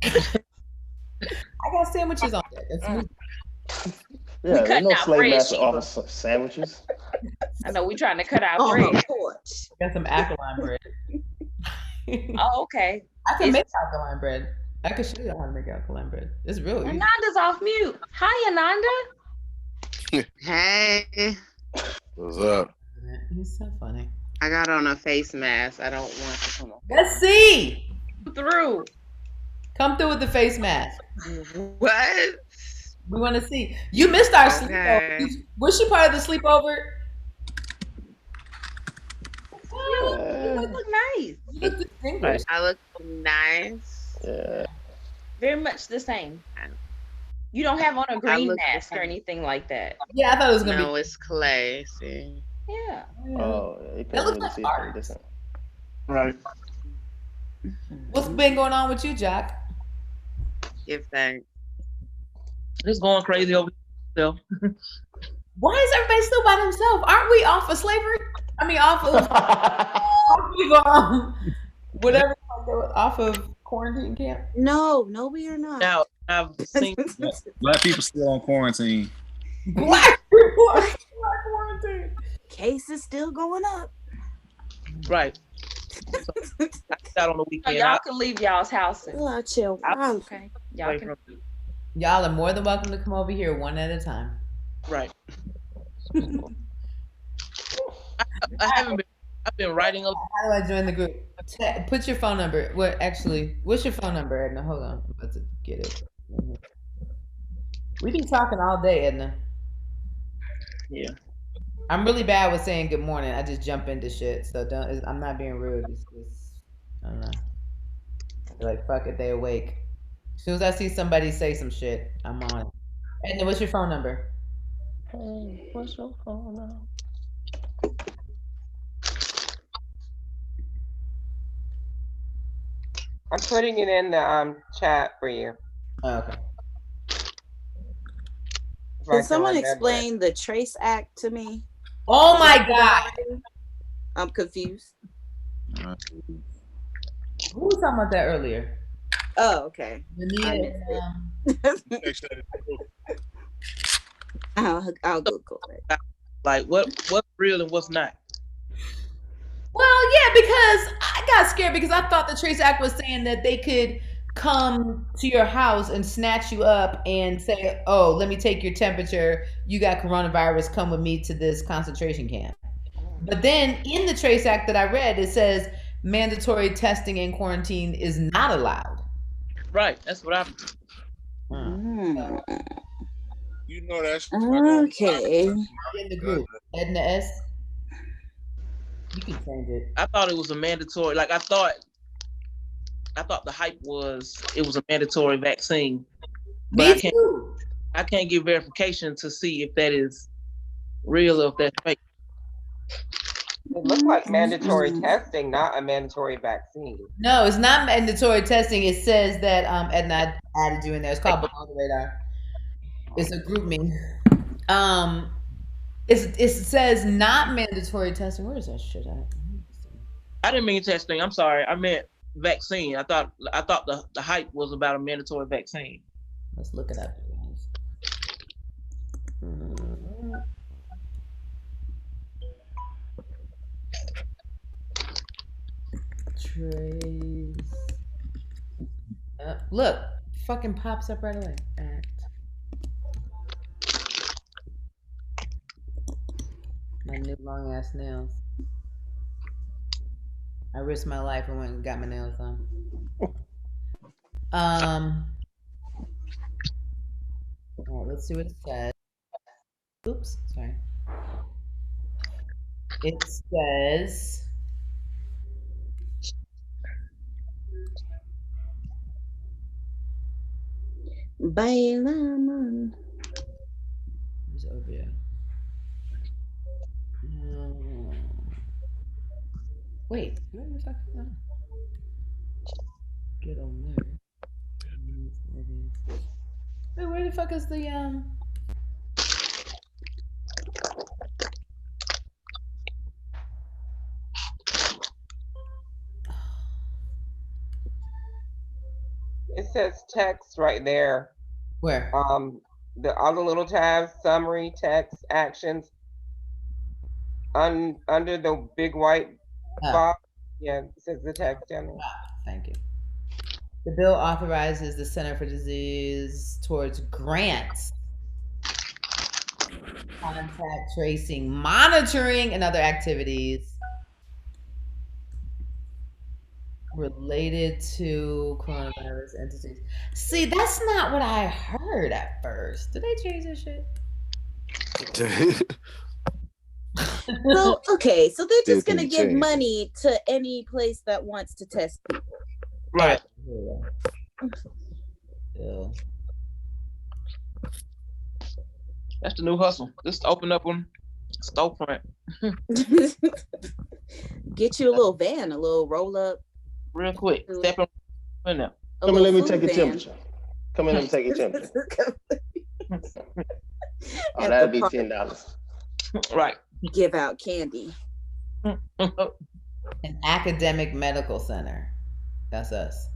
I got sandwiches on there. Yeah, there's no slave master office sandwiches. I know we trying to cut out On bread. the porch. Got some alkaline bread. Oh, okay. I can make alkaline bread. I can show you how to make alkaline bread. It's really easy. Ananda's off mute. Hi, Ananda. Hey. What's up? He's so funny. I got on a face mask. I don't want to come on. Let's see. Through. Come through with the face mask. What? We want to see. You missed our sleepover. Was she part of the sleepover? You look nice. You look distinguished. I look nice. Yeah. Very much the same. You don't have on a green mask or anything like that. Yeah, I thought it was gonna be. No, it's clay. See. Yeah. Oh, yeah, you can't really see it different. Right. What's been going on with you, Jack? Give thanks. Just going crazy over still. Why is everybody still by themselves? Aren't we off of slavery? I mean, off of whatever, off of quarantine camp. No, we are not. Now I've seen Black people still on quarantine. Black people are still on quarantine. Cases still going up. right. So, I got on the So weekend. y'all can leave y'all's houses. Oh, chill. Okay. Y'all can. Y'all are more than welcome to come over here one at a time. Right. I haven't been. I've been writing up. How do I join the group? Put your phone number. What's your phone number, Edna? Hold on, I'm about to get it. We be talking all day, Edna. Yeah. I'm really bad with saying good morning. I just jump into shit, so I'm not being rude. I don't know. Like fuck it, they awake. As soon as I see somebody say some shit, I'm on it. Edna, what's your phone number? Hey, what's your phone now? I'm putting it in the chat for you. Oh, okay. Can someone explain the Trace Act to me? Oh my God. I'm confused. Who was talking about that earlier? Oh, okay. I'll Google it. Like what's real and what's not. Well, yeah, because I got scared because I thought the Trace Act was saying that they could come to your house and snatch you up and say, oh, let me take your temperature. You got coronavirus. Come with me to this concentration camp. But then in the Trace Act that I read, it says mandatory testing and quarantine is not allowed. Right. That's what I'm. You know that's okay. In the group, Edna S. You can change it. I thought it was a mandatory. Like I thought the hype was it was a mandatory vaccine. But I can't get verification to see if that is real or if that's fake. It looked like mandatory testing, not a mandatory vaccine. No, it's not mandatory testing. It says that Edna added you in there. It's called Below the Radar. It's a group me. It says not mandatory testing. Where is that shit at? I didn't mean testing. I'm sorry. I meant vaccine. I thought the hype was about a mandatory vaccine. Let's look it up. Trace. Look, fucking pops up right away. Act. My new long ass nails. I risked my life and went and got my nails done. All right, let's see what it says. Oops, sorry. It says Bailamos. who's over here? Wait, where the fuck is that? Get on there. Wait, where the fuck is the It says text right there. Where? All the little tabs, summary, text, actions. Under the big white box. Yeah, it says the text down there. Thank you. The bill authorizes the Center for Disease towards grants, contact tracing, monitoring, and other activities related to coronavirus entities. See, that's not what I heard at first. Did they change this shit? So okay, so they're just gonna give money to any place that wants to test people. Right. Yeah. That's the new hustle. Just open up on storefront. Get you a little van, a little roll up. Real quick. Step in there. Come and let me take your temperature. Come and let me take your temperature. Oh, that'd be $10. Right. Give out candy. An academic medical center. That's us.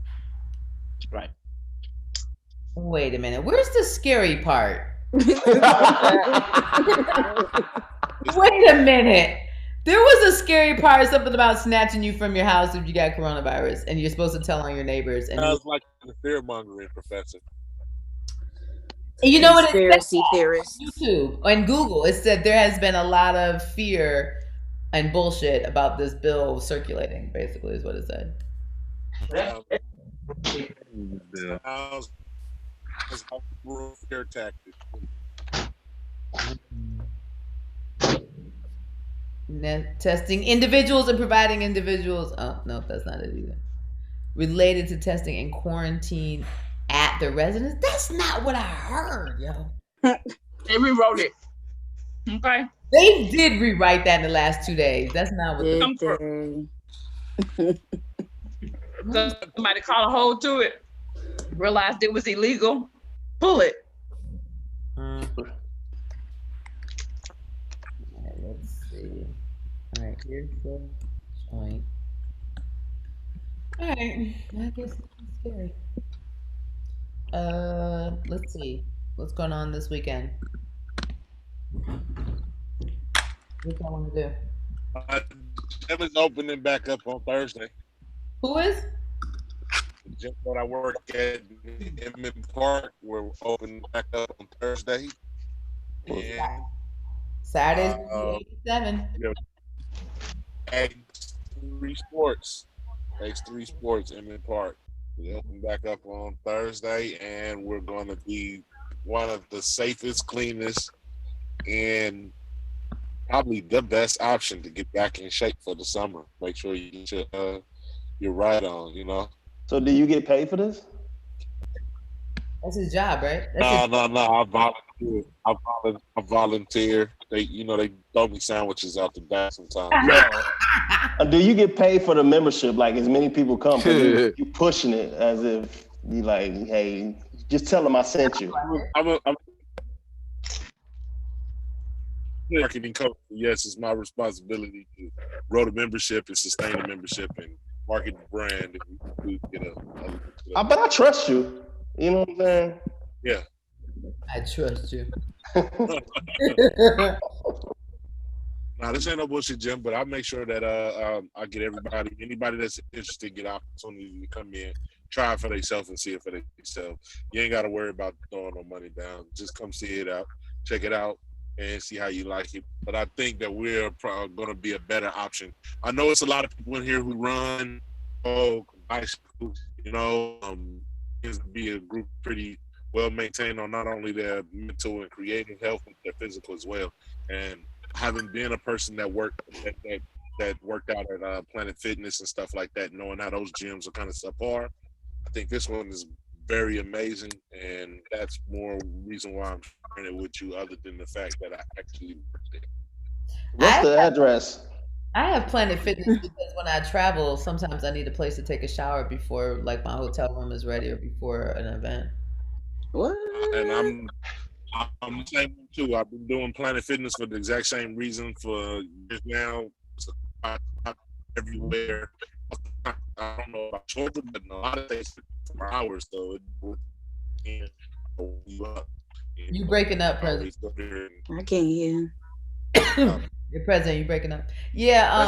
Right. Wait a minute. Where's the scary part? Wait a minute. There was a scary part, something about snatching you from your house if you got coronavirus, and you're supposed to tell on your neighbors. And Sounds like the fear mongering professor. You know what it said? Conspiracy theorists. YouTube and Google. It said there has been a lot of fear and bullshit about this bill circulating. Basically, is what it said. Fear tactic. Testing individuals and providing individuals. Oh no, that's not it either. Related to testing and quarantine at the residence. That's not what I heard, yo. They rewrote it. Okay. They did rewrite that in the last 2 days. That's not what Somebody caught a hold to it, realized it was illegal, pull it. All right, let's see. All right, here's the joint. All right, I guess it's scary. Let's see. What's going on this weekend? What I want to do? Gym is opening back up on Thursday. Who is? The gym that I work at in Emmett Park, we're opening back up on Thursday. And Saturday's 87. X3 Sports. X3 Sports, Emmett Park. We open back up on Thursday, and we're going to be one of the safest, cleanest, and probably the best option to get back in shape for the summer. Make sure you get your right on, you know. So do you get paid for this? That's his job, right? No. I volunteer. I volunteer. They throw me sandwiches out the back sometimes. Do you get paid for the membership? Like as many people come, you pushing it as if you like, hey, just tell them I sent you. I'm a marketing coach. Yes, it's my responsibility to grow the membership and sustain the membership and market the brand. And we get but I trust you. You know what I'm saying? Yeah. I trust you. Now this ain't no bullshit, Jim, but I'll make sure that I get anybody that's interested, get opportunity to come in, try it for themselves and see it for themselves. You ain't got to worry about throwing no money down. Just come see it out, check it out, and see how you like it. But I think that we're going to be a better option. I know it's a lot of people in here who run bicycles, you know, seems to be a group pretty well maintained on not only their mental and creative health, but their physical as well. And having been a person that worked out at Planet Fitness and stuff like that, knowing how those gyms are kind of subpar, I think this one is very amazing, and that's more reason why I'm sharing it with you, other than the fact that I actually worked there. What's the address? I have Planet Fitness because when I travel, sometimes I need a place to take a shower before, like, my hotel room is ready or before an event. What? And I'm the same one too. I've been doing Planet Fitness for the exact same reason for years now. I'm everywhere. I don't know about Georgia, but in a lot of states for hours, so you breaking up, President. I can't hear. You're President, you breaking up. Yeah,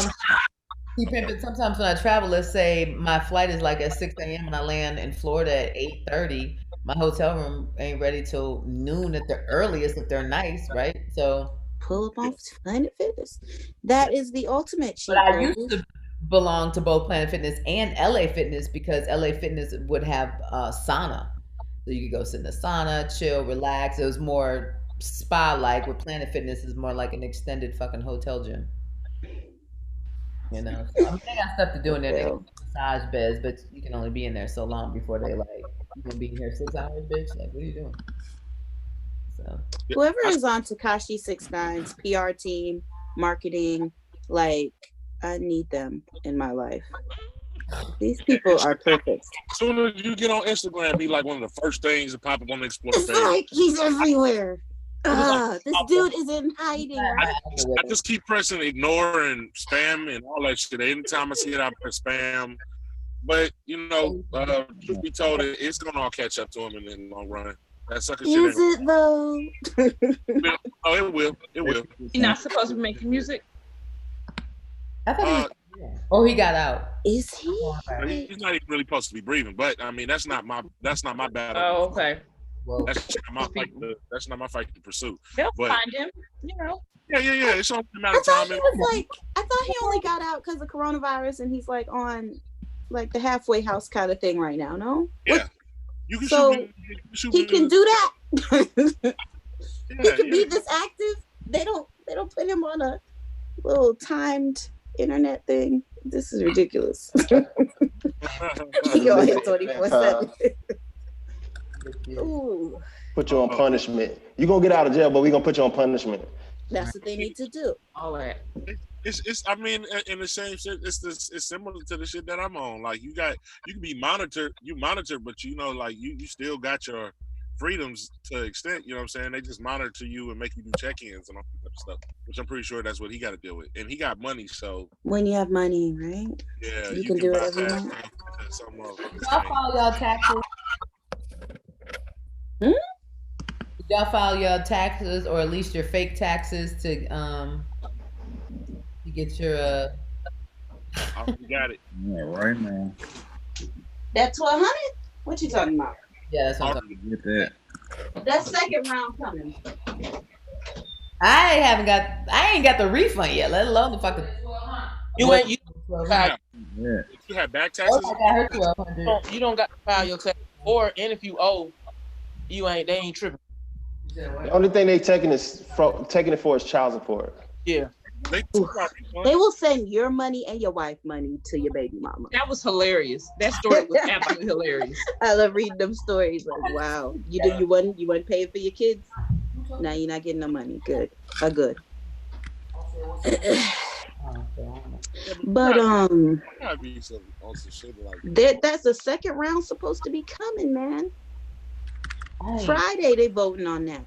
sometimes when I travel, let's say my flight is like at 6 a.m. and I land in Florida at 8:30. My hotel room ain't ready till noon at the earliest if they're nice, right? So pull up on Planet Fitness. That is the ultimate cheat. But I used to belong to both Planet Fitness and LA Fitness because LA Fitness would have sauna. So you could go sit in the sauna, chill, relax. It was more spa-like, where Planet Fitness is more like an extended fucking hotel gym. You know, so I mean, they got stuff to do in there. They got massage beds, but you can only be in there so long before they like, you gonna be in here 6 hours, bitch? Like, what are you doing? So whoever is on Tekashi 6ix9ine's PR team, marketing, like, I need them in my life. These people are perfect. As soon as you get on Instagram, be like one of the first things to pop up on the Explore page. It's like he's everywhere. This dude is in hiding. Right? I just keep pressing ignore and spam and all that shit. Anytime I see it, I press spam. But, you know, truth be told, it's going to all catch up to him in the long run. That sucker shit. Is it, though? Oh, it will. It will. You're not supposed to be making music? I thought he got out. Is he? He's not even really supposed to be breathing. But, I mean, that's not my battle. Oh, okay. That's not my fight to pursue. They'll but, find him, you know. Yeah. It's only a matter of time. I thought he only got out because of coronavirus, and he's like on like the halfway house kind of thing right now. No. Yeah. You can shoot he can do that. He can be this active. They don't put him on a little timed internet thing. This is ridiculous. He on here 24/7. Ooh. Put you on punishment. You're gonna get out of jail, but we're gonna put you on punishment. That's what they need to do. All that. It's I mean, in the same shit, it's similar to the shit that I'm on. Like you can be monitored, but you know, like you still got your freedoms to an extent, you know what I'm saying? They just monitor you and make you do check-ins and all that type of stuff, which I'm pretty sure that's what he got to deal with. And he got money, so when you have money, right? Yeah, you can do whatever you want. Y'all file y'all taxes? Y'all file your taxes, or at least your fake taxes, to get your you got it. Yeah, right now. That's 1,200? What you talking about? Yeah, that's what I'm talking about. Get that. That second round coming. I ain't got the refund yet, let alone the fucking. You have back taxes. Oh, I got her 1,200. You don't got to file your taxes, and if you owe, they ain't tripping. The only thing they taking it for is child support. Yeah. They will send your money and your wife money to your baby mama. That was hilarious. That story was absolutely hilarious. I love reading them stories. Like, wow, you wasn't paying for your kids. Now you're not getting no money. Good. Good. But that's the second round supposed to be coming, man. Friday they voting on that.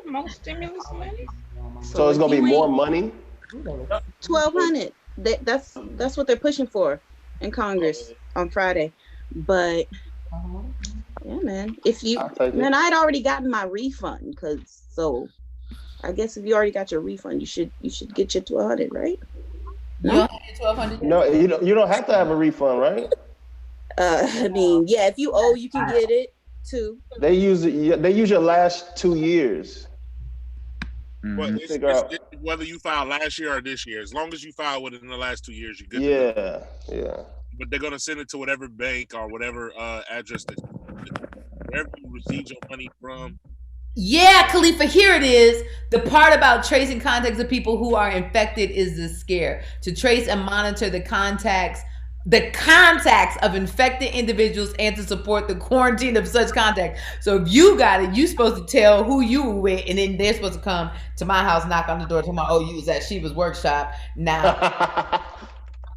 More stimulus money. So it's gonna be more money. 1,200. That's what they're pushing for in Congress on Friday. But yeah, man, I'd already gotten my refund so I guess if you already got your refund, you should get your 1,200, right? You don't have your 1,200? No, you don't have to have a refund, right? I mean, yeah, if you owe, you can get it too. They use your last 2 years. Well, it's whether you filed last year or this year, as long as you filed within the last 2 years, you're good. Yeah. But they're gonna send it to whatever bank or whatever address that wherever you received your money from. Yeah, Khalifa, here it is. The part about tracing contacts of people who are infected is the scare. To trace and monitor the contacts of infected individuals and to support the quarantine of such contact. So if you got it, you're supposed to tell who you were with, and then they're supposed to come to my house, knock on the door, tell me, oh, you was at Sheba's workshop. Now.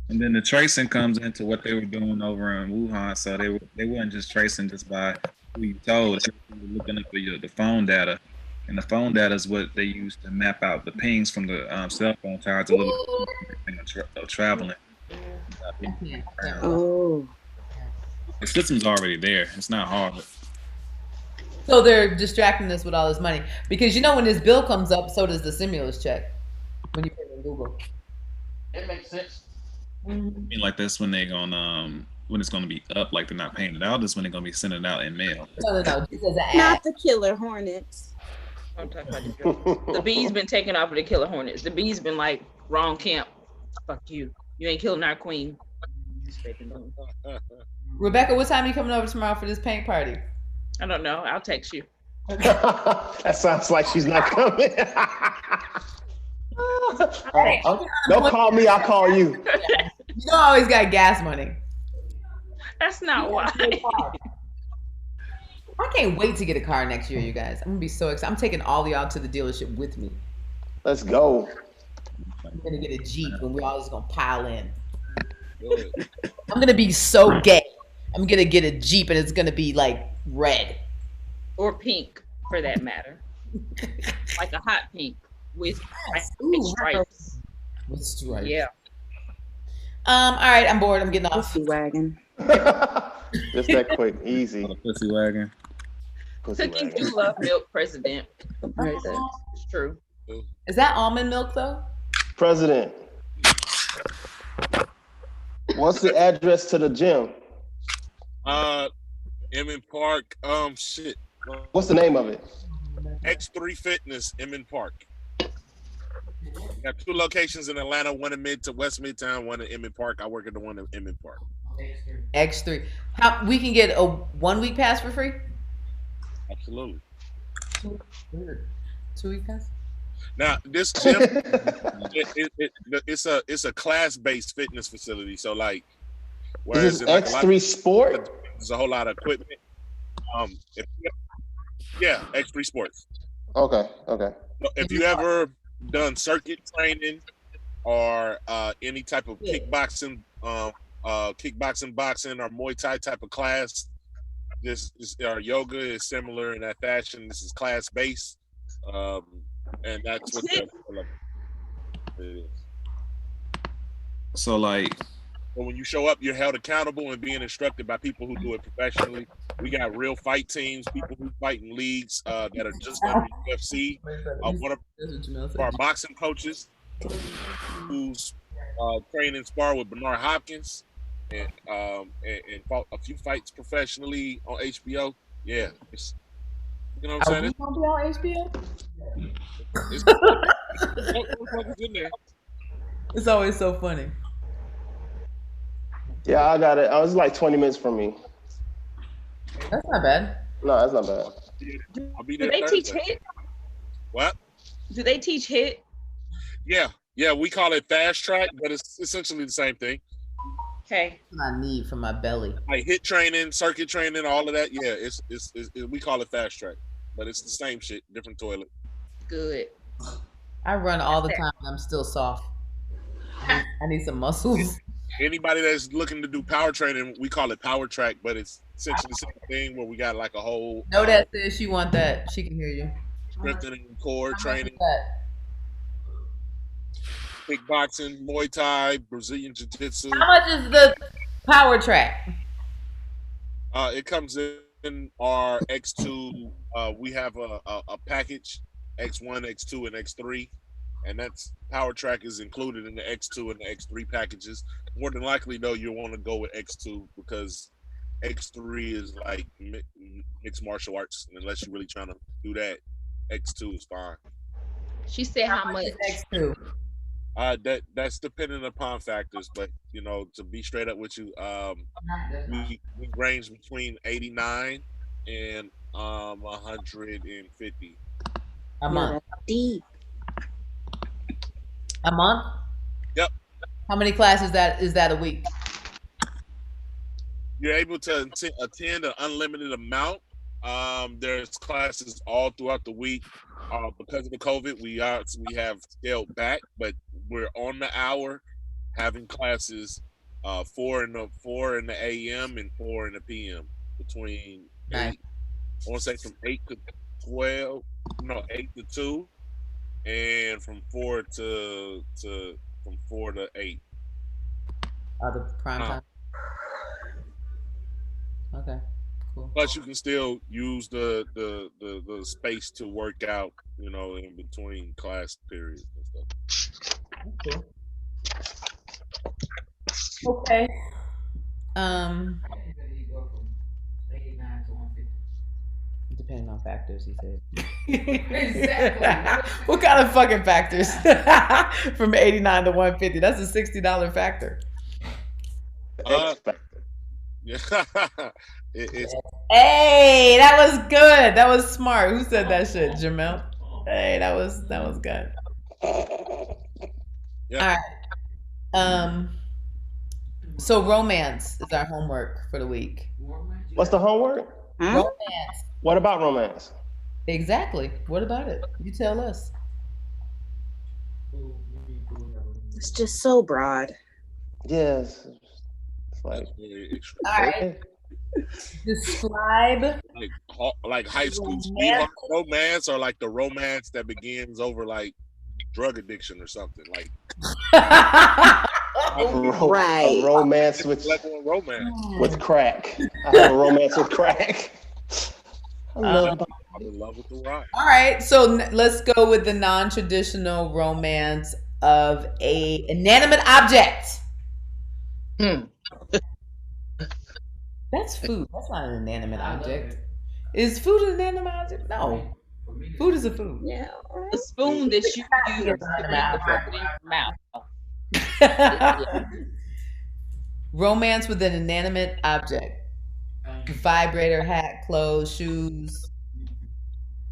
And then the tracing comes into what they were doing over in Wuhan. So they weren't just tracing just by who you told. They were looking up the phone data. And the phone data is what they use to map out the pings from the cell phone towers a little bit traveling. Oh. The system's already there. It's not hard. So they're distracting us with all this money. Because when this bill comes up, so does the stimulus check. When you put it in Google. It makes sense. I mean, like this when they're gonna when it's gonna be up, like they're not paying it out. This when they're gonna be sending it out in mail. No. Just as an ad. Not the killer hornets. I'm talking about the bee's been taken off of the killer hornets. The bee's been like, wrong camp. Fuck you. You ain't killing our queen. Rebecca, what time are you coming over tomorrow for this paint party? I don't know. I'll text you. That sounds like she's not coming. Don't call me, I'll call you. You always got gas money. That's not why. I can't wait to get a car next year, you guys. I'm gonna be so excited. I'm taking all y'all to the dealership with me. Let's go. I'm gonna get a Jeep and we all just gonna pile in. I'm gonna be so gay. I'm gonna get a Jeep and it's gonna be like red. Or pink, for that matter. Like a hot pink with stripes. With stripes. Yeah. All right, I'm bored. I'm getting off. Pussy wagon. Just that quick, easy. Pussy wagon. Cookies do love milk, President. It's true. Is that almond milk though? President. What's the address to the gym? Emmett Park. Shit. What's the name of it? X3 Fitness, Emmett Park. We have 2 locations in Atlanta, one in West Midtown, one in Emmett Park. I work at the one in Emmett Park. X3. How we can get a 1 week pass for free? Absolutely. 2 week pass? Now this gym, it's a class-based fitness facility. So like, whereas is this X3 Sport, there's a whole lot of equipment. X3 Sports. Okay. So if you ever done circuit training or any type of kickboxing, boxing, or Muay Thai type of class, this is our yoga is similar in that fashion. This is class based, and that's what it is. So like, but when you show up, you're held accountable and being instructed by people who do it professionally. We got real fight teams, people who fight in leagues that are just under UFC. One of our boxing coaches who's trained and spar with Bernard Hopkins and fought a few fights professionally on HBO. Yeah, you know what I'm saying? Gonna be on HBO? It's in there. It's always so funny. Yeah, I got it. I was like 20 minutes from me. That's not bad. No, that's not bad. I'll be Do there they Thursday. teach HIT? What? Do they teach HIT? Yeah, we call it fast track, but it's essentially the same thing. Okay. I need for my belly. Like HIT training, circuit training, all of that. Yeah, it's we call it fast track, but it's the same shit, different toilet. Good. I run all the time and I'm still soft. I need some muscles. Anybody that's looking to do power training, we call it power track, but it's essentially the same thing where we got like a whole. No, that says she want that. She can hear you. Strengthening core training. kickboxing, Muay Thai, Brazilian Jiu-Jitsu. How much is the power track? It comes in our X2. We have a package, X1, X2, and X3, and that's power track is included in the X2 and the X3 packages. More than likely, though, you'll want to go with X2 because X3 is like mixed martial arts, and unless you're really trying to do that, X2 is fine. She said how much? X2. That's dependent upon factors, but to be straight up with you, we range between 89 and 150 a month. Deep. A month? Yep. How many classes is that a week? You're able to attend an unlimited amount. There's classes all throughout the week. Because of the COVID, we have scaled back, but we're on the hour, having classes 4 in the a.m. and 4 in the p.m. between Nice. 8. I want to say from 8 to 12. No, 8 to 2, and from 4 to 8. The prime time. Okay. Cool. Plus, you can still use the space to work out, in between class periods and stuff. Cool. Okay. Depending on factors, he said. Exactly. What kind of fucking factors? From 89 to 150. That's a $60 factor. Yeah. It's Hey, that was good. That was smart. Who said that shit, Jamel? Hey, that was good. Yeah. All right. So romance is our homework for the week. What's the homework? Romance. What about romance? Exactly. What about it? You tell us. It's just so broad. Yes. It's like, all right. Describe like high school sweetheart romance, or like the romance that begins over like drug addiction or something like. Right. A romance with crack. I have a romance with crack. I'm in love with the rock. All right, so let's go with the non-traditional romance of a inanimate object. That's food. That's not an inanimate object. Is food an inanimate object? No. Food is a food. Yeah. The spoon that you use to put in your mouth. Romance with an inanimate object. Vibrator, hat, clothes, shoes,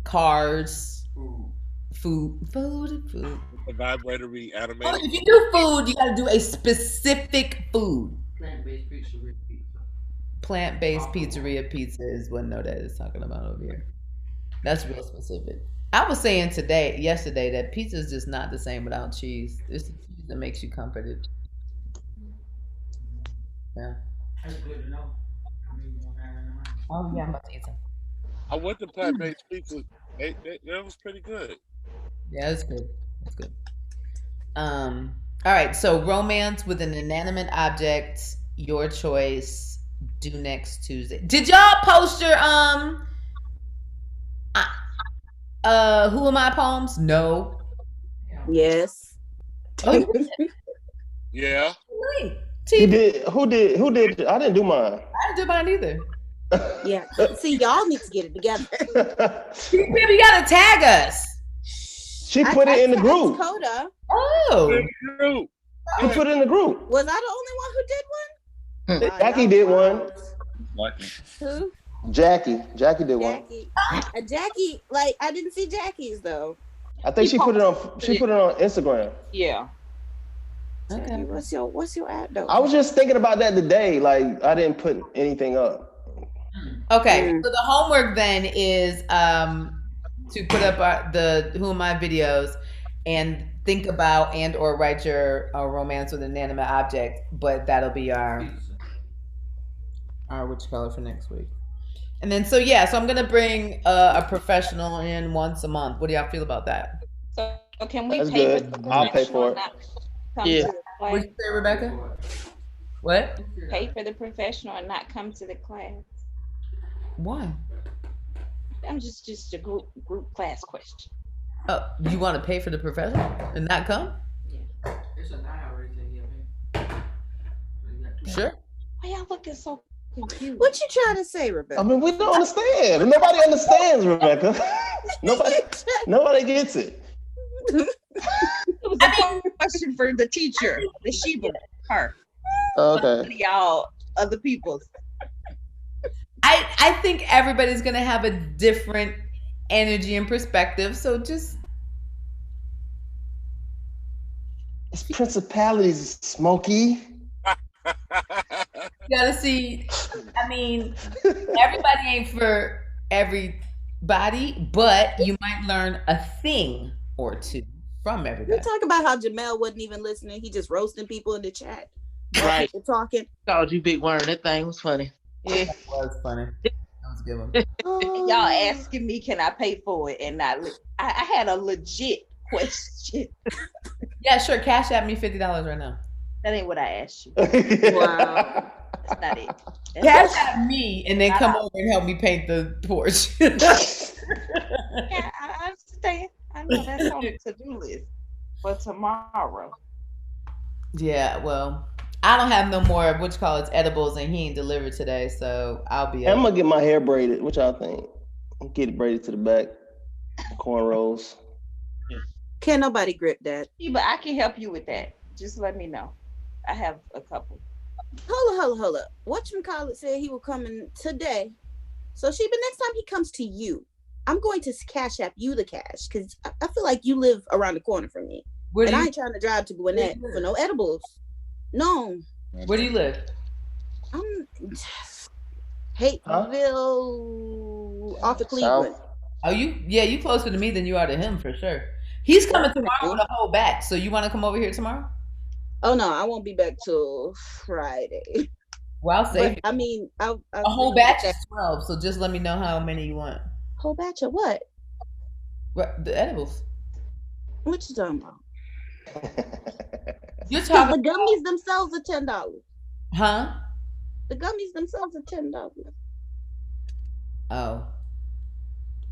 cars, food. The vibrator be animated. Well, if you do food, you gotta do a specific food. Plant-based pizzeria pizza is what Nodette is talking about over here. That's real specific. I was saying yesterday that pizza is just not the same without cheese. It's the cheese that makes you comforted. Yeah. That's good to know. Oh yeah, I'm about to eat some. I went to plant-based pizza. That was pretty good. Yeah, it's good. It's good. All right. So romance with an inanimate object, your choice. Due next Tuesday. Did y'all post your who am I poems? No. Yes. Oh, yeah. Who did? I didn't do mine. I didn't do mine either. Yeah. See, y'all need to get it together. Baby, you gotta tag us. She put it in the group. Dakota. Oh. She put it in the group. Was I the only one who did one? Jackie did one. Who? Jackie did one. Jackie, like I didn't see Jackie's though. I think she put it on. She put it on Instagram. Yeah. Okay. What's your ad though? I was just thinking about that today. Like I didn't put anything up. Okay. So the homework then is to put up the Who Am I videos and think about and or write your romance with an inanimate object, but that'll be our which color for next week. And then so I'm gonna bring a professional in once a month. What do y'all feel about that? So can we That's pay good. for the I'll pay for it. come Yeah. to the What'd class. you say, Rebecca? What? Pay for the professional and not come to the class. Why? I'm just a group class question. Oh, you want to pay for the professor and not come? Sure. Why y'all looking so confused? What you trying to say, Rebecca? I mean, we don't understand. Nobody understands, Rebecca. Nobody gets it. It was a question for the teacher, the Sheba, her. Okay. Y'all, other people's. I think everybody's gonna have a different energy and perspective. So just It's principalities, Smokey. you gotta see. I mean, everybody ain't for everybody, but you might learn a thing or two from We everybody. talk about how Jamel wasn't even listening. He just roasting people in the chat. Right. People talking. Called you big worm. That thing was funny. Yeah. That was funny. That was a good one. Y'all asking me, can I pay for it? And not, I had a legit question. Yeah, sure. Cash at me $50 right now. That ain't what I asked you. Wow. That's not it. Cash at me and then Not come all. over and help me paint the porch. Yeah, I understand. I know that's on the to-do list for tomorrow. Yeah, well, I don't have no more edibles, and he ain't delivered today, so I'll be I'm up. gonna get my hair braided. What y'all think? Get it braided to the back, cornrows. Can't nobody grip that. Yeah, but I can help you with that. Just let me know. I have a couple. Hold up. Whatchamacallit said he will come in today. So Sheba, next time he comes to you, I'm going to cash app you the cash because I feel like you live around the corner from me. Where do I you ain't trying to drive to Gwinnett for no edibles. No. Where do you live? I'm Hateville off of Cleveland. South. Oh, you closer to me than you are to him for sure. He's coming tomorrow with a whole batch, so you want to come over here tomorrow? Oh no, I won't be back till Friday. Well, I'll save But, I mean, I'll a whole batch is 12, so just let me know how many you want. whole batch of what? The edibles. What you talking about? You're 'Cause talking the gummies themselves are $10. Huh? The gummies themselves are $10. Oh.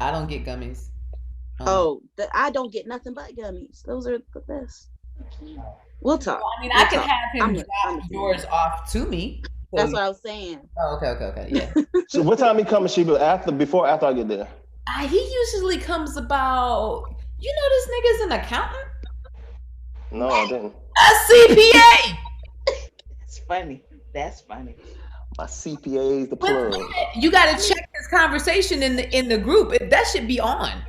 I don't get gummies. I don't get nothing but gummies. Those are the best. We'll talk. Well, I mean, We'll I can talk. have him I'm drop yours off to me. So That's what I was saying. Oh, okay, yeah. So what time he coming, Sheba? Before, after I get there? He usually comes about. You know, this nigga's an accountant. No, I didn't. A CPA. That's funny. That's funny. My CPA is the plug. You got to check this conversation in the group. That should be on.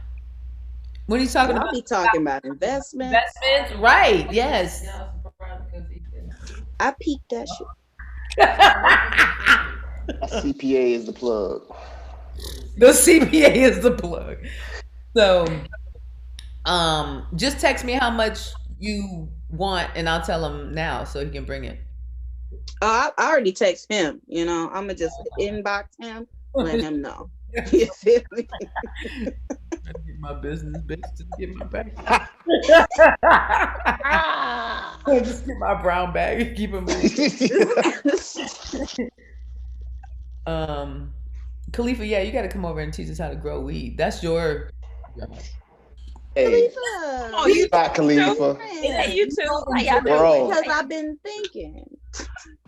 When he's talking I'll about be talking about investments. investments, right? Yes. I peeped that shit. My CPA is the plug. The CPA is the plug. So, just text me how much you want, and I'll tell him now so he can bring it. I already text him. You know, I'm gonna just inbox him, let him know. You feel me? Get my business, bitch. Just get my bag. Just get my brown bag and keep it moving. Khalifa, yeah, you got to come over and teach us how to grow weed. That's your. Hey, Oh, you got Khalifa. You too. How y'all Bro. Because I've been thinking.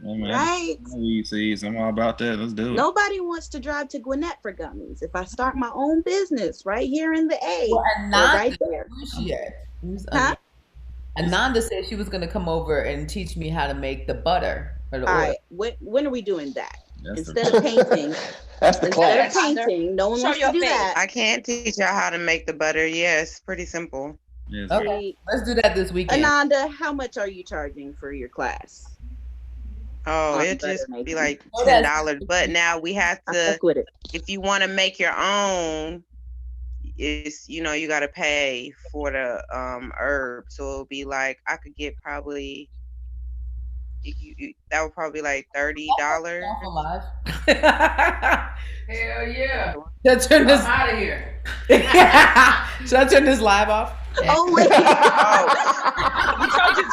Yeah, man. Right? Weed seeds. I'm all about that. Let's do it. Nobody wants to drive to Gwinnett for gummies. If I start my own business right here in the A, Well, right there. Huh? Ananda said she was going to come over and teach me how to make the butter. Or the All oil. right. When are we doing that? That's Instead of painting. That's the Instead of class. painting, no one Show wants your to do face. that. I can't teach y'all how to make the butter. Yeah, it's pretty simple. Yes. Okay, let's do that this weekend. Ananda, how much are you charging for your class? Oh, On it just butter be making. like Oh, that's- $10. But now we have I to, fuck with it. if you want to make your own, it's you got to pay for the herb. So it'll be like I could get probably that would probably like $30. Alive. Hell yeah. Should I turn this I'm out of here. Should I turn this live off? Oh wait. Oh. You told you